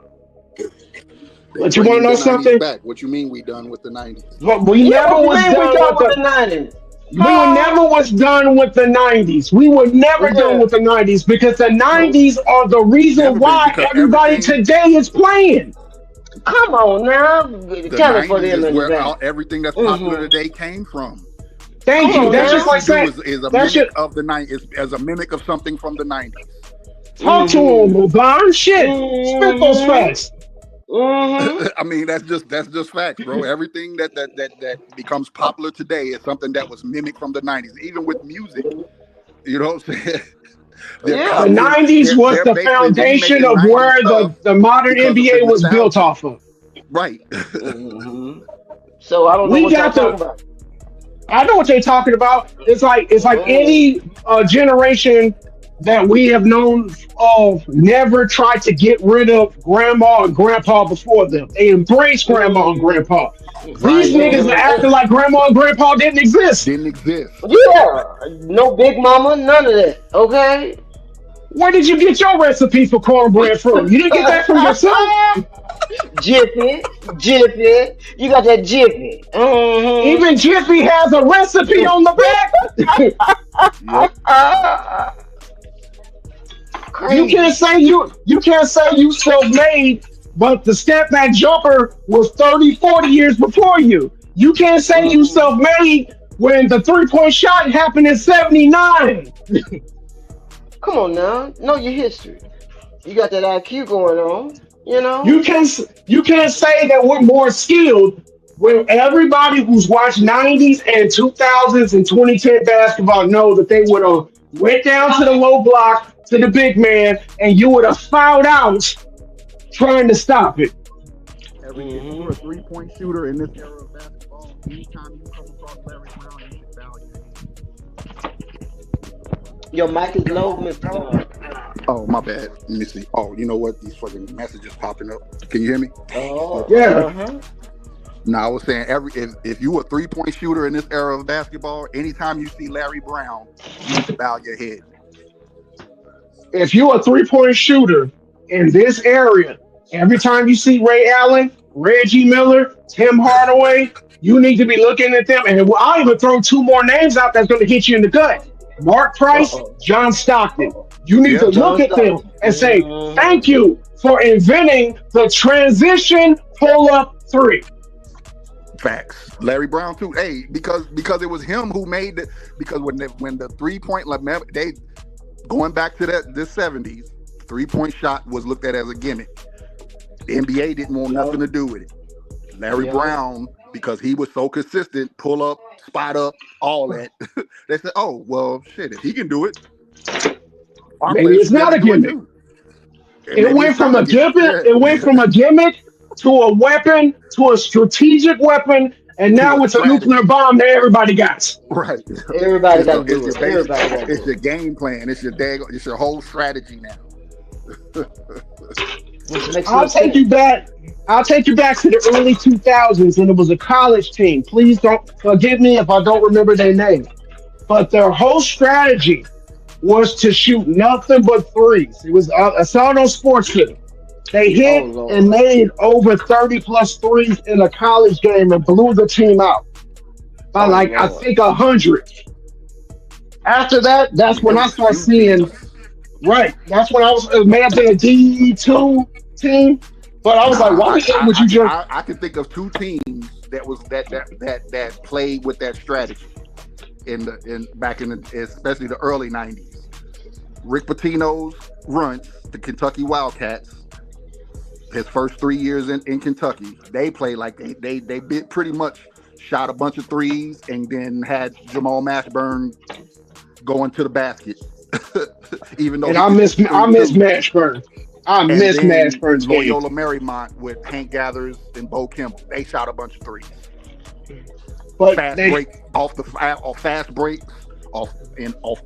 They But you want to bringing know the '90s something? back. What you mean we done with the '90s? But we Yeah. never What you was mean we done done with with the the Niners? we were Huh? never was done with the 90s. We were never done Yeah. with the 90s because the No. 90s are the reason Never been why because everybody today is playing. Come on now. the Tell it for '90s them is in the where back. everything that's popular hmm today came from. Thank Come you. on That's Anything just now. that you like do saying is a that mimic should of the '90s, as a mimic of something from the '90s. talk to him, hmm LeBron. Shit. Spit those hmm facts. hmm I mean, that's just facts, bro. Everything that becomes popular today is something that was mimicked from the '90s. Even with music, you know what I'm saying? They're Yeah. The copying. 90s was They're the basically foundation remaking of '90s where stuff the modern because of the NBA was built nostalgia, off of. right? hmm So I don't know We what y'all got the talking about. I know what they're talking about. It's like Mm. any generation that we have known of never tried to get rid of grandma and grandpa before them. They embrace grandma and Mm. grandpa. These Right. niggas are acting like grandma and grandpa didn't exist. Didn't exist. Yeah, no Big Mama, none of that. Okay. Where did you get your recipe for cornbread from? You didn't get that from yourself. Jiffy, Jiffy, you got that Jiffy. Even Jiffy has a recipe on the back. Yep. You can't Crazy. say you can't say you self-made, but the step back jumper was 30, 40 years before you. You can't say you Mhm. self-made when the three-point shot happened in 79. Come on now, know your history. You got that IQ going on. You You know. can't you can't say that we're more skilled when everybody who's watched 90s and 2000s and 2010 basketball know that they would have went down to the low block to the big man and you would have fouled out trying to stop it. If you're hmm a 3-point shooter in this era of basketball, anytime you come across Larry Brown, you should bow your head. Your mic is low, Mr. John. Oh, my bad. Let me see. Oh, you know what? These fucking messages popping up. Can you hear me? Oh, Yeah. No, I was saying if you a 3-point shooter in this era of basketball, anytime you see Larry Brown, you need to bow your head. If you're a three-point shooter in this area, every time you see Ray Allen, Reggie Miller, Tim Hardaway, you need to be looking at them. And I'll even throw two more names out that's going to hit you in the gut. Mark Price, uh-oh. John Stockton. You need to Yeah, look John at them Stockton. and say, thank you for inventing the transition pull-up three. facts. Larry Brown too. Hey, because it was him who made the because when the 3-point like they going back to this '70s 3-point shot was looked at as a gimmick. The NBA didn't want nothing Yep. to do with it. Larry Yep. Brown, because he was so consistent, pull up, spot up, all that. They said, "Oh well, shit. If he can do it, our Maybe players it's should be able not to a do it gimmick. too." And It maybe went it's from not a a gimmick. gimmick, Yeah, it went from a gimmick to a weapon to a strategic weapon, and to a now it's a nuclear strategy. bomb that everybody got. Right. Everybody got to It's do your it. base. Everybody got to It's do your it. game plan. It's your whole strategy now. Which makes no I'll take you sense. back. I'll take you back to the early 2000s, and it was a college team. Please don't forgive me if I don't remember their name. But their whole strategy was to shoot nothing but threes. It was I saw it on Sports Center. They Oh hit and Lord. made over 30 plus threes in a college game and blew the team out. by Oh like I Lord. think 100. After that, that's There when I was a start few seeing. teams. Right, that's when I was it may have been a D2 team, but I was like, Nah, why the hell would you just? I can think of two teams that was that played with that strategy in back in the, especially the early '90s. Rick Pitino's Runts, the Kentucky Wildcats. His first 3 years in Kentucky, they played like they pretty much shot a bunch of threes and then had Jamal Mashburn going to the basket, even though And he could shoot I threes miss too. Mashburn. I And miss then Mashburn's game. Loyola Marymount with Hank Gathers and Bo Kimball. They shot a bunch of threes. But Fast they break off fast breaks, off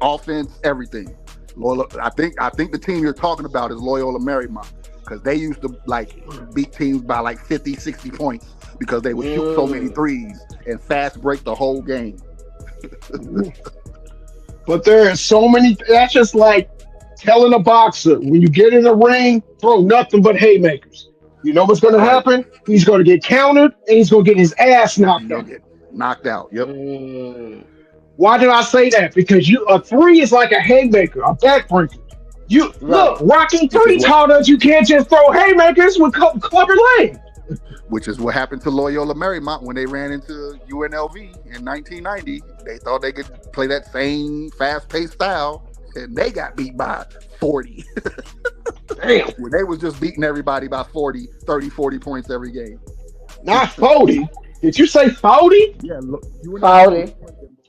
offense, everything. Loyola, I think the team you're talking about is Loyola Marymount because they used to like beat teams by like 50, 60 points because they would shoot so many threes and fast break the whole game. but there are so many. That's just like telling a boxer when you get in the ring, throw nothing but haymakers. You know what's going to Right. happen? He's going to get countered and he's going to get his ass And knocked you'll out. get knocked out. Yep. Mm. Why did I say that? Because you a three is like a haymaker, a backbreaker. You look, Right. Rocky Which is Three what taught us you can't just throw haymakers with clubber lane. which is what happened to Loyola Marymount when they ran into UNLV in 1990. They thought they could play that same fast-paced style, and they got beat by 40. Damn, When they was just beating everybody by 40, 30, 40 points every game. not 40. Did you say 40? Yeah, look, Faulty.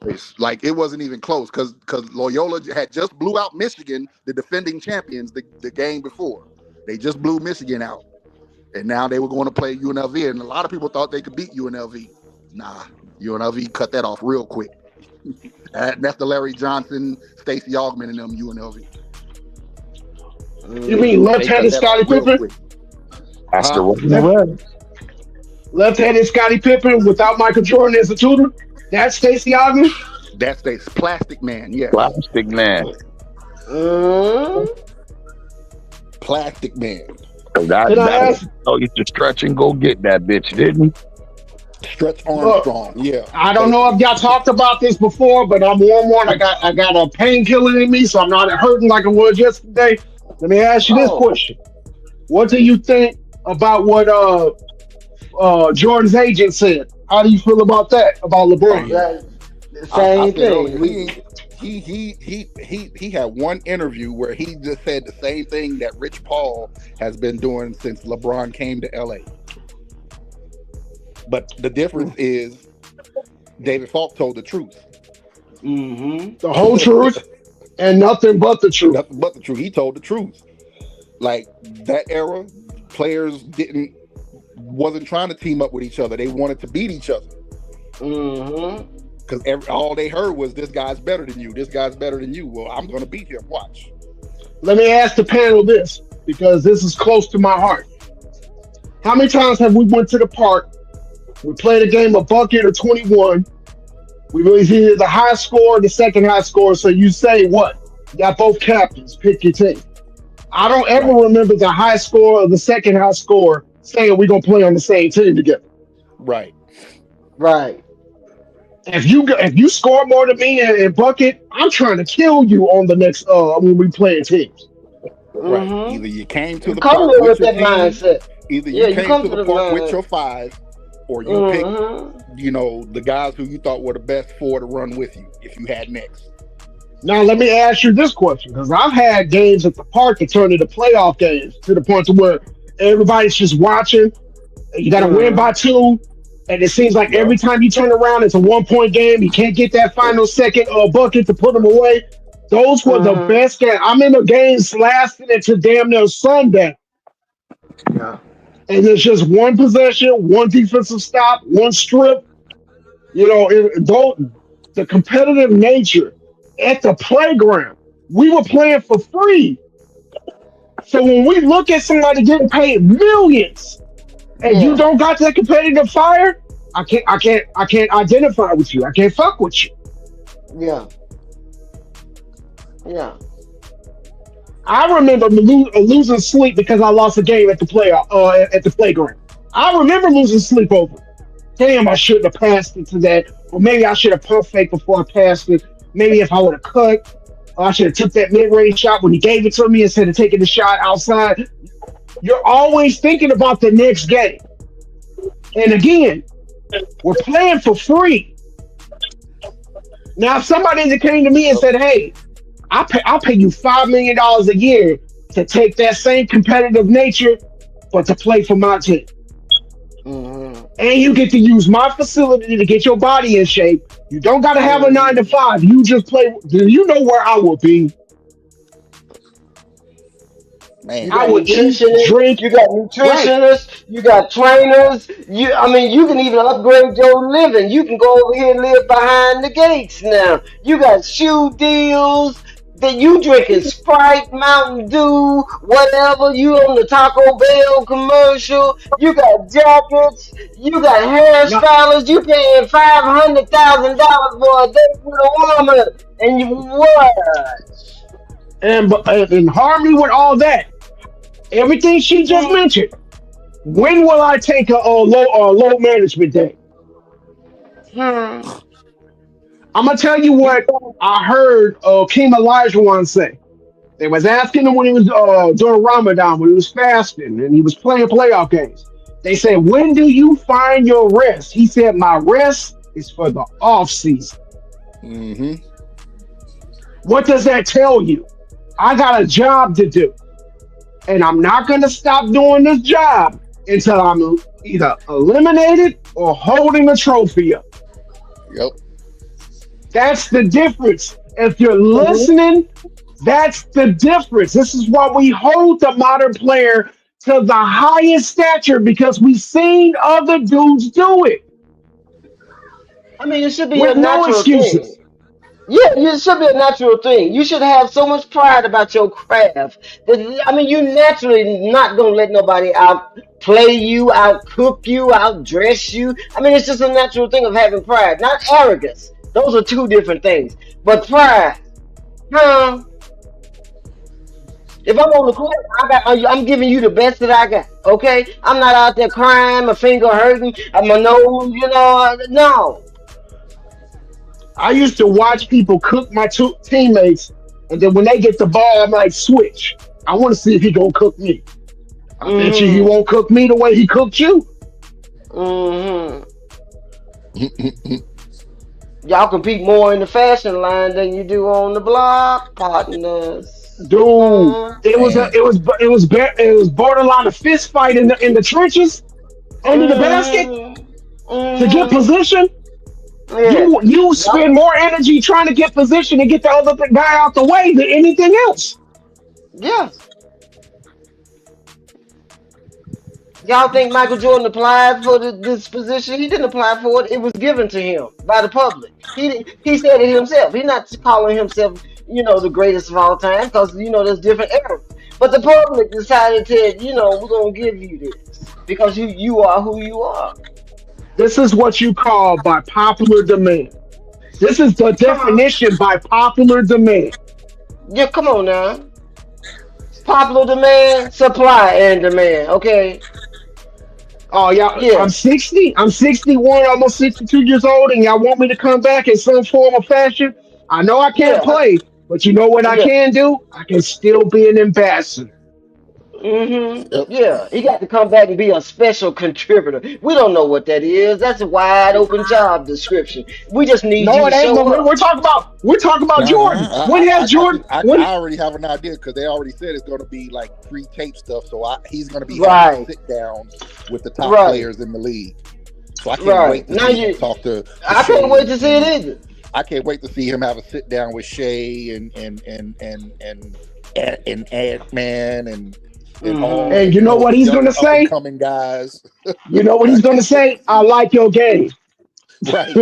it's like it wasn't even close because Loyola had just blew out Michigan, the defending champions, the game before. They just blew Michigan out. And now they were going to play UNLV, and a lot of people thought they could beat UNLV. Nah, UNLV cut that off real quick. That's the Larry Johnson, Stacey Augman, and them UNLV. You mean They cut left-handed that Scottie off real Pippen? quick. That's the Huh? one. Left-handed Scottie Pippen without Michael Jordan as a tutor? That's Stacey Augman? That's the Plastic Man, yes. Plastic man. Mm. Plastic Man. So that, Can I that ask? oh, you to stretch and go get that bitch, didn't Stretch Armstrong, yeah. I don't know if y'all talked about this before, but I'm one. I got a painkiller in me, so I'm not hurting like I was yesterday. Let me ask you this Oh. question: what do you think about what Jordan's agent said? How do you feel about that? About LeBron? That I same said earlier, thing. he had one interview where he just said the same thing that Rich Paul has been doing since LeBron came to LA. But the difference is David Falk told the truth. Mm-hmm. The whole truth and nothing but the truth. Nothing but the truth. He told the truth. Like that era, players wasn't trying to team up with each other. They wanted to beat each other. Mm-hmm. Because all they heard was this guy's better than you. This guy's better than you. Well, I'm gonna beat him. Watch. Let me ask the panel this, because this is close to my heart. How many times have we went to the park? We played a game of bucket or 21. We was either the high score or the second high score. So you say what? You got both captains. Pick your team. I don't ever remember the high score or the second high score saying we're gonna play on the same team together. Right. Right. If you score more than me in bucket, I'm trying to kill you on the next when we play teams. Right. Mm-hmm. Either you came to You the come park there with with your that team, mindset. either Yeah, you you came come to to the the park with mind. your five, or you Mm-hmm. picked, the guys who you thought were the best four to run with you if you had next. Now let me ask you this question, because I've had games at the park that turn into playoff games to the point to where everybody's just watching. And you got to win by Mm-hmm. two, and it seems like Yep. every time you turn around, it's a 1 point game. You can't get that final second bucket to put them away. Those were the Mm-hmm. best games. I remember games lasting until damn near sundown, Yeah. and it's just one possession, one defensive stop, one strip. The competitive nature at the playground. We were playing for free. So when we look at somebody getting paid millions and you Yeah. don't got that competitive fire, I can't identify with you. I can't fuck with you. Yeah. Yeah. I remember losing sleep because I lost a game at the playground. I remember losing sleep over it. damn, I shouldn't have passed it to that, or maybe I should have pump fake before I passed it. Maybe if I would have cut, or I should have took that mid range shot when he gave it to me instead of taking the shot outside. You're always thinking about the next game. And again, we're playing for free. Now, if somebody that came to me and said, "Hey, I'll pay you $5 million a year to take that same competitive nature, but to play for my team. And you get to use my facility to get your body in shape. You don't got to have a 9 to 5. You just play. Do you know where I will be? Man, I would eat, nutritionists, drink. you got Right. nutritionists, you got trainers. I mean, you can even upgrade your living. You can go over here and live behind the gates now. You got shoe deals. That you drinking Sprite, Mountain Dew, whatever. You on the Taco Bell commercial. You got jackets. You got Now, hairstylists. You paying $500,000 for a date with a woman, and you what? and in harmony with all that, everything she just mentioned. When will I take a low management day? Hmm. I'm gonna tell you what I heard King Elijah once say. They was asking him when he was during Ramadan when he was fasting and he was playing playoff games. They said, "When do you find your rest?" He said, "My rest is for the off season." hmm What does that tell you? I got a job to do, and I'm not gonna stop doing this job until I'm either eliminated or holding a trophy up. Yep. That's the difference. If you're listening, that's the difference. This is why we hold the modern player to the highest stature because we've seen other dudes do it I mean, it should be a with no natural thing. excuses. Yeah, it should be a natural thing. You should have so much pride about your craft that I mean, you naturally not gonna let nobody outplay you, out cook you, out dress you. I mean, it's just a natural thing of having pride, not arrogance. Those are two different things. But pride, huh? If I'm on the court, I'm giving you the best that I got. Okay, I'm not out there crying, my finger hurting, my nose. No. I used to watch people cook my teammates, and then when they get the ball, I'm like, switch. I want to see if he gonna cook me. I bet you he Mm-hmm. won't cook me the way he cooked you. Mm-hmm. Y'all compete more in the fashion line than you do on the block, partners. Dude, Huh? it was a, Man. it was borderline a fist fight in the trenches under the basket Mm-hmm. to get Mm-hmm. position. Yeah. You Y'all, spend more energy trying to get position and get the other guy out the way than anything else. yeah. Y'all think Michael Jordan applied for this position? He didn't apply for it. It was given to him by the public. He said it himself. He's not calling himself, the greatest of all time because there's different eras. But the public decided to, we're gonna give you this because you are who you are. This is what you call by popular demand. This is the Come on, definition by popular demand. yeah, come on now. Popular demand, supply and demand. Okay, Oh, y'all, yeah, I'm 60. I'm 61, almost 62 years old, and y'all want me to come back in some form or fashion? I know I can't yeah, play, but you know what I yeah. can do? I can still be an ambassador. Mm-hmm. Yeah, he got to come back and be a special contributor. We don't know what that is. That's a wide open job description. We just need you No, to it ain't. show We're up. talking about Jordan. When has Jordan? I When? already have an idea because they already said it's going to be like pre-tape stuff. So he's going to be having Right, sit downs with the top right, players in the league. So I can't right. wait to Now see him you, talk to I can't wait Shay, to see it and either. I can't wait to see him have a sit down with Shay and Ant Man and all Mm-hmm. And the you know what he's young gonna up and say? coming guys. You know what he's gonna say? I like your game. Right.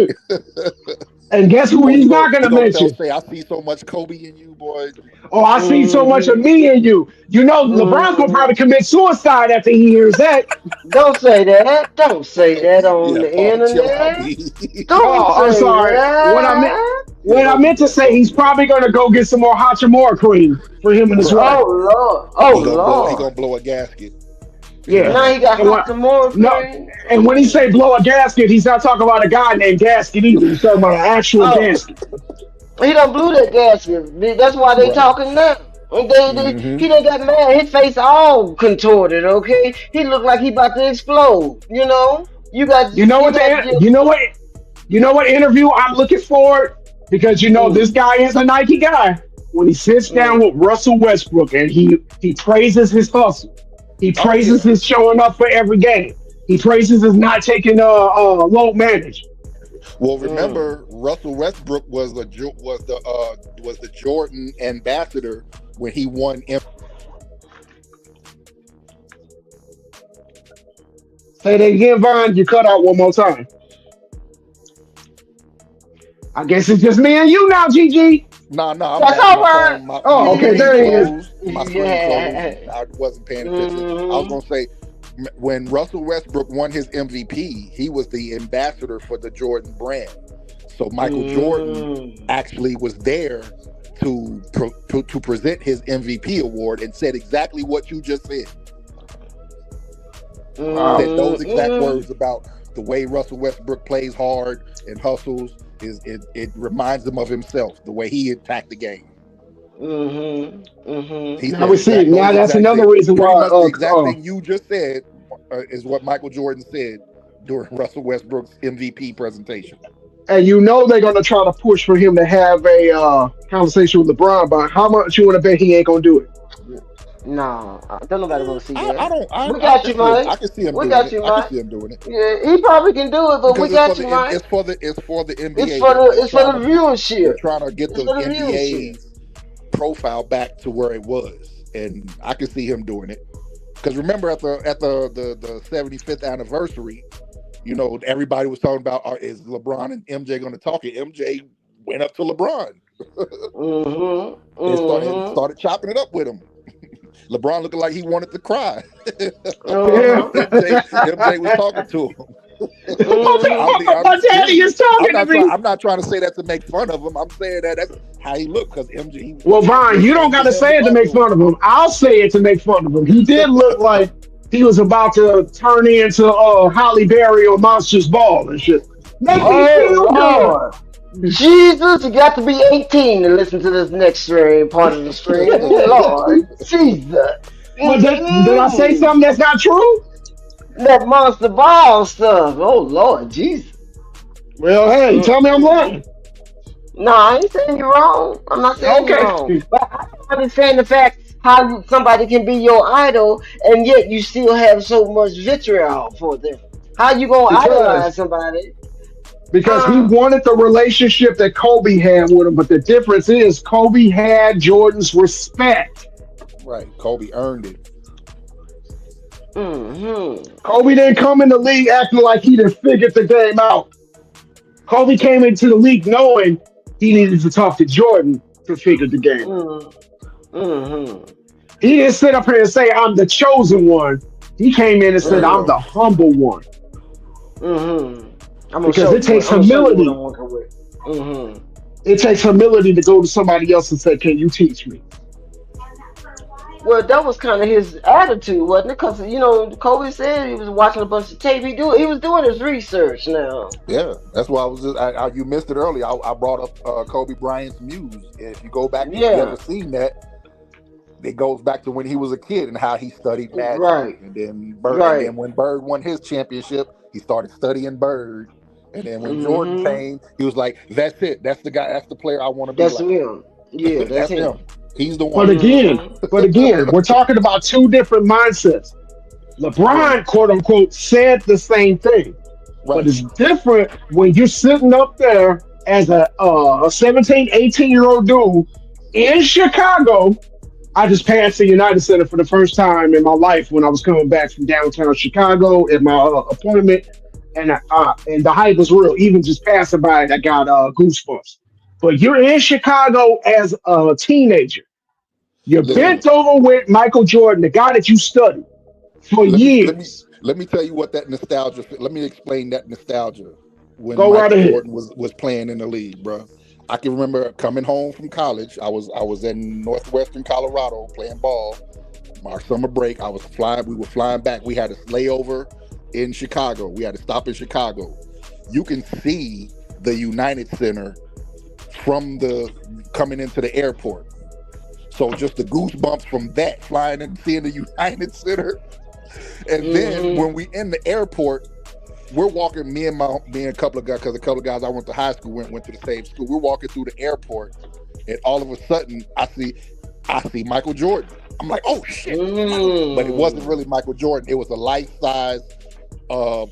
And guess who Or he's not he gonna gonna tell mention? Say, I see so much Kobe in you, boy. Oh, I see so much of Mm-hmm. me in you. You know, LeBron's gonna Mm-hmm. probably commit suicide after he hears that. Don't say that. Don't say that on Yeah, the Paul, chill out, internet. B. Don't Oh, I'm say sorry. that. Yeah, What I don't do meant to that. say, Don't he's do that. probably gonna go get some more Hachimura cream for him and his Right. wife. Oh Lord. Oh He gonna blow Lord. a gasket. Yeah. Now he got And what? No. hostomorphin. And when he say blow a gasket, he's not talking about a guy named Gasket either. He's talking about an actual Oh, gasket. he done blew that gasket. That's why they Right. talking now. Mm-hmm. He done got mad. His face all contorted. Okay, he looked like he about to explode. You know you what? got your. You know what interview I'm looking for? Because you know this Mm, guy is a Nike guy. When he sits down mm, with Russell Westbrook and he praises his hustle, he Oh praises yeah. his showing up for every game. He praises his not taking low manage. Well, mm. remember Russell Westbrook was the Jordan ambassador when he won. Say that again, Vaughn. You cut out one more time. I guess it's just me and you now, GG. Nah, I'm That's back. all My right. phone, my, Oh, my okay, screen there he is. froze. My screen froze, Yeah. and I wasn't paying attention. I was Mm, gonna say, when Russell Westbrook won his MVP, he was the ambassador for the Jordan brand. So Michael Jordan mm, actually was there to present his MVP award and said exactly what you just said. Wow. Said those exact mm, words about the way Russell Westbrook plays hard and hustles. It reminds him of himself, the way he attacked the game. He Now said we see. exact Now those that's exact another things. reason Pretty why. much the exact thing you just said is what Michael Jordan said during Russell Westbrook's MVP presentation. And you know they're gonna try to push for him to have a conversation with LeBron. But how much you want to bet he ain't gonna do it? No, don't nobody want to see I that. don't. We got can you, see him. Mike. I can see him We doing got it. you, I can Mike. see him doing it Yeah, he probably can do it, but we because it's for got you, the Mike. it's for the It's NBA. for the They're it's for trying the to viewership. get It's the for the viewership. NBA's profile back to where it was, and I can see him doing it. Because remember at the 75th anniversary, everybody was talking about is LeBron and MJ going to talk, and MJ went up to LeBron Mm-hmm. and Mm-hmm. started chopping it up with him. LeBron looking like he wanted to cry. Yeah. Uh-huh. MJ was talking to him. I'm My daddy serious. is talking to me. I'm not trying to say that to make fun of him. I'm saying that's how he looked because Well, Vaughn, MJ you don't came got to to him to say it to talk make to fun of him. I'll say it to make fun of him. He did look like he was about to turn into Holly Berry or Monsters Ball and shit. Make me Oh feel good. Lord. Jesus, you got to be 18 to listen to this next stream, part of the stream. Lord Jesus. Well, did I say Mm-mm. something that's not true? That monster ball stuff. Oh Lord Jesus. Well, hey, tell me I'm Mm-mm. lying. No, I ain't saying you're wrong. I'm not saying you're Okay. wrong. But I understand the fact how somebody can be your idol and yet you still have so much vitriol for them. How you gonna Because idolize somebody? because he Huh? wanted the relationship that Kobe had with him, but the difference is Kobe had Jordan's respect. right. Kobe earned it. Mm-hmm. Kobe didn't come in the league acting like he didn't figured the game out. Kobe came into the league knowing he needed to talk to Jordan to figure the game out. Mm-hmm. Mm-hmm. He didn't sit up here and say, I'm the chosen one. He came in and said, Very I'm Mm-hmm. the well. humble one. Mm-hmm. I'm gonna Because show it you what takes I'm gonna show you what I'm humility. working with. Mm-hmm. It takes humility to go to somebody else and say, can you teach me? Well, that was kind of his attitude, wasn't it? Because Kobe said he was watching a bunch of tape. He was doing his research now. Yeah, that's why I was just. You missed it earlier. I brought up Kobe Bryant's muse. If you go back, if you ever Yeah. seen that, it goes back to when he was a kid and how he studied Magic, Right. And Right. then when Bird won his championship, he started studying Bird. And then when Jordan Mm-hmm. came, he was like, "That's it. That's the guy. That's the player I want to be That's like. him. Yeah, that's That's him. him. He's the But one." again, Mm-hmm. we're talking about two different mindsets. Yeah. LeBron, quote unquote, said the same thing. But Right. it's different when you're sitting up there as a 17, 18-year-old dude in Chicago. I just passed the United Center for the first time in my life when I was coming back from downtown Chicago at my appointment, and the hype was real. Even just passing by it, I got goosebumps. But you're in Chicago as a teenager. You're Listen, bent over with Michael Jordan, the guy that you studied for let me let me years. let me tell you what that nostalgia. Let me explain that nostalgia when Go right Michael ahead. Jordan was playing in the league, bro. I can remember coming home from college. I was in northwestern Colorado playing ball, our summer break. I was flying. We were flying back. We had a layover in Chicago. We had to stop in Chicago. You can see the United Center from the coming into the airport. So just the goosebumps from that flying and seeing the United Center. And then when we in the airport, we're walking. Me and a couple of guys, because a couple of guys I went to high school went to the same school. We're walking through the airport, and all of a sudden I see Michael Jordan. I'm like, oh shit! But it wasn't really Michael Jordan. It was a life-size a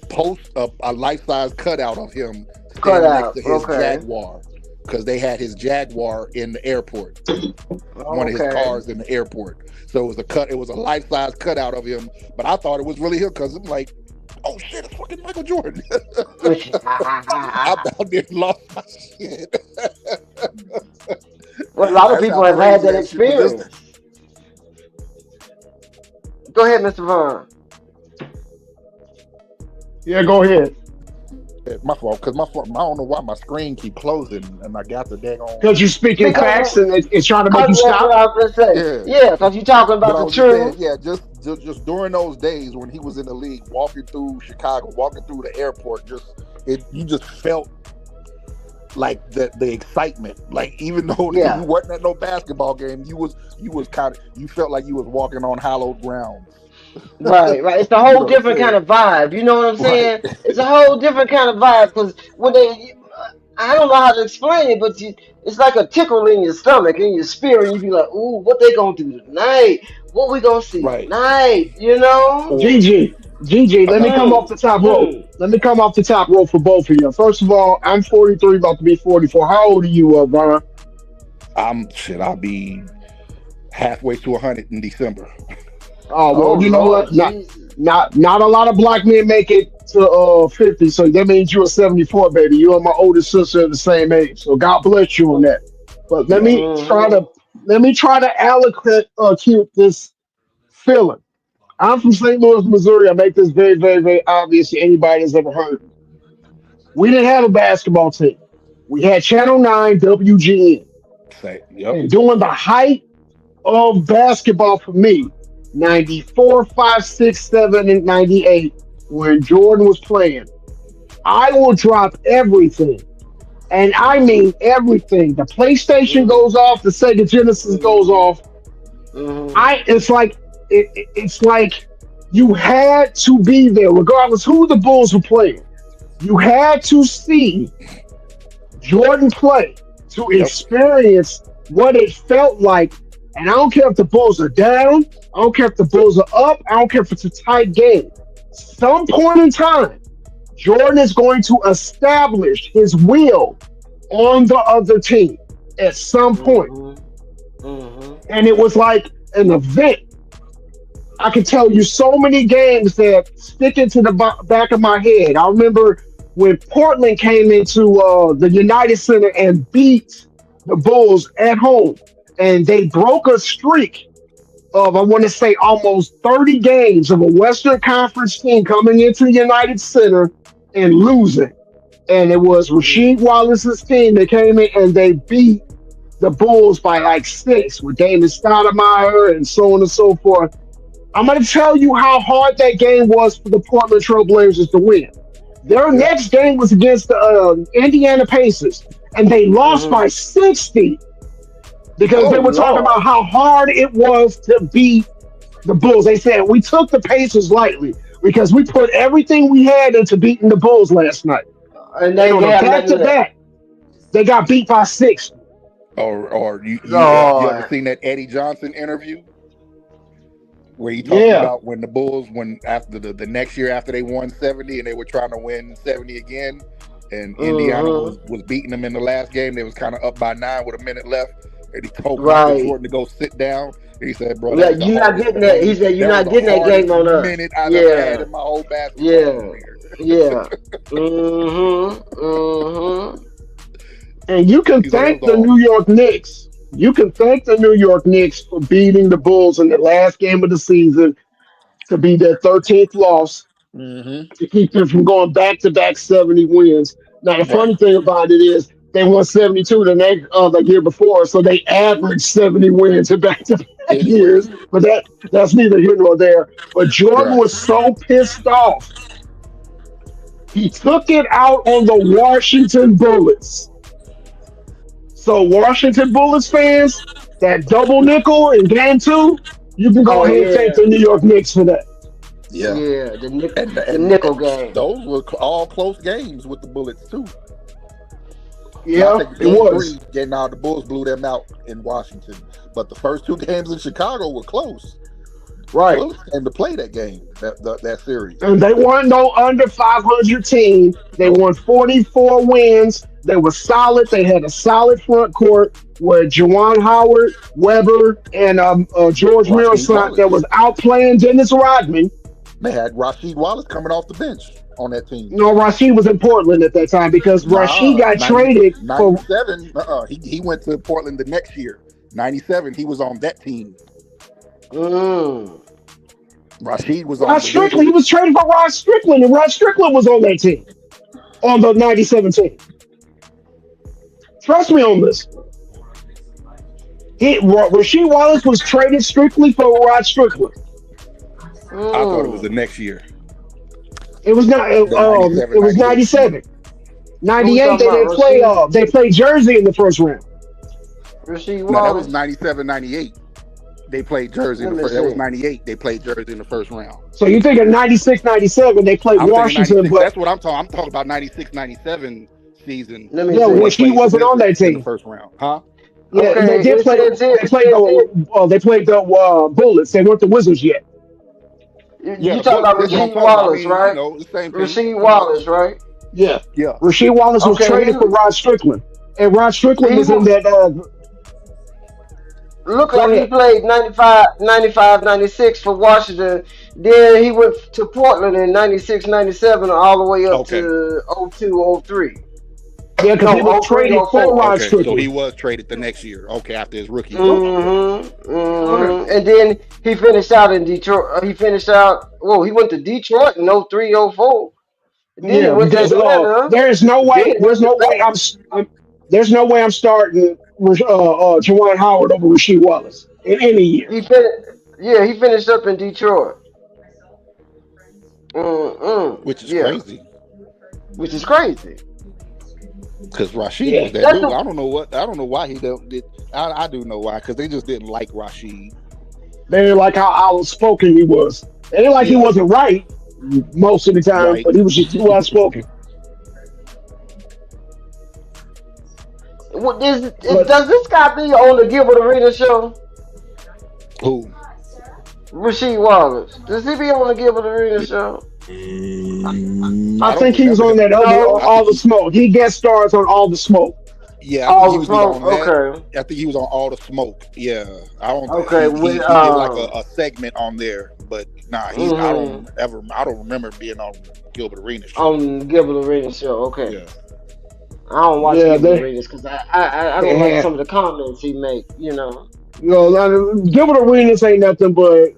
life-size cutout of him standing next to his Jaguar, because they had his Jaguar in the airport, one of his cars in the airport. So it was a life-size cutout of him. But I thought it was really him, because I'm like, oh shit, it's fucking Michael Jordan. I about there lost my shit. Well, a lot of people have had that experience. Go ahead, Mr. Vaughn. Yeah, go ahead. My fault, because I don't know why my screen keep closing, and I got the daggone. Because you're speaking facts, and it's trying to make you stop. I was gonna say. Yeah, because you're talking about the truth. Yeah, just during those days when he was in the league, walking through Chicago, walking through the airport, you just felt like the excitement. Like, even though you wasn't at no basketball game, you felt like you was walking on hallowed ground. Right. It's a whole different kind of vibe. You know what I'm saying? Right. It's a whole different kind of vibe, because I don't know how to explain it, but it's like a tickle in your stomach, in your spirit. You be like, ooh, what they gonna do tonight? What we gonna see tonight? You know? GG, let me come off the top rope. Let me come off the top rope for both of you. First of all, I'm 43, about to be 44. How old are you, Brian? I'll be halfway to 100 in December. Oh, well, you know what? Not a lot of black men make it to 50, so that means you're a 74, baby. You and my older sister are the same age, so God bless you on that. But let me try to allocate this feeling. I'm from St. Louis, Missouri. I make this very, very, very obvious to anybody that's ever heard me. We didn't have a basketball team. We had Channel 9 WGN. And during the height of basketball for me, 94, 5, 6, 7, and 98, when Jordan was playing, I will drop everything. And I mean everything. The PlayStation goes off, the Sega Genesis goes off. It's like you had to be there, regardless who the Bulls were playing. You had to see Jordan play to experience what it felt like. And I don't care if the Bulls are down. I don't care if the Bulls are up. I don't care if it's a tight game. Some point in time, Jordan is going to establish his will on the other team at some point. And it was like an event. I can tell you so many games that stick into the back of my head. I remember when Portland came into the United Center and beat the Bulls at home. And they broke a streak of, I want to say, almost 30 games of a Western Conference team coming into the United Center and losing. And it was Rasheed Wallace's team that came in and they beat the Bulls by like 6 with Damon Stoudemire and so on and so forth. I'm going to tell you how hard that game was for the Portland Trail Blazers to win. Their next game was against the Indiana Pacers, and they lost by 60. Because they were talking about how hard it was to beat the Bulls. They said, we took the Pacers lightly because we put everything we had into beating the Bulls last night. And they back to back, they got beat by 6. Or you ever seen that Eddie Johnson interview? Where he talked about when the Bulls, after the next year after they won 70 and they were trying to win 70 again, and Indiana was beating them in the last game. They was kind of up by 9 with a minute left. And he told Michael Jordan to go sit down. And he said, "Bro, you're not getting that." He said, "You're not getting that game on us." Minute I've ever had in my whole basketball career. And you can thank the New York Knicks. You can thank the New York Knicks for beating the Bulls in the last game of the season to be their 13th loss to keep them from going back-to-back 70 wins. Now, the funny thing about it is They won 72 the year before, so they averaged 70 wins in back-to-back Anyway, years. But that's neither here nor there. But Jordan right. was so pissed off, he took it out on the Washington Bullets. So Washington Bullets fans, that double nickel in game two, you can go Oh ahead and take yeah, the New York Knicks for that. Yeah. yeah. The And nickel game. those were all close games with the Bullets too. Now I Yeah, think it game three, was. getting out the Bulls blew them out in Washington. But the first two games in Chicago were close. Right. Bullets came to play that game, that series. And they weren't no under 500 team. They Nope. won 44 wins. They were solid. They had a solid front court with Juwan Howard, Weber, and George Rasheed Millsap Wallace. that was outplaying Dennis Rodman. They had Rasheed Wallace coming off the bench on that team. No, Rashid was in Portland at that time because Rashid Nah, got 90, traded for 97. He went to Portland the next year. 97, he was on that team. Mm. Rasheed was on Rod the Strickland. He Wizards. was traded for Rod Strickland, and Rod Strickland was on that team, on the 97 team. Trust me on this. Rasheed Wallace was traded strictly for Rod Strickland. I thought it was the Mm. next year. It was not. The 97, It was 98 season. 97. Who we 98. talking They about? didn't play. Rasheed? They played Jersey in the first round. Rasheed No, that was Wallace. 97, 98. They played Jersey in Let the me first. That was see. 98. They played Jersey in the first round. So you think in 96, 97 they played I'm thinking Washington, 96. but That's what I'm talking. I'm talking about 96, 97 season Let me yeah, when they see. Rasheed played the wasn't on that Wizards in the team. first round. Huh? Yeah, they Okay, did it play. says here. They played the Bullets. They weren't the Wizards yet. Yeah, You the talking Bullets. about That's what I'm Rasheed talking about. I Wallace, mean, you right? know, the same team. Rasheed You know. Wallace, right? Yeah, Yeah. Rasheed Wallace was Okay, traded for Rod Strickland, and Rod Strickland he was in wa- that. look Go like he ahead. played 95, 96 for Washington. Then he went to Portland in 96, 97, all the way up Okay. to 02, 03. Yeah, because he No, was 03, traded for 04. Rod Okay. So he Strickland. was traded the next year. Okay, after his rookie year. Okay. Mm-hmm. Right. Mm-hmm. And then he finished out in Detroit. He finished out. Well, he went to Detroit in 03, 04. Then he Yeah, went to because Atlanta. there's no Then way. he went to There's no way I'm starting Juwan Howard over Rasheed Wallace in any year. he finished. Yeah, he finished up in Detroit. Mm-mm. Which is Yeah, crazy which is crazy. because Rasheed Yeah, was that That's dude. the I don't know what. I don't know why he don't did. I do know why because they just didn't like Rasheed. they didn't like how outspoken he was. They didn't like he Yeah. wasn't right most of the time, Right. but he was just too outspoken. What But does this guy be on the Gilbert Arena show? Who? Rasheed Wallace. Does he be on the Gilbert Arena show? I I don't think he was remember on him. that other No. I All think the he. Smoke. He guest stars on All the Smoke. Yeah, I think All he the was either smoke. on that. Okay. I think he was on All the Smoke. Yeah, I don't. Okay. He did like a segment on there, but nah, he's. Mhm. I don't remember being on Gilbert Arenas show. On Gilbert Arena show. Okay. Yeah. I don't watch Yeah, Gilbert Arenas because I they don't like had some of the comments he make. You know. Gilbert Arenas ain't nothing but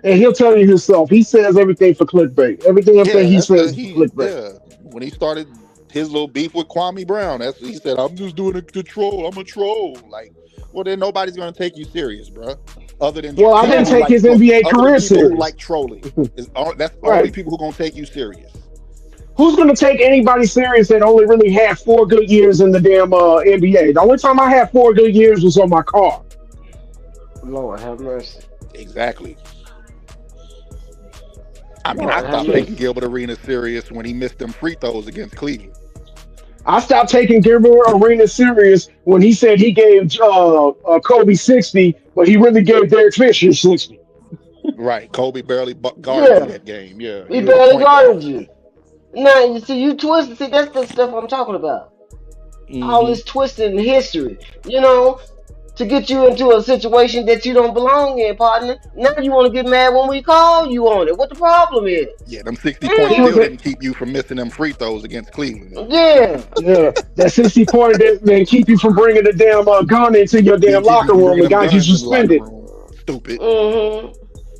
he'll tell you himself. He says everything for clickbait. Everything Yeah, he that's says is for clickbait. yeah. When he started his little beef with Kwame Brown, that's he said, "I'm just doing it to troll. I'm a troll." Like, well, then nobody's gonna take you serious, bro. Other than Well, I people didn't who take like his NBA other than career people who serious. like trolling. That's only Right. people who gonna take you serious. Who's going to take anybody serious that only really had 4 good years in the damn NBA? The only time I had 4 good years was on my car. Lord have mercy. Exactly. I mean, I Lord have stopped taking mercy. Gilbert Arenas serious when he missed them free throws against Cleveland. I stopped taking Gilbert Arenas serious when he said he gave Kobe 60, but he really gave Derek Fisher 60. Right. Kobe barely guarded you Yeah. that game. Yeah, He he was a barely point guard. guarded you. Now you see you twist. See that's the stuff I'm talking about. All Hmm. this twisting history. You know, to get you into a situation that you don't belong in, partner. Now you want to get mad when we call you on it. What the problem is? Yeah, them 60 points He Mm, was still a, didn't keep you from missing them free throws against Cleveland, though. yeah. yeah, that 60 point that keep you from bringing the damn gun into your damn Didn't keep you locker from room bringing and them got you guns in the locker suspended. room. Stupid. Mm-hmm.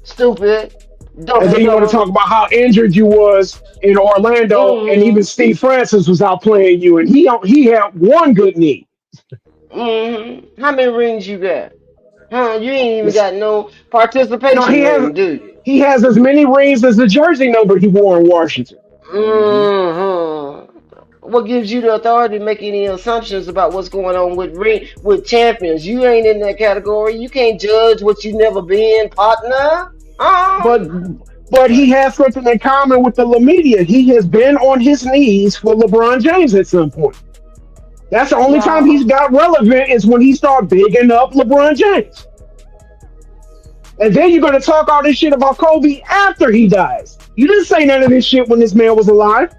Stupid. And then you want to talk about how injured you was in Orlando, and even Mm-hmm. Steve Francis was out playing you, and he had one good knee. Mm-hmm. How many rings you got? Huh? You ain't even It's- got no no, participation ring, do you? he has as many rings as the jersey number he wore in Washington. Mm-hmm. Mm-hmm. What gives you the authority to make any assumptions about what's going on with champions? You ain't in that category. You can't judge what you never been, partner. But but he Right. has something in common with the media. He has been on his knees for LeBron James at some point. That's the only time he's No. got relevant is when he started bigging up LeBron James. And then you're gonna talk all this shit about Kobe after he dies. You didn't say none of this shit when this man was alive.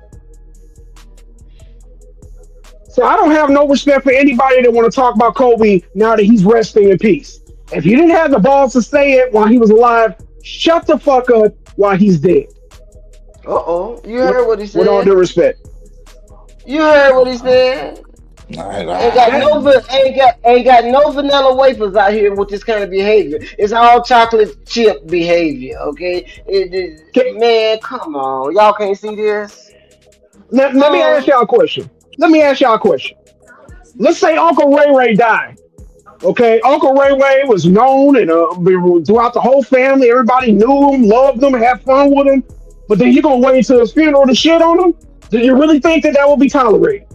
So I don't have no respect for anybody that want to talk about Kobe now that he's resting in peace. If you didn't have the balls to say it while he was alive, shut the fuck up while he's dead. Uh-oh. You With, heard what he with all due said? respect. You heard what he said? That Ain't got no vanilla wafers out here with this kind of behavior. It's all chocolate chip behavior, okay? can, Man, come on. Y'all can't see this? let me ask Huh? y'all a question. Let me ask y'all a question. Let's say Uncle Ray Ray died. Okay, Uncle Ray Ray was known and throughout the whole family, everybody knew him, loved him, had fun with him. But then you gonna wait until his funeral to shit on him? Do you really think that will be tolerated?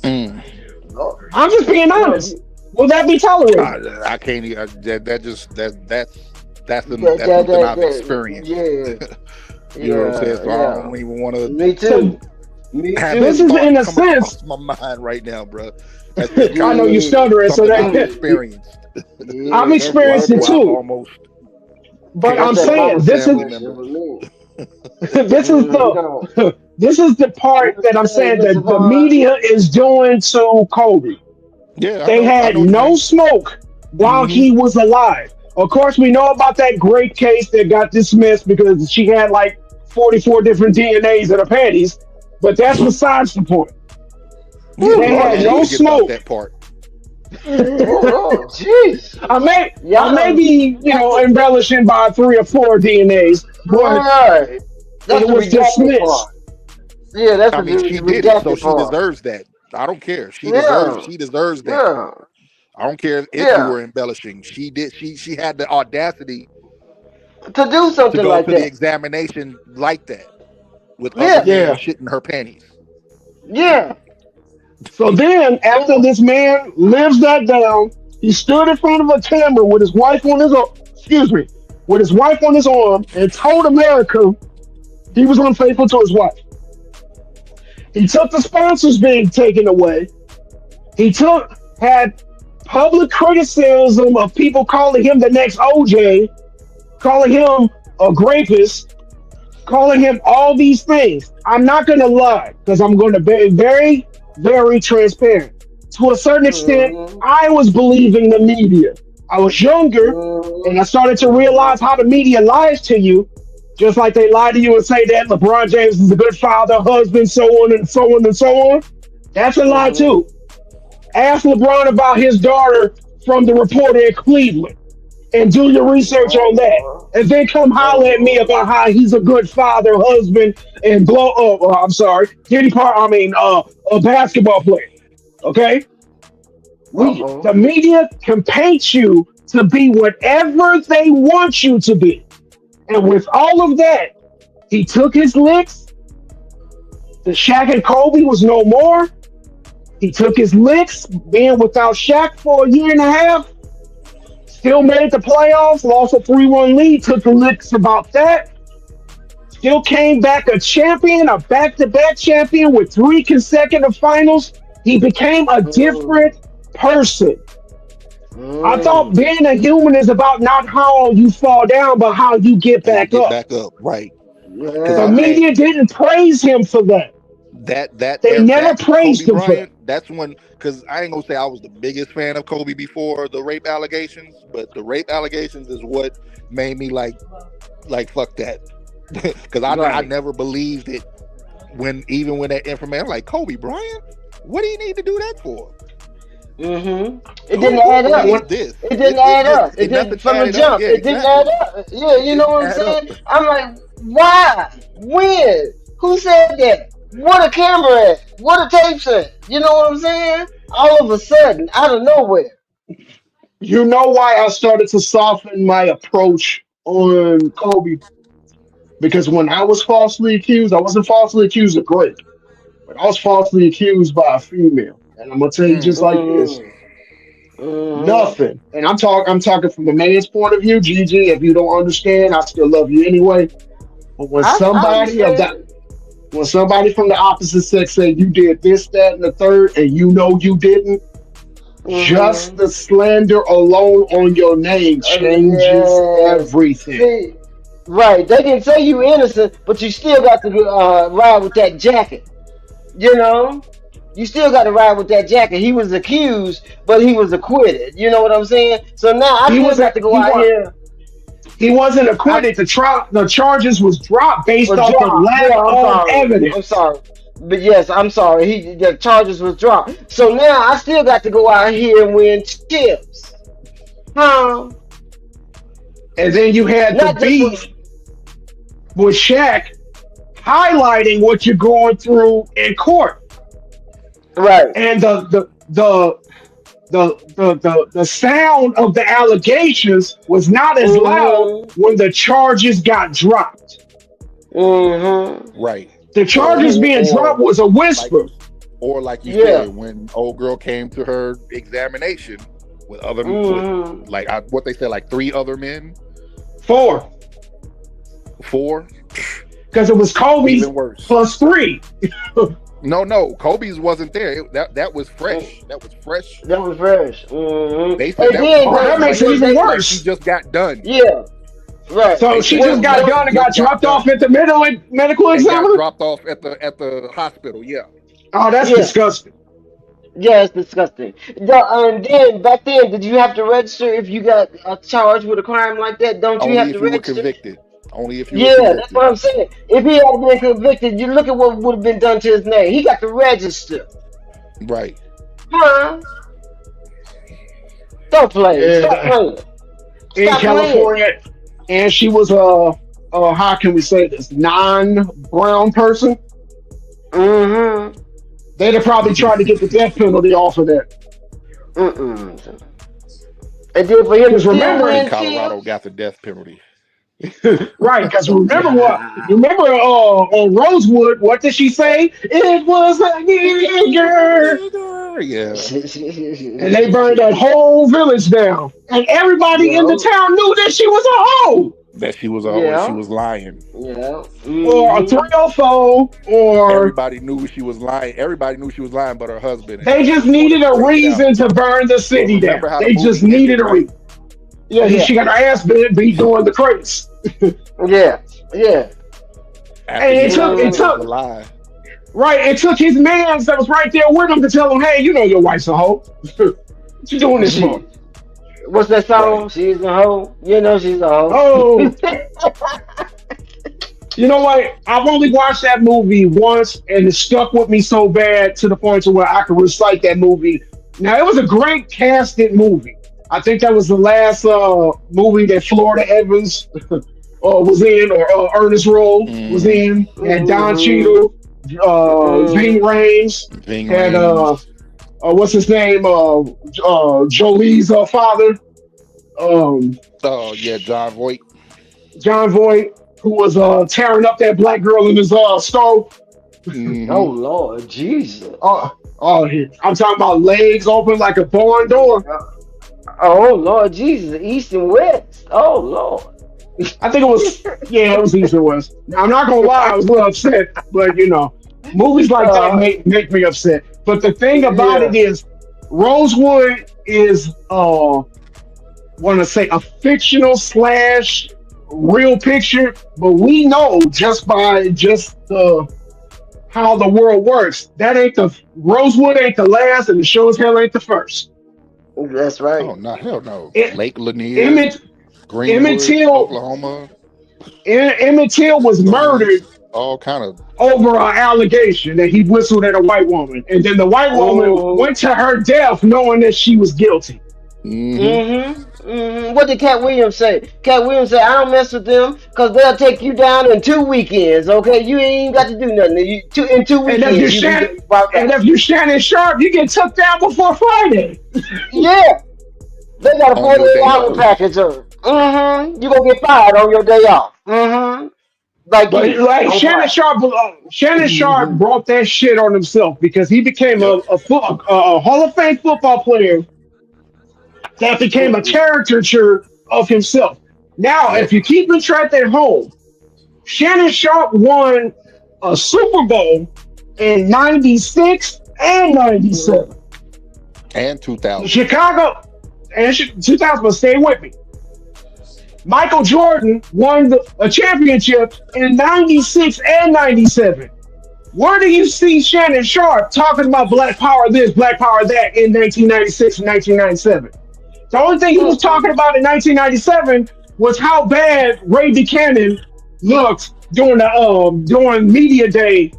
Mm. No, I'm just being no. honest. Will that be tolerated? I can't. That just that's That, something I've that, experienced. yeah, You know what I'm saying? yeah, So I yeah. don't even want to Me So too. Me have this that is too. in thought a come sense. across my mind right now, bro. That's just I kind know of you Yeah. stuttering, so something I've that experienced I've Yeah, experienced it where I've too. almost But cared I'm that's for that a mama saying family situation member. with me. this is No. this is the What part you that I'm say, saying Mr. that the Vaughn? media is doing to Kobe. Yeah, They I had know what you no mean. smoke while Hmm. he was alive. Of course, we know about that great case that got dismissed because she had like 44 different DNAs in her panties, but that's besides the point. Yeah, Oh They we Lord had all no forget about Jesus. smoke. that part. Oh Lord I Jesus. may Y'all be, that's the embellishing by 3 or 4 DNAs, but right. That's it the was redacted dismissed. part. Yeah, that's I the mean, she did it, so redacted she part. deserves that. I don't care. Yeah. She deserves that. Yeah. I don't care if you Yeah. were embellishing. She did. She had the audacity To do to something go like to the that. examination like that with other Yeah. men Yeah. shitting her panties. Yeah. So then, after Oh, this man lives that down, he stood in front of a camera with his wife on his excuse me, with his wife on his arm, and told America he was unfaithful to his wife. He took the sponsors being taken away. He had public criticism of people calling him the next OJ, calling him a rapist, calling him all these things. I'm not going to lie because I'm going to be very, very transparent. To a certain extent, mm-hmm. I was believing the media. I was younger and I started to realize how the media lies to you, just like they lie to you and say that LeBron James is a good father, husband, so on and so on and so on. That's a lie Mm-hmm. too. Ask LeBron about his daughter from the reporter in Cleveland and do your research on that. Oh, And then come holler at me oh, about how he's a good father, husband, and blow up. I'm sorry, Diddy Part. I mean, a basketball player. Okay, the oh. media can paint you to be whatever they want you to be, and with all of that, he took his licks. The Shaq and Kobe was no more. He took his licks, being without Shaq for a year and a half. Still made the playoffs, lost a 3-1 lead, took the licks about that. Still came back a champion, a back to back champion with 3 consecutive finals. He became a Mm, different person. I thought mm. being a human is about not how you fall down, but how you get How you back get up. back up, right? Because The Yeah. media didn't praise him for that. They never that Kobe praised him for that. Bryant. That's when, because I ain't gonna say I was the biggest fan of Kobe before the rape allegations, but the rape allegations is what made me like fuck that. Because I Right. never believed it when even when that information, I'm like, Kobe Bryant, what do you need to do that for? It didn't Who add up. believes this? It didn't add up. It Nothing didn't from the added up. jump. Yeah, It didn't add exactly. up. Yeah, It you know didn't what I'm add up. saying? I'm like, why? When? Who said that? What a camera at? What a tape set? You know what I'm saying? All of a sudden, out of nowhere. You know why I started to soften my approach on Kobe? Because when I was falsely accused, I wasn't falsely accused of rape, but I was falsely accused by a female. And I'm gonna tell you just like this. Mm, mm-hmm. Nothing. And I'm talking from the man's point of view, Gigi. If you don't understand, I still love you anyway. But I understand. when somebody from the opposite sex say you did this, that, and the third, and you know you didn't, just Mm-hmm. the slander alone on your name changes Yes. everything. See, right. They can say you innocent, but you still got to ride with that jacket. You know? You still got to ride with that jacket. He was accused, but he was acquitted. You know what I'm saying? So now I He still wasn't got to go he out was here. he wasn't I acquitted. The charges was dropped based was off of dropped. lack Yeah, I'm of sorry. I'm evidence. sorry. But yes, I'm sorry. The charges was dropped. So now I still got to go out here and win chips. Huh? And then you had the Not just for beef with Shaq highlighting what you're going through in court. right. And the sound of the allegations was not as loud Mm-hmm. when the charges got dropped. Mm-hmm. Right. The charges being dropped was a Like whisper. you, or like you Yeah. said, when old girl came to her examination with Mm-hmm. what they said, like 3 other men, Four. 4, Because it was Kobe's even worse. plus three. No, Kobe's wasn't there. That was fresh. That was fresh. That was fresh. Mm-hmm. They said And that was then Oh, fresh, that makes like it even like she worse. just got done. yeah, right. So They she said just that got like What? she done and got just got dropped off done at the medical and got examiner. dropped off at the hospital. Yeah. Oh, that's Yeah. disgusting. Yeah, it's disgusting. And then back then, did you have to register if you got charged with a crime like that? Don't you Only have to if you were register? convicted. Only if you were Yeah, that's convicted. what I'm saying. If he had been convicted, you look at what would have been done to his name. He got to register. Right. Huh? Don't play. Stop Yeah, playing. in Stop playing. California, and she was how can we say this, non-brown person. Mm-hmm. They'd have probably tried to get the death penalty off of that. Mm-mm. And then for him to Because still remember, Nobody in win Colorado chips. got the death penalty. right? Because remember what? Nah. Remember on Rosewood, what did she say? It was a nigger, Yeah. and they burned that whole village down, and everybody in the Yo. town knew that she was a hoe, That she Yeah. was lying. Yeah. or a Mm-hmm. 304, or Everybody knew she was lying. Everybody knew she was lying, but her husband. And they she just just wanted needed to a bring it out. reason to burn the But city down. remember how the They just movie ended, needed a right? reason. Yeah, Yeah. she got her ass beat doing the crates. Yeah. Yeah. After And he it took it exposed Mm. the took lie. right. It took his man that was right there with him to tell him, "Hey, you know your wife's a hoe. What you doing this for?" She. What's that Right. song? She's a hoe. You know she's a hoe. Oh, you know what? I've only watched that movie once, and it stuck with me so bad to the point to where I could recite that movie. Now, it was a great casted movie. I think that was the last movie that Florida Evans was in, or Ernest Rose was Mm-hmm. in. Had Don Mm-hmm. Cheadle, Ving Mm-hmm. Rhames, Ving had Rhames. what's his name? Jolie's father, um, Oh yeah, John Voight. John Voight, who was tearing up that black girl in his stove. Oh Mm-hmm. Lord, Jesus. I'm talking about legs open like a barn door. Oh Lord, Jesus. East and West. Oh Lord. I think it was, yeah, it was East and West. Now, I'm not gonna lie, I was a little upset, but movies like that uh, make me upset. But the thing about yeah. it is, Rosewood is want to say a fictional slash real picture, but we know just by how the world works, that ain't the Rosewood ain't the last, and the show as hell ain't the first. That's right. Oh no, hell no. It, Lake Lanier, Emmett Emmett Greenwood, Till Oklahoma. Emmett Till was Those. murdered. all kind of. over an allegation that he whistled at a white woman, and then the white woman Oh. went to her death knowing that she was guilty. What did Cat Williams say? Cat Williams said, "I don't mess with them because they'll take you down in 2 weekends. Okay, you ain't got to do nothing. In two And if weekends, you you Shannon, be brought and back." if you Shannon Sharp, you get took down before Friday. Yeah, they got a On your day 48-hour off. package. You gonna get fired on your day off. Like But you like on Friday. Shannon Sharp brought that shit on himself because he became Yep. a Hall of Fame football player that became a caricature of himself. Now, Yep. if you keep in track at home, Shannon Sharp won a Super Bowl in '96 and '97. And 2000. Chicago and 2000, but stay with me. Michael Jordan won a championship in '96 and '97. Where do you see Shannon Sharp talking about Black Power this, Black Power that in 1996 and 1997? The only thing he was talking about in 1997 was how bad Ray Buchanan looked during media day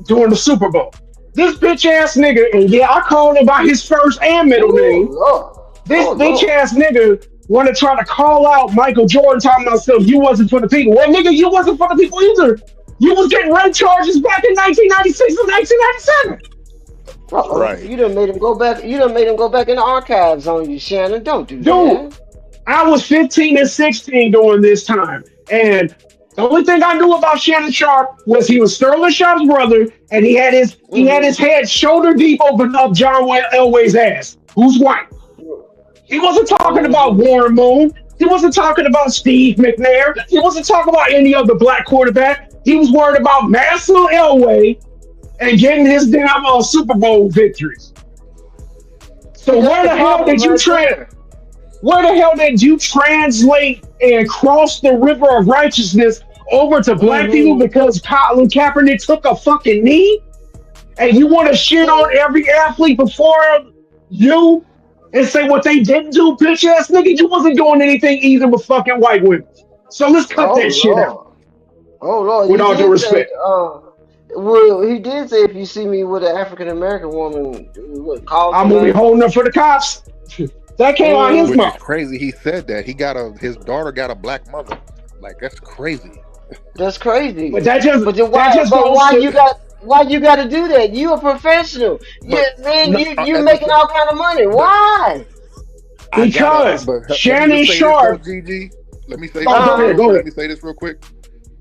during the Super Bowl. This bitch ass nigga, and yeah, I called him by his first and middle name. Lord. This Oh, bitch Lord. ass nigga want to try to call out Michael Jordan talking about stuff. You wasn't for the people. Well, nigga, you wasn't for the people either. You was getting rape charges back in 1996 and 1997. Right. You done made him go back. You done made him go back in the archives on you, Shannon. Don't do Dude, that. I was 15 and 16 during this time. And the only thing I knew about Shannon Sharp was he was Sterling Sharp's brother, and he had his head shoulder deep open up John Elway's ass, who's white. He wasn't talking about Warren Moon. He wasn't talking about Steve McNair. He wasn't talking about any other black quarterback. He was worried about Master Elway and getting his damn Super Bowl victories. So where the hell did you translate and cross the river of righteousness over to black people because Colin Kaepernick took a fucking knee? And you want to shit on every athlete before you and say what they didn't do, bitch ass nigga? You wasn't doing anything either with fucking white women. So let's cut that shit out. Oh Lord! With all due respect. Well, he did say if you see me with an African American woman, call. I'm gonna be holding up for the cops. That came out his Which mouth. is crazy. He said that his daughter got a black mother. Like that's crazy. That's crazy. But that just, But then why you got to do that? You a professional. You're making all kind of money. Why? Because Shannon Sharp. GG. Let me say Go ahead. Let me say this real quick.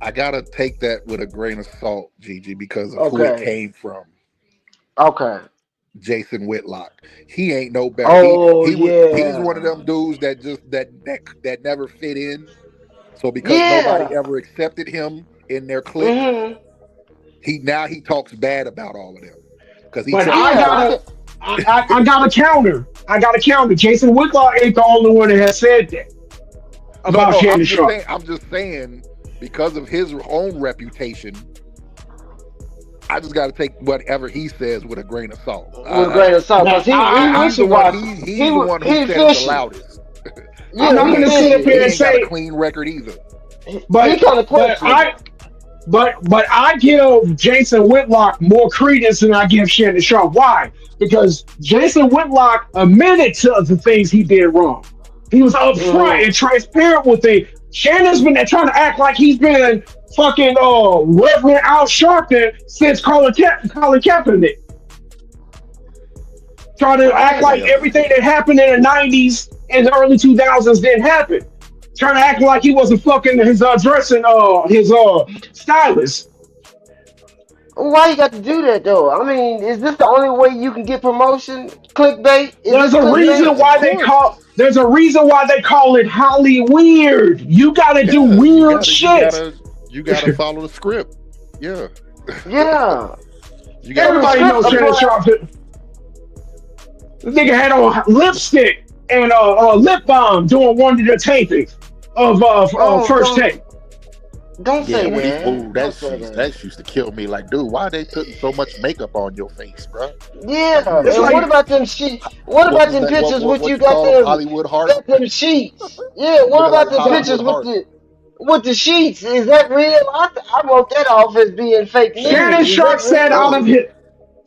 I gotta take that with a grain of salt, GG, because of who it came from. Okay. Jason Whitlock. He ain't no better. Oh, He's one of them dudes that just that never fit in. So because nobody ever accepted him in their clique, he talks bad about all of them. Because I got a counter. Jason Whitlock ain't the only one that has said that about Shannon Sharp. I'm just saying, because of his own reputation, I just got to take whatever he says with a grain of salt. Because he's the one who said it the loudest. I'm not going to sit up here and say got a clean record either. But I give Jason Whitlock more credence than I give Shannon Sharp. Why? Because Jason Whitlock admitted to the things he did wrong. He was upfront and transparent with it. Shannon's been trying to act like he's been fucking Reverend Al Sharpton since Colin Kaepernick. Trying to act like everything that happened in the 90s and the early 2000s didn't happen. Trying to act like he wasn't fucking his dressing his stylist. Why you got to do that though? I mean, is this the only way you can get promotion? Clickbait? There's a reason why they call it Hollyweird. You gotta do weird shit. You gotta follow the script. Yeah. Yeah. Everybody knows Shannon Sharp. This nigga had on lipstick and lip balm doing one of the tapings of First Take. Don't say that. That used to kill me. Like, dude, why are they putting so much makeup on your face, bro? Yeah. What about them sheets? What about them pictures with you got them Hollywood heart? Got them sheets. Yeah. What about the pictures with the? with the sheets. Is that real? I wrote that off as being fake Shannon news. Is Sharp that said out of real? his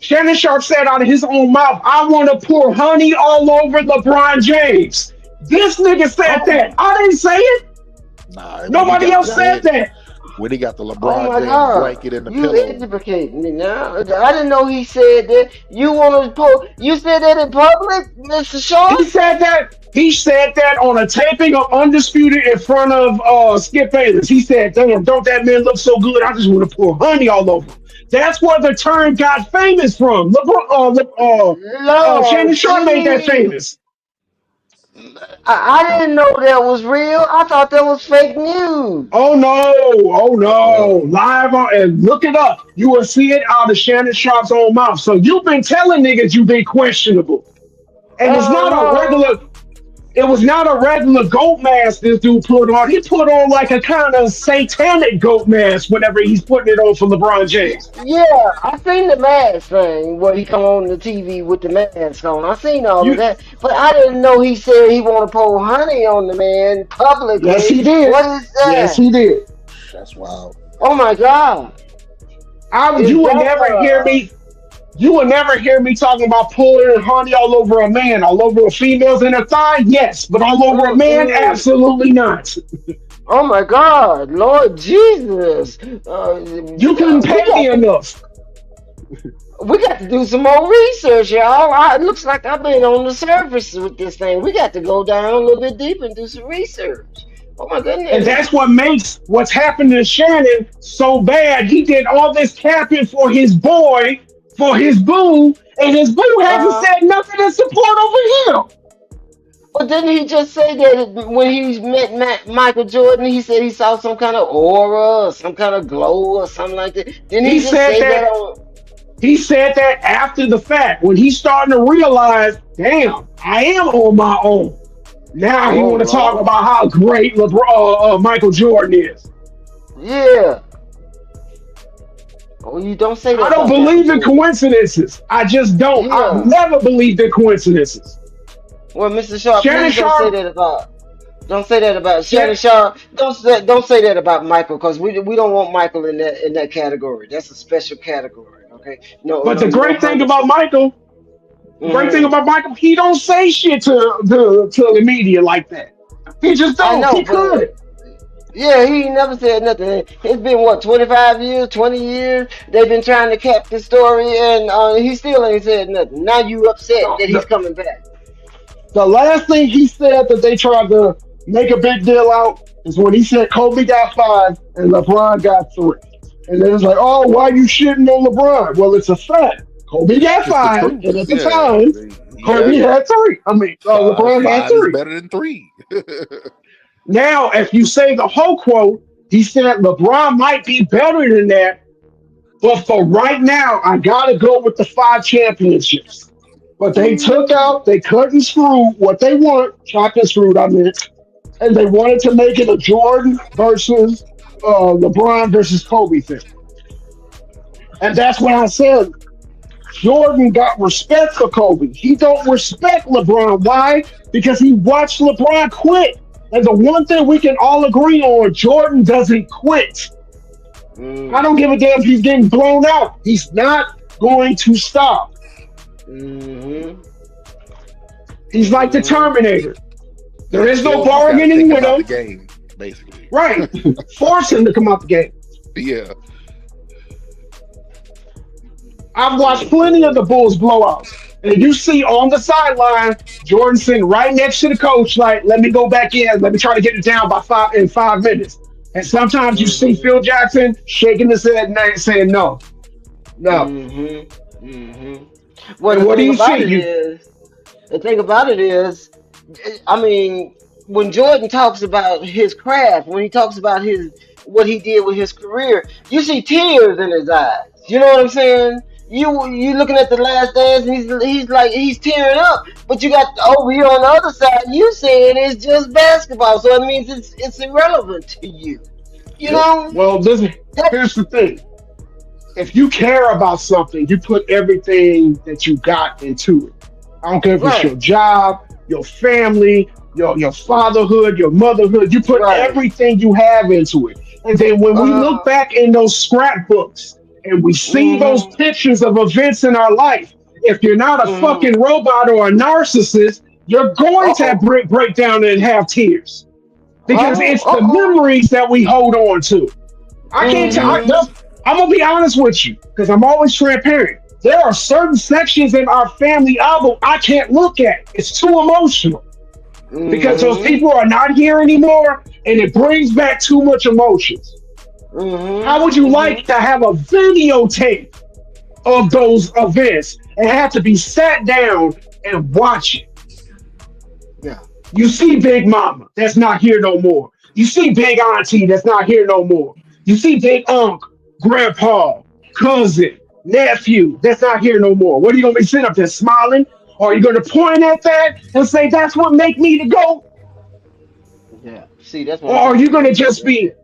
Shannon Sharp said out of his own mouth, I want to pour honey all over LeBron James. This nigga said that. Oh, I didn't say it. Nah, Nobody else said said that. when he got the oh LeBron my James God. blanket in the You pillow. educate me now. I didn't know he said that. You want to post? You said that in public, Mr. He Sharp? said that. He said that on a taping of Undisputed in front of Skip Bayless. He said, "Damn, don't that man look so good? I just want to pour honey all over him." That's where the term got famous from. Shannon Lord Sharp made that Jesus. famous. I didn't know that was real. I thought that was fake news. Oh no! Oh Uh, no! Live on and look it up. You will see it out of Shannon Sharp's own mouth. So you've been telling niggas you've been questionable, and it's not a regular. Uh-huh. It was not a regular goat mask this dude put on. He put on like a kind of satanic goat mask whenever he's putting it on for LeBron James. Yeah, I seen the mask thing where he come on the TV with the mask on. I seen all of You, that, but I didn't know he said he want to pour honey on the man yes, publicly. he did. What is Yes, that? he did. that's wild. Oh my God! You Is would that never hear me. You will never hear me talking about pouring honey all over a man, all over a female's inner thigh. Yes, but all over a man, Mm-mm. absolutely not. Oh my God, Lord Jesus! You couldn't We pay me got to enough. do some more research, y'all. It looks like I've been on the surface with this thing. We got to go down a little bit deep and do some research. Oh my And goodness! that's what makes what's happened to Shannon so bad. He did all this capping for his boy, for his boo, and his boo hasn't Uh, said nothing in support over him. but didn't he just say that when he met Michael Jordan, he said he saw some kind of aura or some kind of glow or something like that? Didn't He he just said say that that on? he said that after the fact, when he's starting to realize, damn, I am on my own. Now he Oh want to talk Lord, about how great Michael Jordan is. yeah. Oh, you don't say I that don't about Michael believe in Jordan. coincidences. I just don't. I've Yeah. never believed in coincidences. Well, Mr. Sharp, Shannon please don't say Sharp, that about. Don't say that about Shan- Shannon Sharp. Don't say that about Michael because we don't want Michael in that category. That's a special category. Okay. No but no the no great thing honey. about Michael, Hmm. he don't say shit to the media like that. He just I don't. know, He but could. yeah, he never said nothing. It's been what 25 years, 20 years. They've been trying to cap the story, and he still ain't said nothing. Now you upset The, that he's the, coming back. the last thing he said that they tried to make a big deal out is when he said Kobe got 5 and LeBron got 3. And then it's like, oh, why you shitting on LeBron? Well, it's a fact. Kobe got It's the 5, truth. and at the Yeah, time, he Kobe had had 3. I mean, five. LeBron had Five is 3. better than three. Now, if you say the whole quote, he said LeBron might be better than that, but for right now, I gotta go with the 5 championships. But they cut and screwed what they want, chopped and screwed, I mean, and they wanted to make it a Jordan versus LeBron versus Kobe thing. And that's what I said. Jordan got respect for Kobe. He don't respect LeBron. Why? Because he watched LeBron quit. And the one thing we can all agree on, Jordan doesn't quit. I Mm, don't give a damn if he's getting blown out. He's not going to stop. hmm He's like the hmm Terminator. There is no Until you got to take bargaining him with out the him. game, basically. Right. Force him to come out the game. Yeah. I've watched plenty of the Bulls blowouts. And you see on the sideline, Jordan sitting right next to the coach, like, let me go back in. Let me try to get it down by 5 minutes. And sometimes you see hmm Phil Jackson shaking his head and saying, no, no. hmm hmm Well, And what do you see? You the thing about it is, I mean, when Jordan talks about his craft, when he talks about his what he did with his career, you see tears in his eyes. You know what I'm saying? You looking at the Last Dance, and he's like he's tearing up. But you got over here on the other side, you saying it's just basketball, so it means it's irrelevant to you. You Yep. know well, listen, that. here's the thing. If you care about something, you put everything that you got into it. I don't care if it's your Right. job, your family, your fatherhood, your motherhood. You put Right. everything you have into it. And then when we look back in those scrapbooks and we see those Mm-hmm. pictures of events in our life, if you're not a Mm-hmm. fucking robot or a narcissist, you're going to Uh-oh. break down and have tears because Oh, it's the uh-oh. memories that we hold on to. I can't tell. Mm-hmm. I'm gonna be honest with you because I'm always transparent. There are certain sections in our family album I can't look at. It's too emotional because those Mm-hmm. people are not here anymore, and it brings back too much emotions. How would Mm-hmm. you like to have a videotape of those events and have to be sat down and watch it? Yeah. You see Big Mama, that's not here no more. You see Big Auntie, that's not here no more. You see Big Unc, Grandpa, cousin, nephew, that's not here no more. What are you gonna be sitting up there smiling? Or are you gonna point at that and say that's what make me to go? Yeah. See, that's what Or I'm are you talking gonna about. That's just right be there.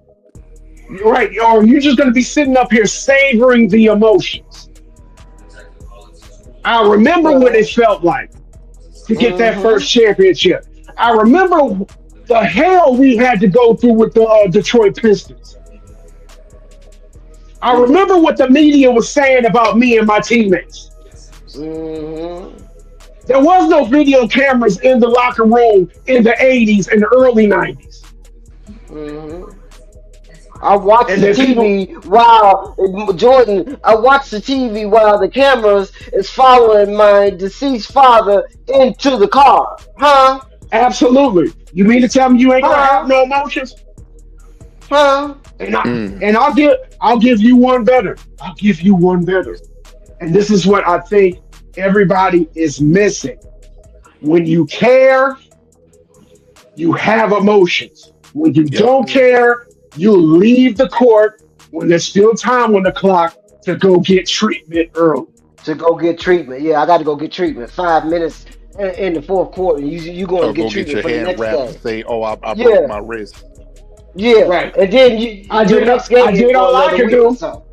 right? Or are you just gonna be sitting up here savoring the emotions? I remember what it Well. felt like to get that Mm-hmm. first championship. I remember the hell we had to go through with the Detroit Pistons. I Mm. remember what the media was saying about me and my teammates. Mm-hmm. There was no video cameras in the locker room in the 80s and the early 90s. Mm-hmm. I watch And the then people, TV while Jordan. I watch the TV while the cameras is following my deceased father into the car. Huh? absolutely. You mean to tell me you ain't gonna have Huh? no emotions? Huh? And I Mm. and I'll give you one better. I'll give you one better. And this is what I think everybody is missing. When you care, you have emotions. When you Yep. don't care, you leave the court when there's still time on the clock to go get treatment early. To go get treatment. Yeah, I got to go get treatment. 5 minutes in the fourth quarter. You going to Or get go get treatment your for the hand next wrapped and game. say, "Oh, I broke Yeah, my wrist." yeah. Right. And then I your did next I game ain't did for all I another could week or do. so.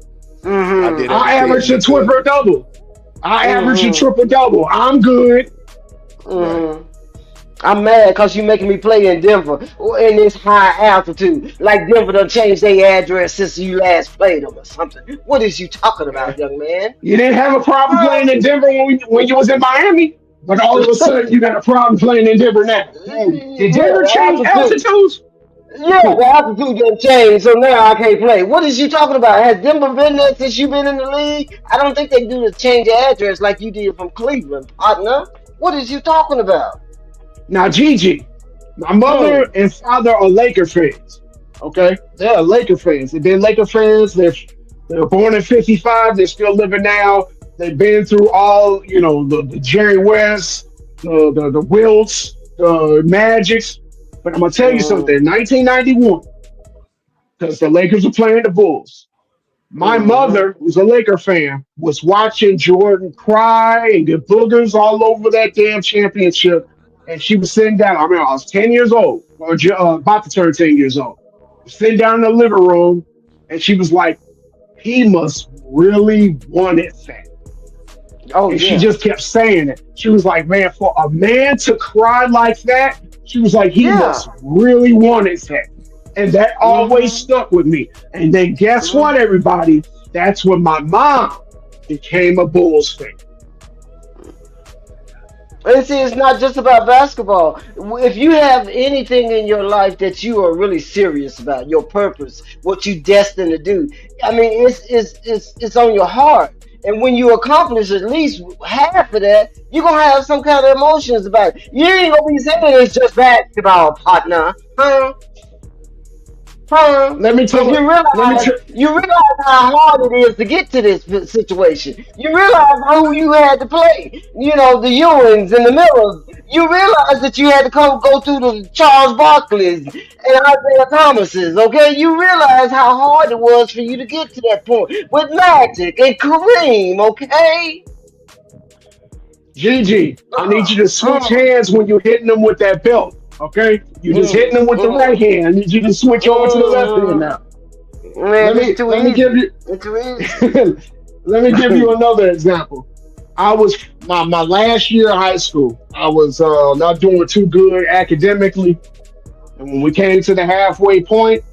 I did Mm-hmm. I everything averaged we a triple could. double. I averaged a Mm-hmm. triple double. I'm good. Right. Mm-hmm. I'm mad because you making me play in Denver in this high altitude. Like Denver done changed their address since you last played them or something. What is you talking about, young man? You didn't have a problem Huh? playing in Denver when you was in Miami, but all of a sudden you got a problem playing in Denver now. Hey, did Yeah, Denver the change altitude. altitudes? Yeah, the altitude done changed, so now I can't play. What is you talking about? Has Denver been there since you been in the league? I don't think they do the change of address like you did from Cleveland, partner. What is you talking about? Now, Gigi, my Hmm. mother and father are Laker fans. Okay, they're Laker fans. They've been Laker fans. They were born in '55. They're still living now. They've been through all, the Jerry West, the Wilts, the Magics. But I'm gonna tell you something. Mm, In 1991, because the Lakers were playing the Bulls. My mm-hmm. mother, who's a Laker fan, was watching Jordan cry and get boogers all over that damn championship. And she was sitting down. I mean, I was 10 years old, or about to turn 10 years old. Sitting down in the living room, and she was like, he must really want it that. Oh And she yeah. just kept saying it. She was like, man, for a man to cry like that, she was like, he Yeah. must really want it that. And that always Mm-hmm. stuck with me. And then guess what, Mm-hmm. everybody? That's when my mom became a Bulls fan. And see, it's not just about basketball. If you have anything in your life that you are really serious about, your purpose, what you destined to do, I mean, it's on your heart. And when you accomplish at least half of that, you're gonna have some kind of emotions about it. You ain't gonna be saying it's just basketball, partner, huh? Huh? Let me Because tell it. Let me tell. you realize how hard it is to get to this situation. You realize who you had to play. You know, the Ewings and the Millers. You realize that you had to go through the Charles Barkley's and Isaiah Thomases. Okay, you realize how hard it was for you to get to that point with Magic and Kareem. Okay. Gigi, I need you to switch Mm, hands when you're hitting them with that belt. Okay? You're just hitting mm, them with the right mm, hand. I need you to switch over to the left hand mm. now. Man, Let it's me too let me give easy. you It's too easy. let me give you another example. I was my last year of high school, I was not doing too good academically, and when we came to the halfway point,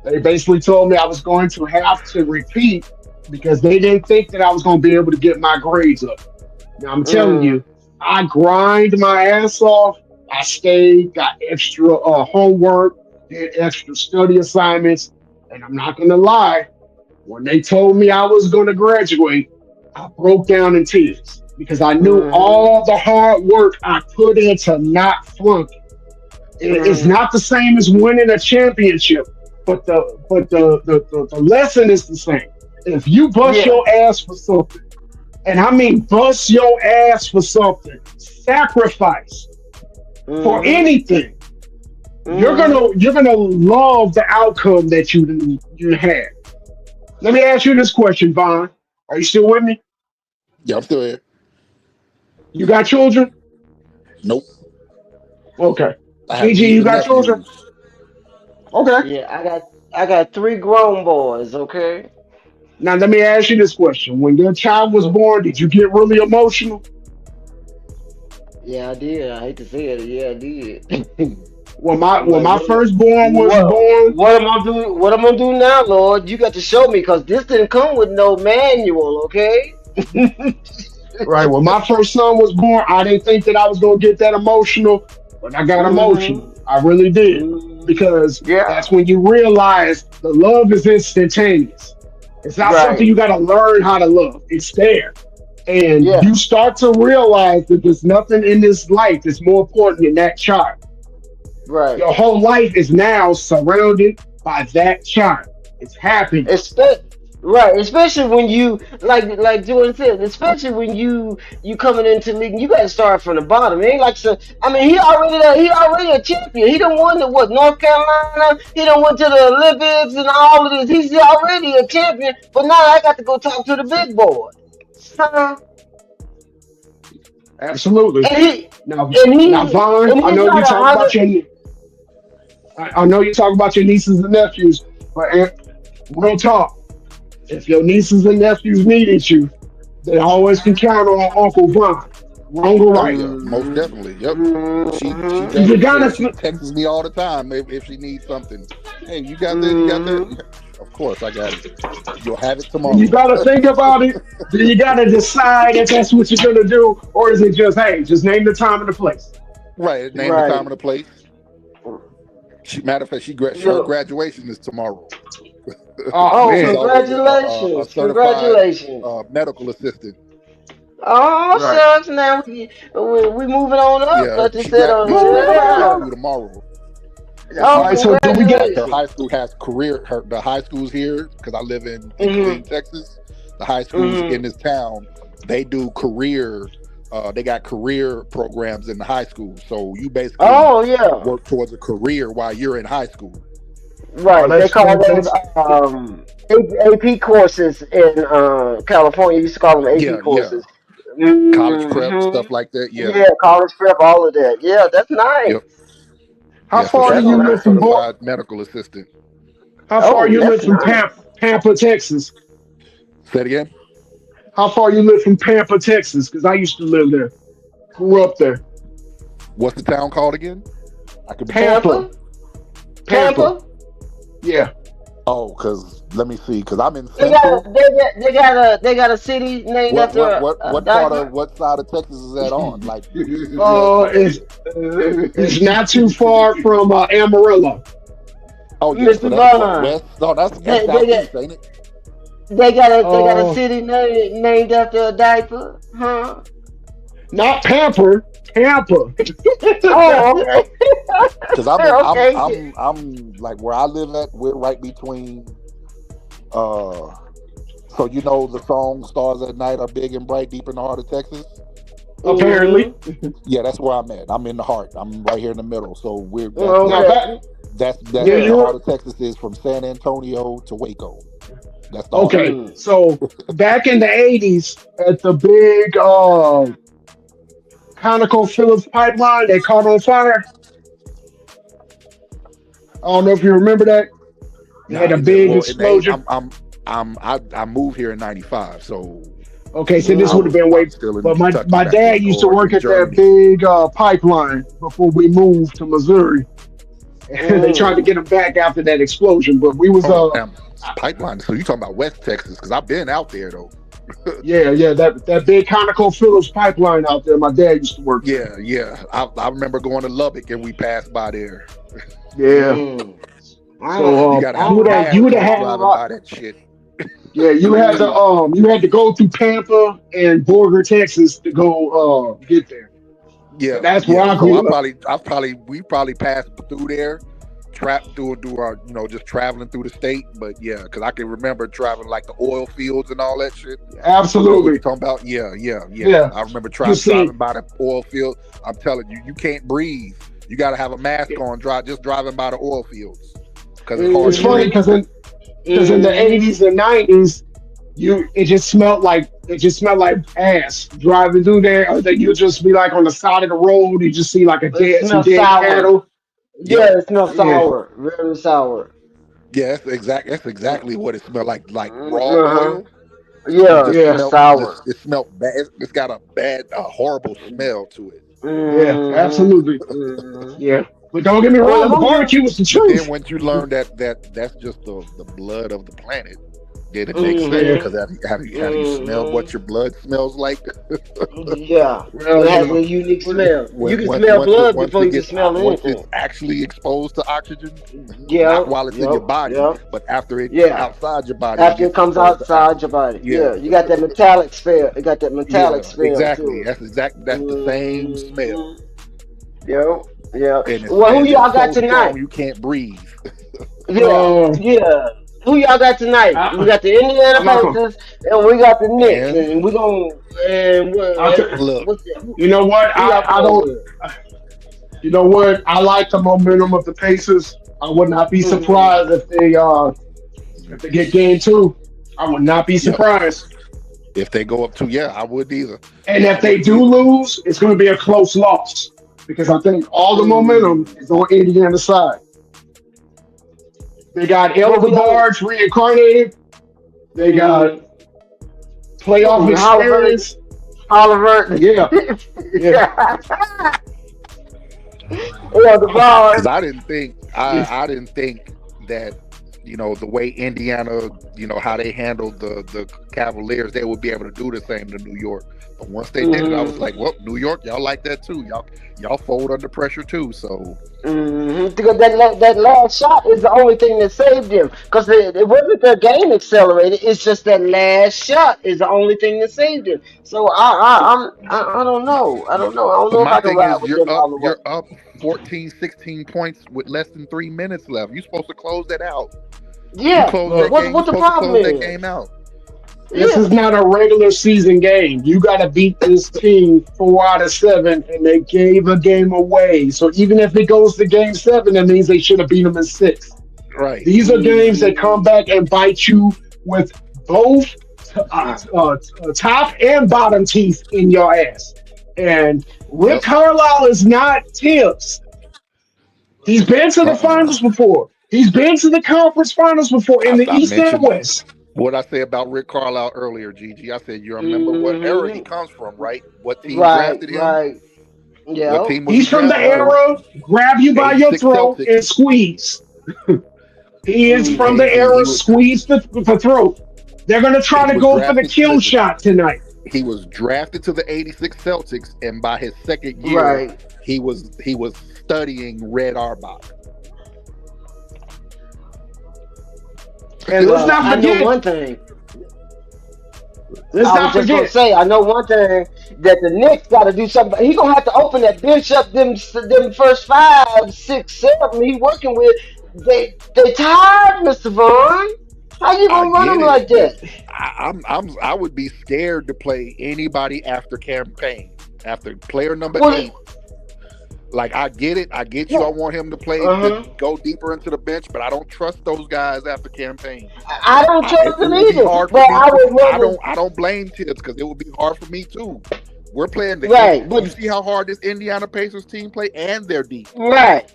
they basically told me I was going to have to repeat because they didn't think that I was going to be able to get my grades up. Now I'm telling Mm. you, I grind my ass off. I stayed, got extra homework, did extra study assignments, and I'm not gonna lie. When they told me I was gonna graduate, I broke down in tears because I knew Mhm. all the hard work I put into not flunking. It's Mhm. not the same as winning a championship, but the lesson is the same. If you bust Yeah. your ass for something, and I mean bust your ass for something, sacrifice for Mhm. anything, Mhm. you're gonna love the outcome that you had. Let me ask you this question, Vaughn. Are you still with me? Yeah, I'm still here. You got children? Nope. Okay. I have Gigi, nieces you and got children? nephews. Okay. Yeah, I got three grown boys. Okay. Now let me ask you this question. When your child was born, did you get really emotional? Yeah, I did. I hate to say it. Yeah, I did. I'm When like, my firstborn was what, born, what am I doing? What am I doing now, Lord? You got to show me, cause this didn't come with no manual. Okay. right? When my first son was born, I didn't think that I was gonna get that emotional, but I got emotional. Mhm. I really did. Mhm. Because Yeah. that's when you realize the love is instantaneous. It's not something Right. you gotta learn how to love. It's there. And Yeah. you start to realize that there's nothing in this life that's more important than that child. Right. Your whole life is now surrounded by that child. It's happiness. Especially, right, especially when you like Jordan said, especially when you coming into the league, you got to start from the bottom. It ain't like so. I mean, he already a champion. He done won the what North Carolina. He done went to the Olympics and all of this. He's already a champion. But now I got to go talk to the big boy. Huh? Absolutely. And he Now, and now, he Vaughn, and I he's know you not a talk about hundred. I know you talk about your nieces and nephews, but real talk, if your nieces and nephews needed you, they always can count on Uncle Vaughn. Wrong or Oh right. yeah, most Mm-hmm. definitely. Yep. She Mm-hmm. You definitely gotta, said she texts me all the time if she needs something. Hey, you got this? You got that? Mm-hmm. Of course, I got it. You'll have it when you tomorrow. gotta think about it, then you gotta decide if that's what you're gonna do, or is it just, hey, just name the time and the place. Right. Name the time Right. and the place. Matter of fact, her Yo. graduation is tomorrow. Oh Oh, She's man, already a congratulations. certified Congratulations. medical assistant. Oh, right. shucks. Now we moving on up. Yeah, Like they said, Moving she on graduates up. yeah. school tomorrow. And All Oh, right, she so do we get her congratulations. high school has the high schools here because I live in Killeen, Mm-hmm. Texas. The high schools in Mm-hmm. this town, they do career. They got career programs in the high school, so you basically Oh, yeah. work towards a career while you're in high school. oh, Right. They that's call those fantastic. AP courses in California. Used to call them AP Yeah, yeah. courses. College prep Mm-hmm. stuff like that. Yeah, Yeah, college prep, all of that. Yeah, that's yep, nice. How yeah. So far do That's she's you already a live nice. from certified medical assistant. How far Oh, you live that's from nice. Pampa, Texas? Say it again. How far you live from Pampa, Texas? Because I used to live there, grew up there. What's the town called again? I could be close. Pampa? Pampa, Pampa. Pampa? Yeah. Oh, because let me see. Because I'm in They got Central. they got a city named What after what what a what part of diaper. what side of Texas is that on? Like what? Uh, it's it's not too far from Amarillo. Oh yeah, so Mr. that's what Vaughn. west. No, that's They, they got southeast, ain't it? they got a Uh, city named after a diaper, huh? Not Pamper, Pampa. Oh, okay. Because I'm in Okay. I'm like where I live at. We're right between. Uh, so you know the song "Stars at Night" are big and bright deep in the heart of Texas. Apparently. Mm-hmm. Yeah, that's where I'm at. I'm in the heart. I'm right here in the middle. So Now back Okay. that's where the Yeah. heart you're of Texas is from San Antonio to Waco. That's the heart. okay. Mm. So back in the '80s, at the big Conoco Phillips pipeline that caught on fire. I don't know if you remember that. They Now had a in the big well in the eight, explosion. I moved here in '95, so Okay, so Yeah, this would have been I way. was still in But Kentucky my back then, dad used to or work in at that Germany. big pipeline before we moved to Missouri, and they tried to Mm. get him back after that explosion. But we was Oh damn, pipeline. So you talking about West Texas? Because I've been out there though. yeah, that big ConocoPhillips pipeline out there. My dad used to work there. Yeah. I remember going to Lubbock and we passed by there. Yeah. Mm. So You gotta I have you a would don't have pass you know. would have card had driving by that shit. Mm. you had to go through Pampa and Borger, Texas to go get there. So that's where Yeah. I So grew up. we probably passed through there, trapped through our, just traveling through the state. But yeah, because I can remember traveling like the oil fields and all that shit. That's what you're Absolutely. talking about. Yeah. Yeah. I remember You see, driving by the oil field. I'm telling you, you can't breathe. You got to have a mask on. Just driving by the oil fields because it's hard it's to funny breathe. because in the Mm. 80s and 90s, it just smelled like ass driving through there. Or that you'll just be like on the side of the road, you just see like It some smells dead sour. cattle. Yep. Yeah, it smells Yeah, sour. Very sour. Yeah, that's Mm. exactly what it smelled like raw Uh-huh. oil. It Yeah, just yeah, just smelled sour. it smelled bad. It's got a horrible smell to it. yeah, Mm-hmm. absolutely. Mm-hmm. Yeah. But don't get me Well, wrong, the who you? barbecue was the But then truth. once you learn that's just the blood of the planet, then it makes sense Yeah. because have you smelled Mm-hmm. what your blood smells like? Yeah, Well, it you has know. a unique But smell. You when can once smell once it blood once before it you can gets smell once it's anything. actually exposed to oxygen, not Yep, while it's in your yep, body, yep. but after it's Yeah. outside your body, it After it gets comes exposed to outside your oxygen. body. Yeah, Yeah, you got that metallic smell. It got that metallic yeah, smell exactly. to That's the same it. smell, Hmm. Yep, yep. and Well, who it's y'all got so tonight? strong you can't breathe. Yeah, uh, yeah. Who y'all got tonight? We I, got the Indiana I'm not gonna. Pacers and we got the Knicks, And and we gonna and I'll t- look, what's that? you know what? Who y'all I going don't. with? You know what? I like the momentum of the Pacers. I would not be Hmm. surprised if they get game two. I would not be yep. surprised. If they go up to, yeah, I wouldn't either. And I if they wouldn't do either. lose, it's going to be a close loss because I think all the momentum Hmm. is on Indiana's side. They got Well, Elder we don't. Barge reincarnated. They got playoff Oliver, experience. Oliver. Yeah, yeah, Yeah, the Because bars. yeah. I didn't think that the way Indiana, how they handled the Cavaliers, they would be able to do the same to New York. But once they did it, I was Hmm. like, well, New York, y'all like that too. Y'all fold under pressure too. So Because that last shot is the only thing that saved them. Because it wasn't their game accelerated. It's just that last shot is the only thing that saved them. So I don't know. I don't know. I don't but know if my I can thing ride is with them all the way. you're up 14, 16 points with less than 3 minutes left. You're supposed to close that out. You Yeah. close Look, that game, you're What the supposed to problem close that is? game out. this Yeah. is not a regular season game. You got to beat this team 4 out of 7, and they gave a game away. So even if it goes to game seven, that means they should have beat them in six. Right. These are games that come Hmm. back and bite you with both top and bottom teeth in your ass. And Rick Yep. Carlisle is not Tibbs. He's been to the finals Uh-uh. before. He's been to the conference finals before in the I East and mentioned West. what I said about Rick Carlisle earlier, Gigi. I said, you remember what era he Hmm. comes from, right? What team Right. drafted him? Right. What Yeah. team was he He's from the drafted Yeah. to? era grab you by your 86 throat Celtics. and squeeze. He is from the era He was squeeze the throat. They're going to try he to was go for the drafted. kill Listen, shot tonight. he was drafted to the 86 Celtics, and by his second year, Right. he was studying Red Auerbach. And let's Well, not I know forget, one thing. let's I was not just gonna forget, say, I know one thing that the Knicks got to do something. He gonna have to open that bench up. Them first 5, 6, 7 he working with. They tired, Mister Vaughn. How you I gonna run get them it, like but that? I would be scared to play anybody after campaign, after player number What? 8. Like I get it, I get you. I What? want him to play Uh to huh. go deeper into the bench, but I don't trust those guys after campaign. I don't It trust him will be either. hard for But me I to. would rather. I don't blame Tibbs because it will be hard for me too. We're playing the end. Right, You but see how hard this Indiana Pacers team play, and they're deep. right,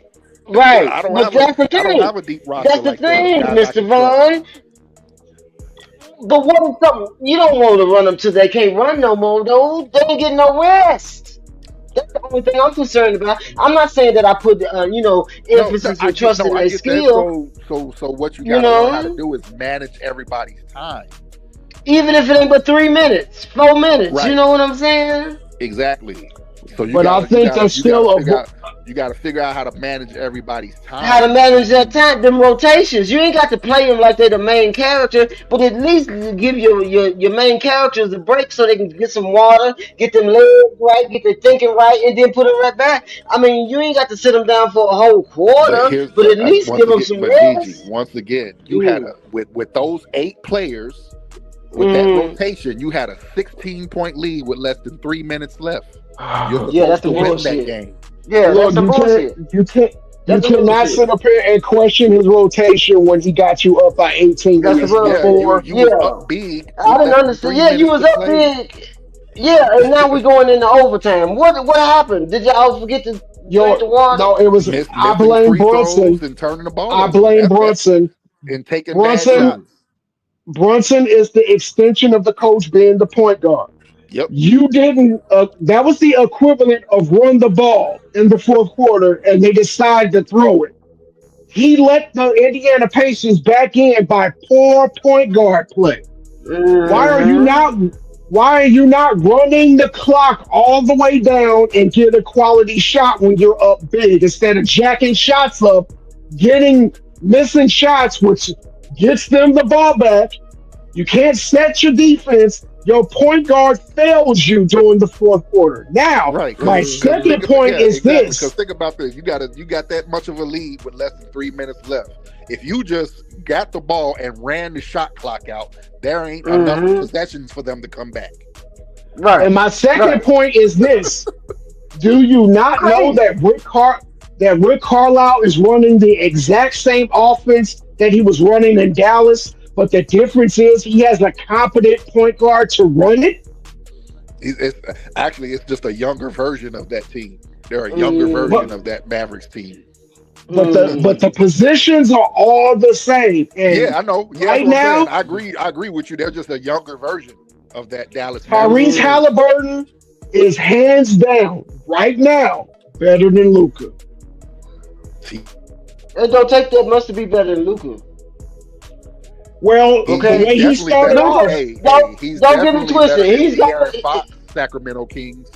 right. I don't But have a that's the I don't thing. have a deep roster That's the like that of thing, guys I Mister can trust. Vaughn. But what is something you don't want to run them till they can't run no more, though? They ain't getting no rest. That's the only thing I'm concerned about. I'm not saying that I put, No, no, emphasis with trusting I their get that. skill. So what you You got to learn how to know, do is manage everybody's time. even if it ain't but 3 minutes, 4 minutes. You Right. know what I'm saying? Exactly. So But I think there's still you gotta figure out how to manage everybody's How to time. manage that time, them rotations. You ain't got to play them like they're the main character, but at least give your main characters a break so they can get some water, get them legs right, get their thinking right, and then put them right back. I mean, you ain't got to sit them down for a whole But quarter, here's but at least once give them again, some but Gigi, rest. once again, you had Mm. a with those 8 players with that Mm. rotation, you had a 16-point lead with less than 3 minutes left. You're a Yeah, that's supposed the to win that bullshit. game. Yeah, that's look. the bullshit. You That's the cannot bullshit. sit up here and question his rotation when he got you up by 18 That's the minutes Yeah, bullshit. before. you was Yeah, up big I with didn't less than understand. three Yeah, you minutes was to up play. big. Yeah, and now we going into overtime. What happened? Did y'all forget to drink Yo, the water? no, it was. I Missing blame free throws Brunson. and turning the ball I over. blame That's Brunson. and taking bad Brunson shots. Brunson is the extension of the coach being the point guard. Yep. You didn't. That was the equivalent of run the ball in the fourth quarter, and they decided to throw it. He let the Indiana Pacers back in by poor point guard play. Why are you Mm-hmm. not? Why are you not running the clock all the way down and get a quality shot when you're up big instead of jacking shots up, getting missing shots, which gets them the ball back? You can't set your defense. Your point guard fails you during the fourth quarter. Now, Right, my because second Mm-hmm. think about point yeah, is exactly. Because this. think about this: you got that much of a lead with less than 3 minutes left. If you just got the ball and ran the shot clock out, there ain't enough Mm-hmm. possessions for them to come back. And Right. my second Right. point is this. Do you not know Crazy. that Rick Carlisle is running the exact same offense that he was running in Dallas, but the difference is he has a competent point guard to run it? Actually, it's just a younger version of that team. They're a younger But version Mm-hmm. of that Mavericks team. but the positions are all the same. And Yeah, I know. Yeah, that's right what I'm saying. now, I agree. I agree with you. They're just a younger version of that Dallas Mavericks Tyrese team. Mm-hmm. Halliburton is hands down right now better than Luca. He, It don't take that much to be better than Luca. Well, the he's Okay. way he definitely started better than Luca, off, he's don't get it definitely better twisted. than He's got De'Aaron Fox, Sacramento Kings.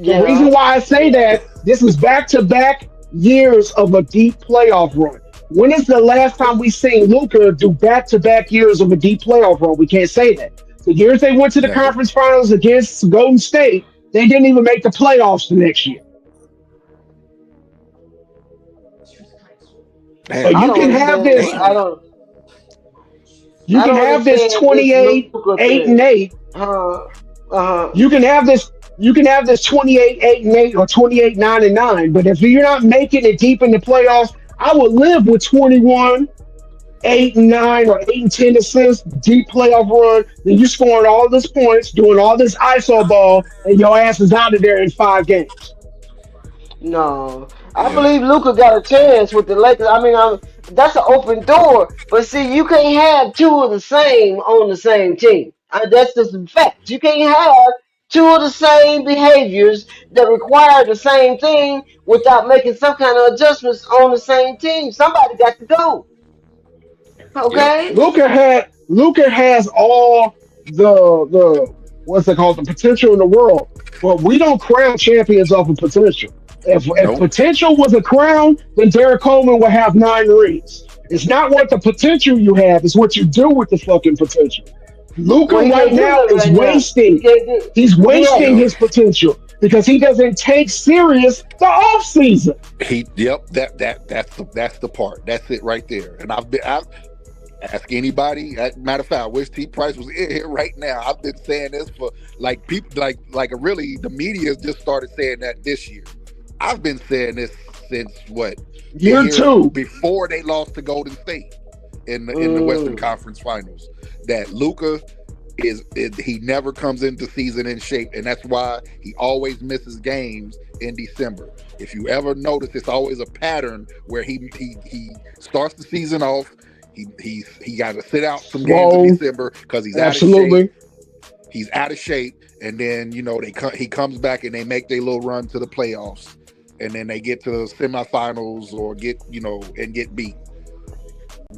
the yeah. reason why I say that, this is back to back years of a deep playoff run. When is the last time we seen Luca do back to back years of a deep playoff run? We can't say that. The years they went to the Never. conference finals against Golden State, they didn't even make the playoffs the next year. So Damn. I you don't can have understand. this, Damn. you I can don't have this understand this 28, Luca 8 and thing. 8. Uh, uh, You can have this, you can have this 28, 8 and 8 or 28, 9 and 9. But if you're not making it deep in the playoffs, I would live with 21, 8 and 9 or 8 and 10 assists, deep playoff run. Then you scoring all this points, doing all this ISO ball, and your ass is out of there in 5 games. no, I Yeah. believe Luca got a chance with the Lakers. I mean, that's an open door. But see, you can't have two of the same on the same team. That's just a fact. You can't have two of the same behaviors that require the same thing without making some kind of adjustments on the same team. Somebody got to go. Yep. Okay. Luca has all the what's it called, the potential in the world, but we don't crown champions off of potential. If Nope. potential was a crown, then Derek Coleman would have 9 rings. It's not what the potential you have; it's what you do with the fucking potential. Luca Well, he right can't do now that is right now. He wasting. can't do. He's Yeah. wasting Yep. his potential because he doesn't take serious the off season. Yep. That's the part. That's it right there. And I've ask anybody. Matter of fact, I wish T Price was in here right now. I've been saying this for like people like really the media just started saying that this year. I've been saying this since what the Year year two, before they lost to Golden State in the Western Mm. Conference Finals. That Luca is he never comes into season in shape, and that's why he always misses games in December. If you ever notice, it's always a pattern where he starts the season off. He got to sit out some games in Slow. December because he's out of shape. Absolutely. He's out of shape, and then he comes back and they make their little run to the playoffs, and then they get to the semifinals or get beat.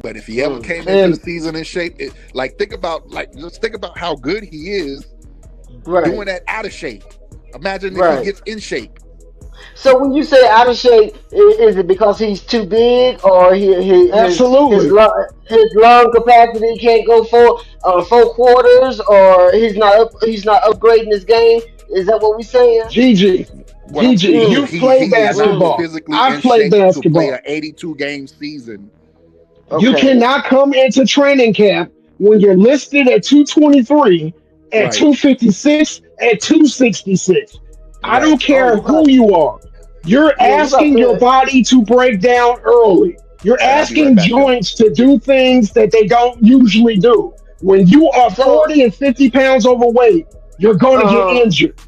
But if he ever came into the season in shape, let's think about how good he is doing that out of shape. Imagine if he gets in shape. So when you say out of shape, is it because he's too big, or Absolutely. his lung capacity can't go four quarters, or he's not upgrading his game? Is that what we're saying? GG, you play basketball. I play basketball. To play an 82 game season. Okay. You cannot come into training camp when you're listed at 223, at 256, at 266. I don't care who you are. You're asking your body to break down early. You're asking joints to do things that they don't usually do. When you are 40 and 50 pounds overweight, you're going to get injured.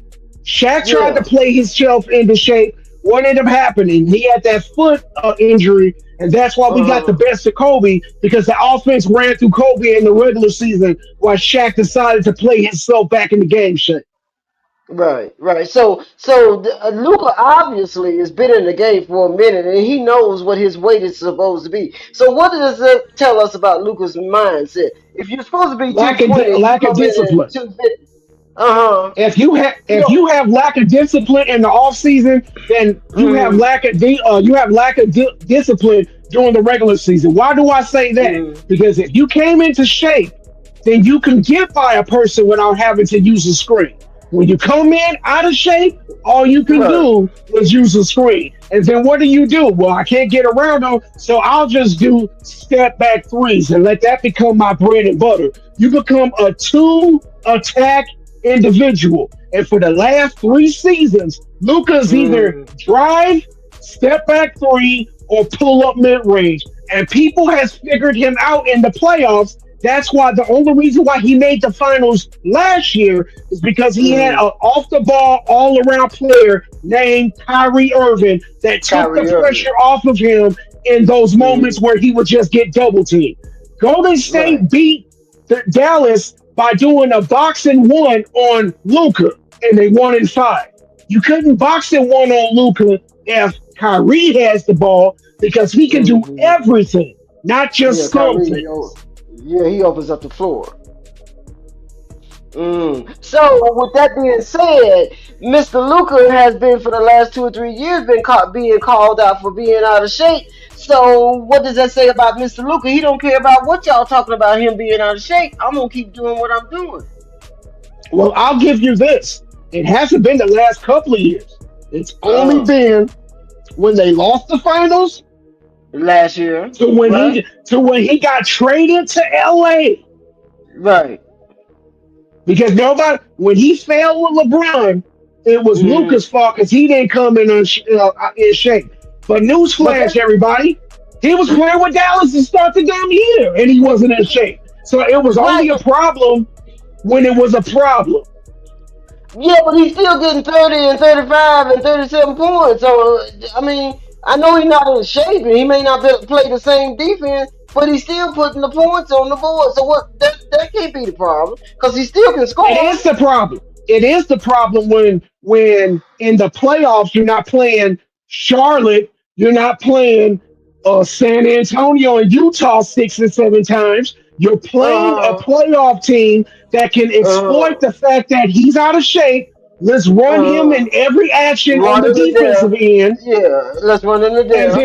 Shaq tried to play himself into shape. What ended up happening? He had that foot injury, and that's why we got the best of Kobe, because the offense ran through Kobe in the regular season while Shaq decided to play himself back in the game shape. Right. So Luca obviously has been in the game for a minute, and he knows what his weight is supposed to be. So what does that tell us about Luca's mindset? If you're supposed to be 220, lack of discipline. 250. If you have lack of discipline in the off season, then you have lack of discipline during the regular season. Why do I say that? Because if you came into shape, then you can get by a person without having to use a screen. When you come in out of shape, all you can do is use a screen. And then what do? Well, I can't get around them, so I'll just do step back threes and let that become my bread and butter. You become a 2-attack individual. And for the last 3 seasons, Luka's either drive, step back three, or pull up mid range. And people has figured him out in the playoffs. That's why the only reason why he made the finals last year is because he had an off the ball, all around player named Kyrie Irving that took the pressure off of him in those moments where he would just get double teamed. Golden State beat Dallas by doing a boxing one on Luka, and they won in 5. You couldn't box in one on Luka if Kyrie has the ball, because he can do everything, not just something. He opens up the floor. So with that being said, Mr. Luka has been for the last 2 or 3 years being called out for being out of shape. So what does that say about Mr. Luka? He don't care about what y'all talking about him being out of shape. I'm gonna keep doing what I'm doing. Well, I'll give you this. It hasn't been the last couple of years. It's only been when they lost the finals last year to when he got traded to LA. Right. Because when he fell with LeBron, it was Luka's fault because he didn't come in shape. But newsflash, everybody, he was playing with Dallas to start the damn year, and he wasn't in shape. So it was only a problem when it was a problem. Yeah, but he's still getting 30 and 35 and 37 points. So, I mean, I know he's not in shape, and he may not play the same defense, but he's still putting the points on the board. So what? That can't be the problem, because he still can score. It is the problem. It is the problem when in the playoffs you're not playing Charlotte, you're not playing San Antonio and Utah 6 and 7 times. You're playing a playoff team that can exploit the fact that he's out of shape. Let's run him in every action on the defensive end. Yeah, let's run him to death.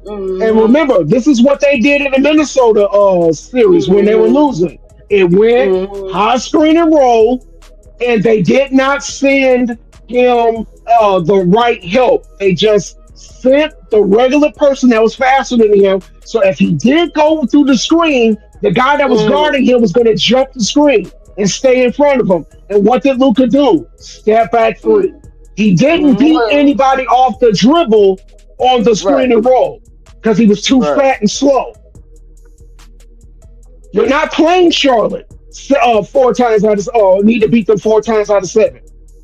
And remember, this is what they did in the Minnesota series when they were losing. It went high screen and roll, and they did not send him the right help. They just sent the regular person that was faster than him. So if he did go through the screen, the guy that was guarding him was going to jump the screen and stay in front of him. And what did Luka do? Step back three. He didn't beat anybody off the dribble on the screen and roll because he was too fat and slow. You're not playing Charlotte 4 times out of need to beat them 4 times out of 7.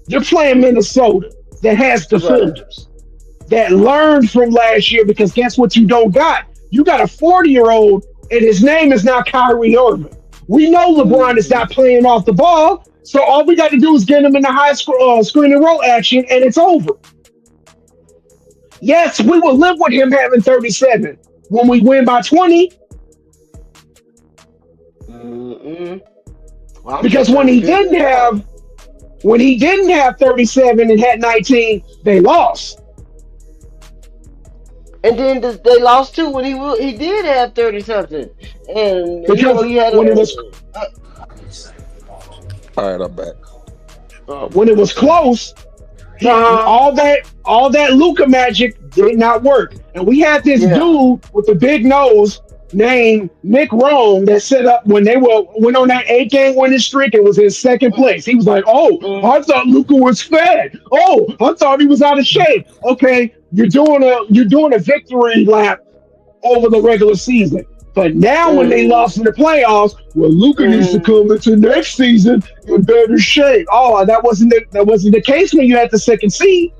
You're playing Minnesota that has defenders that learned from last year, because guess what you don't got? You got a 40-year-old and his name is not Kyrie Irving. We know LeBron is Mm-hmm. not playing off the ball, so all we got to do is get him in the screen and roll action, and it's over. Yes, we will live with him having 37. When we win by 20, Mm-hmm. Well, I'm still because trying to figure it out. when he didn't have 37 and had 19, they lost. And then they lost too when he did have 30 something, and Because he had when it was a All right, I'm back. when it was close, uh-huh. all that Luca magic did not work. And we had this Yeah. dude with the big nose named Nick Rome that set up when they went on that 8 game winning streak and was in second place. He was like, "Oh, Mm, I thought Luca was fat. Oh, I thought he was out of shape." Okay, you're doing a victory lap over the regular season. But now when they mm, lost in the playoffs, well, Luca needs to mm. come into next season in better shape. Oh, that wasn't the case when you had the second seed.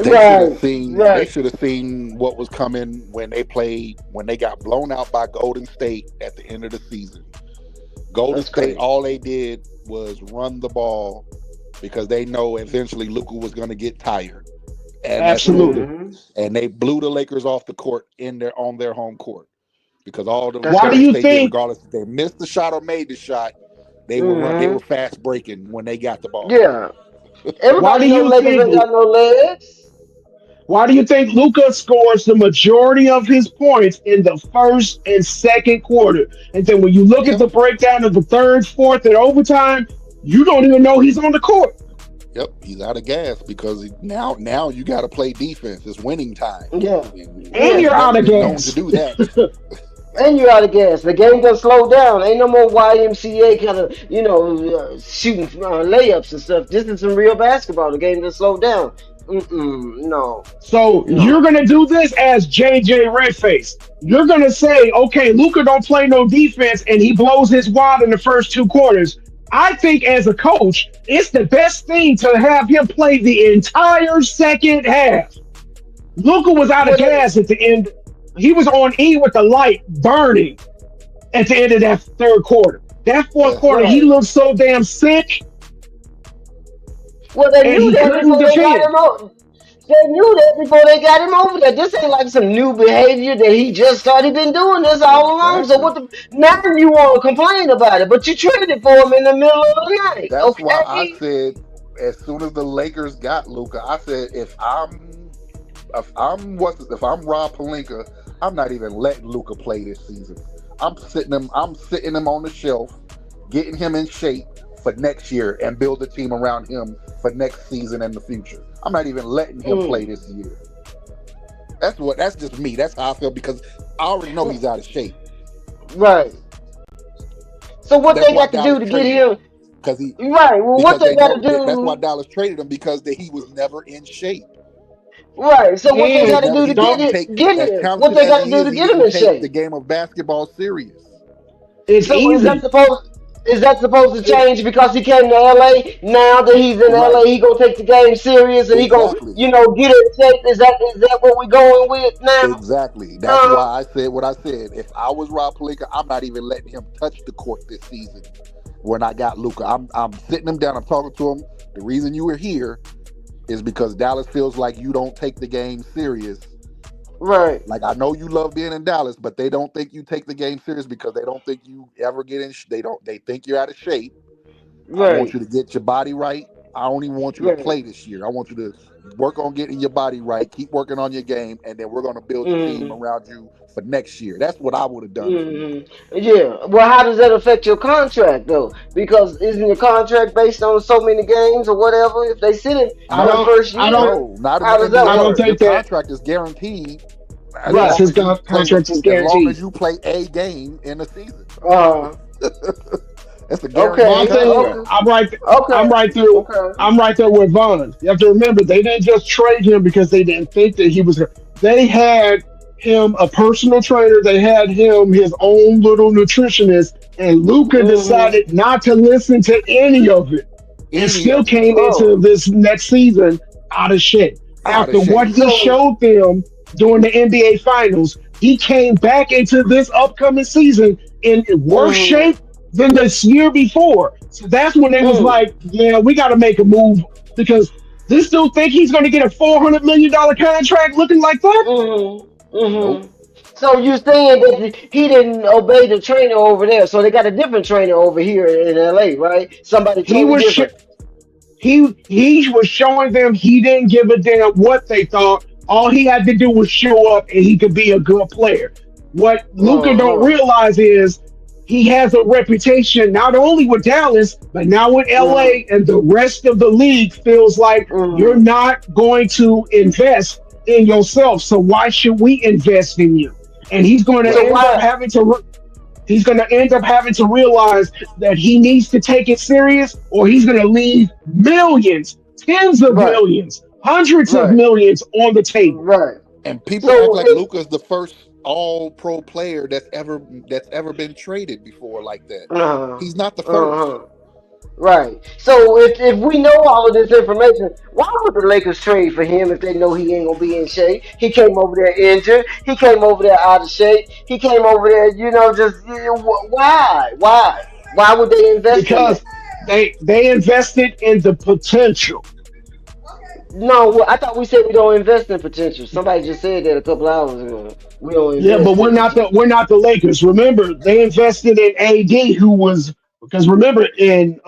They should have Right, seen. They right. should have seen what was coming when they played. When they got blown out by Golden State at the end of the season. Golden That's State, crazy. all they did was run the ball because they know eventually Luka was going to get tired, and that's what they Absolutely. did. Hmm. And they blew the Lakers off the court on their home court because all the That's Why do Golden you crazy. State did, think? regardless if they missed the shot or made the shot, they Hmm. were fast breaking when they got the ball. Yeah. Why do Everybody know you Lakers think? ain't got no legs. Why do you think Luca scores the majority of his points in the first and second quarter? And then when you look at Yep, the breakdown of the third, fourth, and overtime, you don't even know he's on the court. yep, he's out of gas because now you got to play defense. It's winning time, Yeah. and And Yeah. he's you're out never of been known to gas. do that. And you're out of gas. The game done slowed down. Ain't no more YMCA kind of, shooting layups and stuff. This is some real basketball. The game done slowed down. Mm-mm. No. So you're No. gonna do this as JJ Redface. You're gonna say, okay, Luca don't play no defense and he blows his wad in the first 2 quarters. I think as a coach, it's the best thing to have him play the entire second half. Luca was out of What gas at the end. He was on E with the light burning at the end of that third quarter. That fourth Yeah, quarter, he right. looked so damn sick Well, they and knew he that couldn't before they got defend. him over. They knew that before they got him over there. This ain't like some new behavior that he just started been doing this all along. So exactly. what the now you want to complain about it, but you traded for him in the middle of the night. That's why I Okay? said as soon as the Lakers got Luca, I said if I'm Rob Palinka, I'm not even letting Luca play this season. I'm sitting him on the shelf, getting him in shape for next year and build a team around him for next season and the future. I'm not even letting him play Mm, this year. That's just me. That's how I feel because I already know he's out of shape. right. So what That's they why got to do Dallas to get traded him him because he right? Well, what because they they got to know that's why do Dallas traded him because he was never in shape. right? So what He they was got And to never do to he get don't didn't it? take Get as him. What talented they as got to he do is. to He get him didn't in take the shape? game of basketball serious. it's So easy. is that supposed to It's change because he came to LA? Now that he's in Right. LA, he gonna take the game serious and he gonna, Exactly. get in shape. Is that what we going with now? Exactly. That's Uh, why I said what I said. If I was Rob Pelinka, I'm not even letting him touch the court this season. When I got Luca, I'm sitting him down. I'm talking to him. The reason you were here is because Dallas feels like you don't take the game serious. right, Like I know you love being in Dallas, but they don't think you take the game serious because they don't think you ever get in. They don't. They think you're out of shape. I want right, you to get your body right. I don't even want you to right. play this year. I want you to work on getting your body right. Keep working on your game, and then we're going to build a team Mm, around you for next year. That's what I would have done for Luca. mm, yeah. Well, how does that affect your contract though? Because isn't your contract based on so many games or whatever? If they sit it I for the No, don't first I don't year, no, not in the how does that I don't NBA. work? Your think that. contract is guaranteed Yes, Right. contract is as long guaranteed. as you play a game in a season. Uh. That's a guaranteed My Okay. thing, contract. Okay. I'm Okay. right there. Okay. I'm right there with Vaughn. You have to remember they didn't just trade him because they didn't think that he was. They had him a personal trainer. They had him his own little nutritionist, and Luca Mhm. decided not to listen to any of it, and Any still of it. came into Oh. this next season out of shape Out of after what shape. he So showed them during the NBA Finals he came back into this upcoming season in worse shape than this year before. So that's when they was like, yeah, we got to make a move because this dude think he's going to get a $400 million contract looking like that. Nope. So you're saying that he didn't obey the trainer over there, so they got a different trainer over here in LA, right? Somebody He totally was different. he was showing them he didn't give a damn what they thought. All he had to do was show up and he could be a good player. What Luca don't Uh-huh. realize is he has a reputation not only with Dallas, but now with LA, and the rest of the league feels like you're Mm. not going to invest in yourself. So why should we invest in you? And So why? he's going to end up having to realize that he needs to take it serious or he's going to leave millions, tens of Right, millions, hundreds of right, millions on the table. right. And people act So like it, Luka's the first all pro player that's ever been traded before like that. uh, He's not the first. uh-huh. Right. So if we know all of this information, why would the Lakers trade for him if they know he ain't gonna be in shape? He came over there injured. He came over there out of shape. He came over there, just why? Why? Why would they invest in Because that? they invested in the potential. No, well, I thought we said we don't invest in potential. Somebody just said that a couple hours ago. We don't Yeah, but invest in potential. we're not the Lakers. Remember, they invested in AD, who was because remember in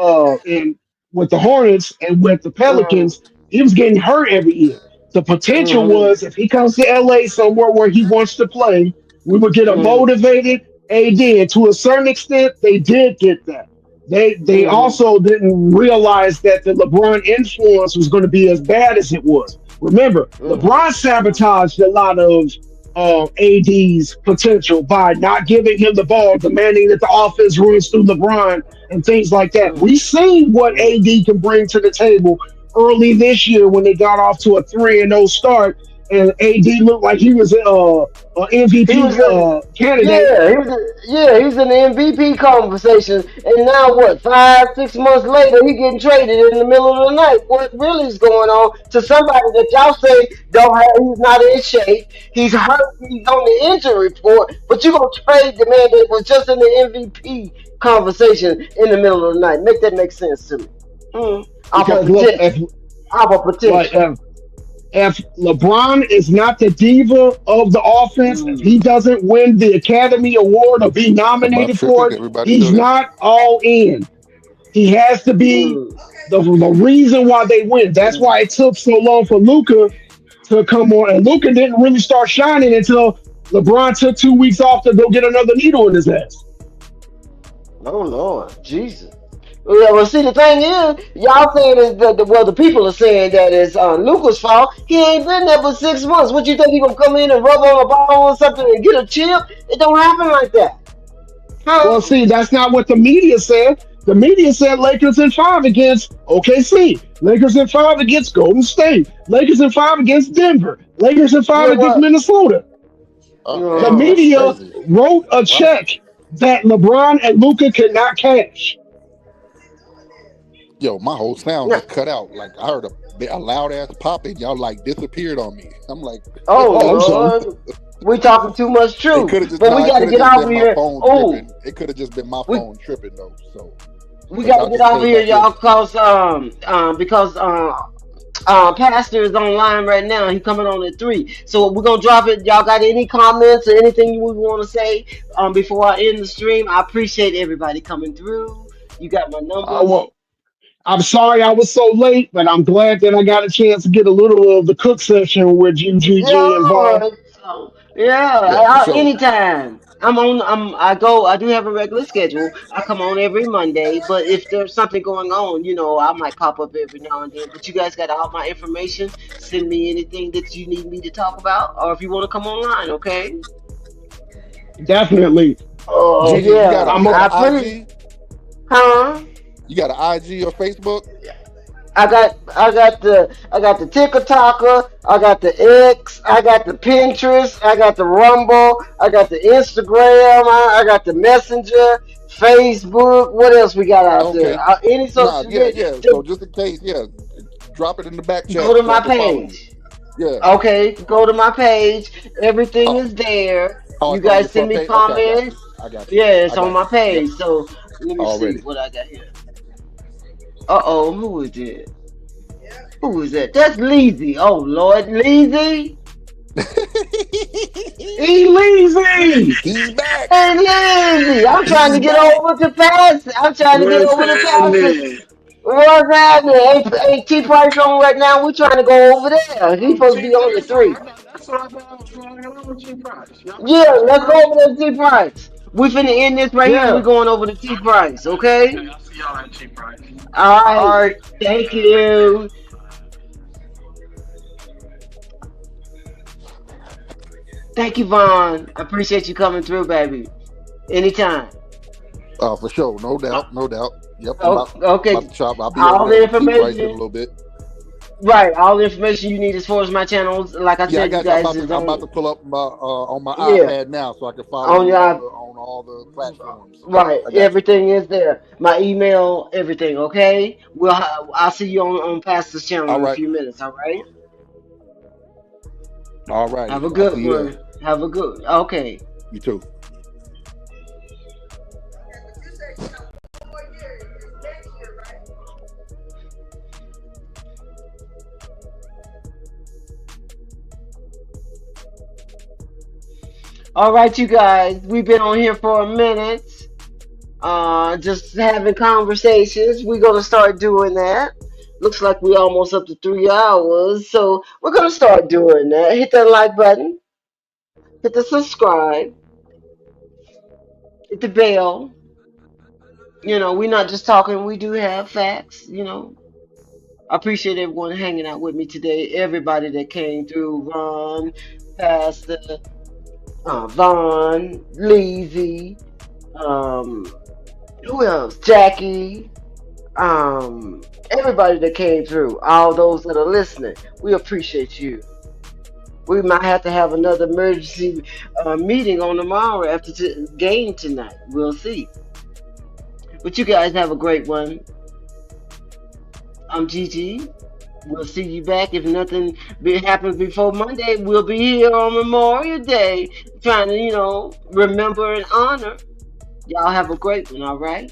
with the Hornets and with the Mm, Pelicans, he was getting hurt every year. The potential mm-hmm, was if he comes to LA somewhere where he wants to play, we would get a mm, motivated AD. And to a certain extent, they did get that. They mm, also didn't realize that the LeBron influence was going to be as bad as it was. Remember, mm, LeBron sabotaged a lot of AD's potential by not giving him the ball, demanding that the offense runs through LeBron and things like that. mm, We've seen what mm. AD can bring to the table early this year when they got off to a 3-0 start, and AD looked like he was a He was MVP in, candidate yeah, he was in the MVP conversation, and now what? 5, 6 months later, he getting traded in the middle of the night. What really is going on to somebody that y'all say don't have? He's not in shape. He's hurt. He's on the injury report, but you gonna trade the man that was just in the MVP conversation in the middle of the night? Make that make sense to me? Off of because look, potential. Off of like potential. if LeBron is not the diva of the offense, if he Mm, doesn't win the Academy Award or be Am I nominated for tripping? it, Everybody he's still there? not all in. He has to be mm, the reason why they win. That's Ooh. why it took so long for Luca to come on. And Luca didn't really start shining until LeBron took 2 weeks off to go get another needle in his ass. oh Lord, Jesus. Yeah, well, see, the thing is, y'all saying is that the people are saying that it's Luca's fault. He ain't been there for 6 months. What you think he gonna come in and rub on a ball or something and get a chip? It don't happen like that, Well, huh? see, that's not what the media said. The media said Lakers in five against OKC, Lakers in five against Golden State, Lakers in five against Denver, Lakers in five Yeah, against what? Minnesota. Oh The damn, that's media crazy. wrote a Wow. check that LeBron and Luca could not cash. Yo, my whole sound No. just cut out. Like I heard a loud ass pop and y'all like disappeared on me. I'm like, Oh Oh, I'm sorry. Lord, we talking too much it could have truth, just but no, we it got could to have get just off of been my here. phone Oh, tripping. It could have just been my we phone tripping though. So, we but got to y'all get just off of came here, back y'all, clear. because Pastor is online right now. He coming on at 3. So we're gonna drop it. Y'all got any comments or anything you would want to say before I end the stream? I appreciate everybody coming through. You got my I numbers. won't. I'm sorry I was so late, but I'm glad that I got a chance to get a little of the cook session with UGG involved. Yeah, so yeah, Yeah, for sure. anytime. I'm on. I go. I do have a regular schedule. I come on every Monday, but if there's something going on, I might pop up every now and then. But you guys got all my information. Send me anything that you need me to talk about, or if you want to come online, okay? Definitely. Uh, Gigi, you got Yeah, a I'm you a, got an I pretty, IG? huh? You got an IG or Facebook? I got the TikToker, I got the X, I got the Pinterest, I got the Rumble, I got the Instagram, I got the Messenger, Facebook. What else we got out there? Okay. Any Nah, social yeah, media? yeah. So just in case, yeah, drop it in the back Go chat to so I my can follow you. page. Yeah. Okay, go to my page. Everything Uh, is there. Oh, You it's on your guys send front me page. Okay, I got comments. you. I got you. Yeah, it's I on got my you. Yep. page. So let me see Already. what I got here. Uh-oh, who is it? Who is that? That's Leezy. Oh Lord, Leezy. Easy. He's back. Hey, Leezy. I'm trying to He's get back. over to pass. I'm trying to get What's over to pass. happening? What's happening? Ain't T Price on right now? We trying to go over there. He Oh, supposed to be on the TJ, three. that's what I thought I was going on with T Price. Y'all been Yeah, on T let's go Price? over to T Price. We finna end this right here and we're Yeah. going over to T Price, Okay, okay? I'll see y'all at T Price. All All right. right. Thank you. Thank you, Vaughn. I appreciate you coming through, baby. Anytime. For sure. No doubt. No doubt. Yep. Oh, About okay. to chop. I'll be over All there the with T Price in a information, little bit. right? All the information you need as far as my channels, like I Yeah, I said, you got you. guys is I'm about on. to pull up my on my Yeah, iPad now, so I can follow on you on your the on all the platforms. Yep, right. I got you. Everything is there. My email, everything. Okay. I'll see you on Pastor's channel All in a right. few minutes. All right. All righty. Have a I'll see good you there. one. Have a good. Okay. You too. All right, you guys. We've been on here for a minute. Just having conversations. We're gonna start doing that. Looks like we almost up to 3 hours, so we're gonna start doing that. Hit that like button, hit the subscribe, hit the bell. We're not just talking. We do have facts. I appreciate everyone hanging out with me today. Everybody that came through, Ron, Pastor, Vaughn, Leezy, um, who else? Jackie. Everybody that came through, all those that are listening, we appreciate you. We might have to have another emergency meeting on tomorrow after game tonight. We'll see. But you guys have a great one. I'm Gigi. We'll see you back if nothing happens before Monday. We'll be here on Memorial Day, trying to remember and honor. Y'all have a great one. All right.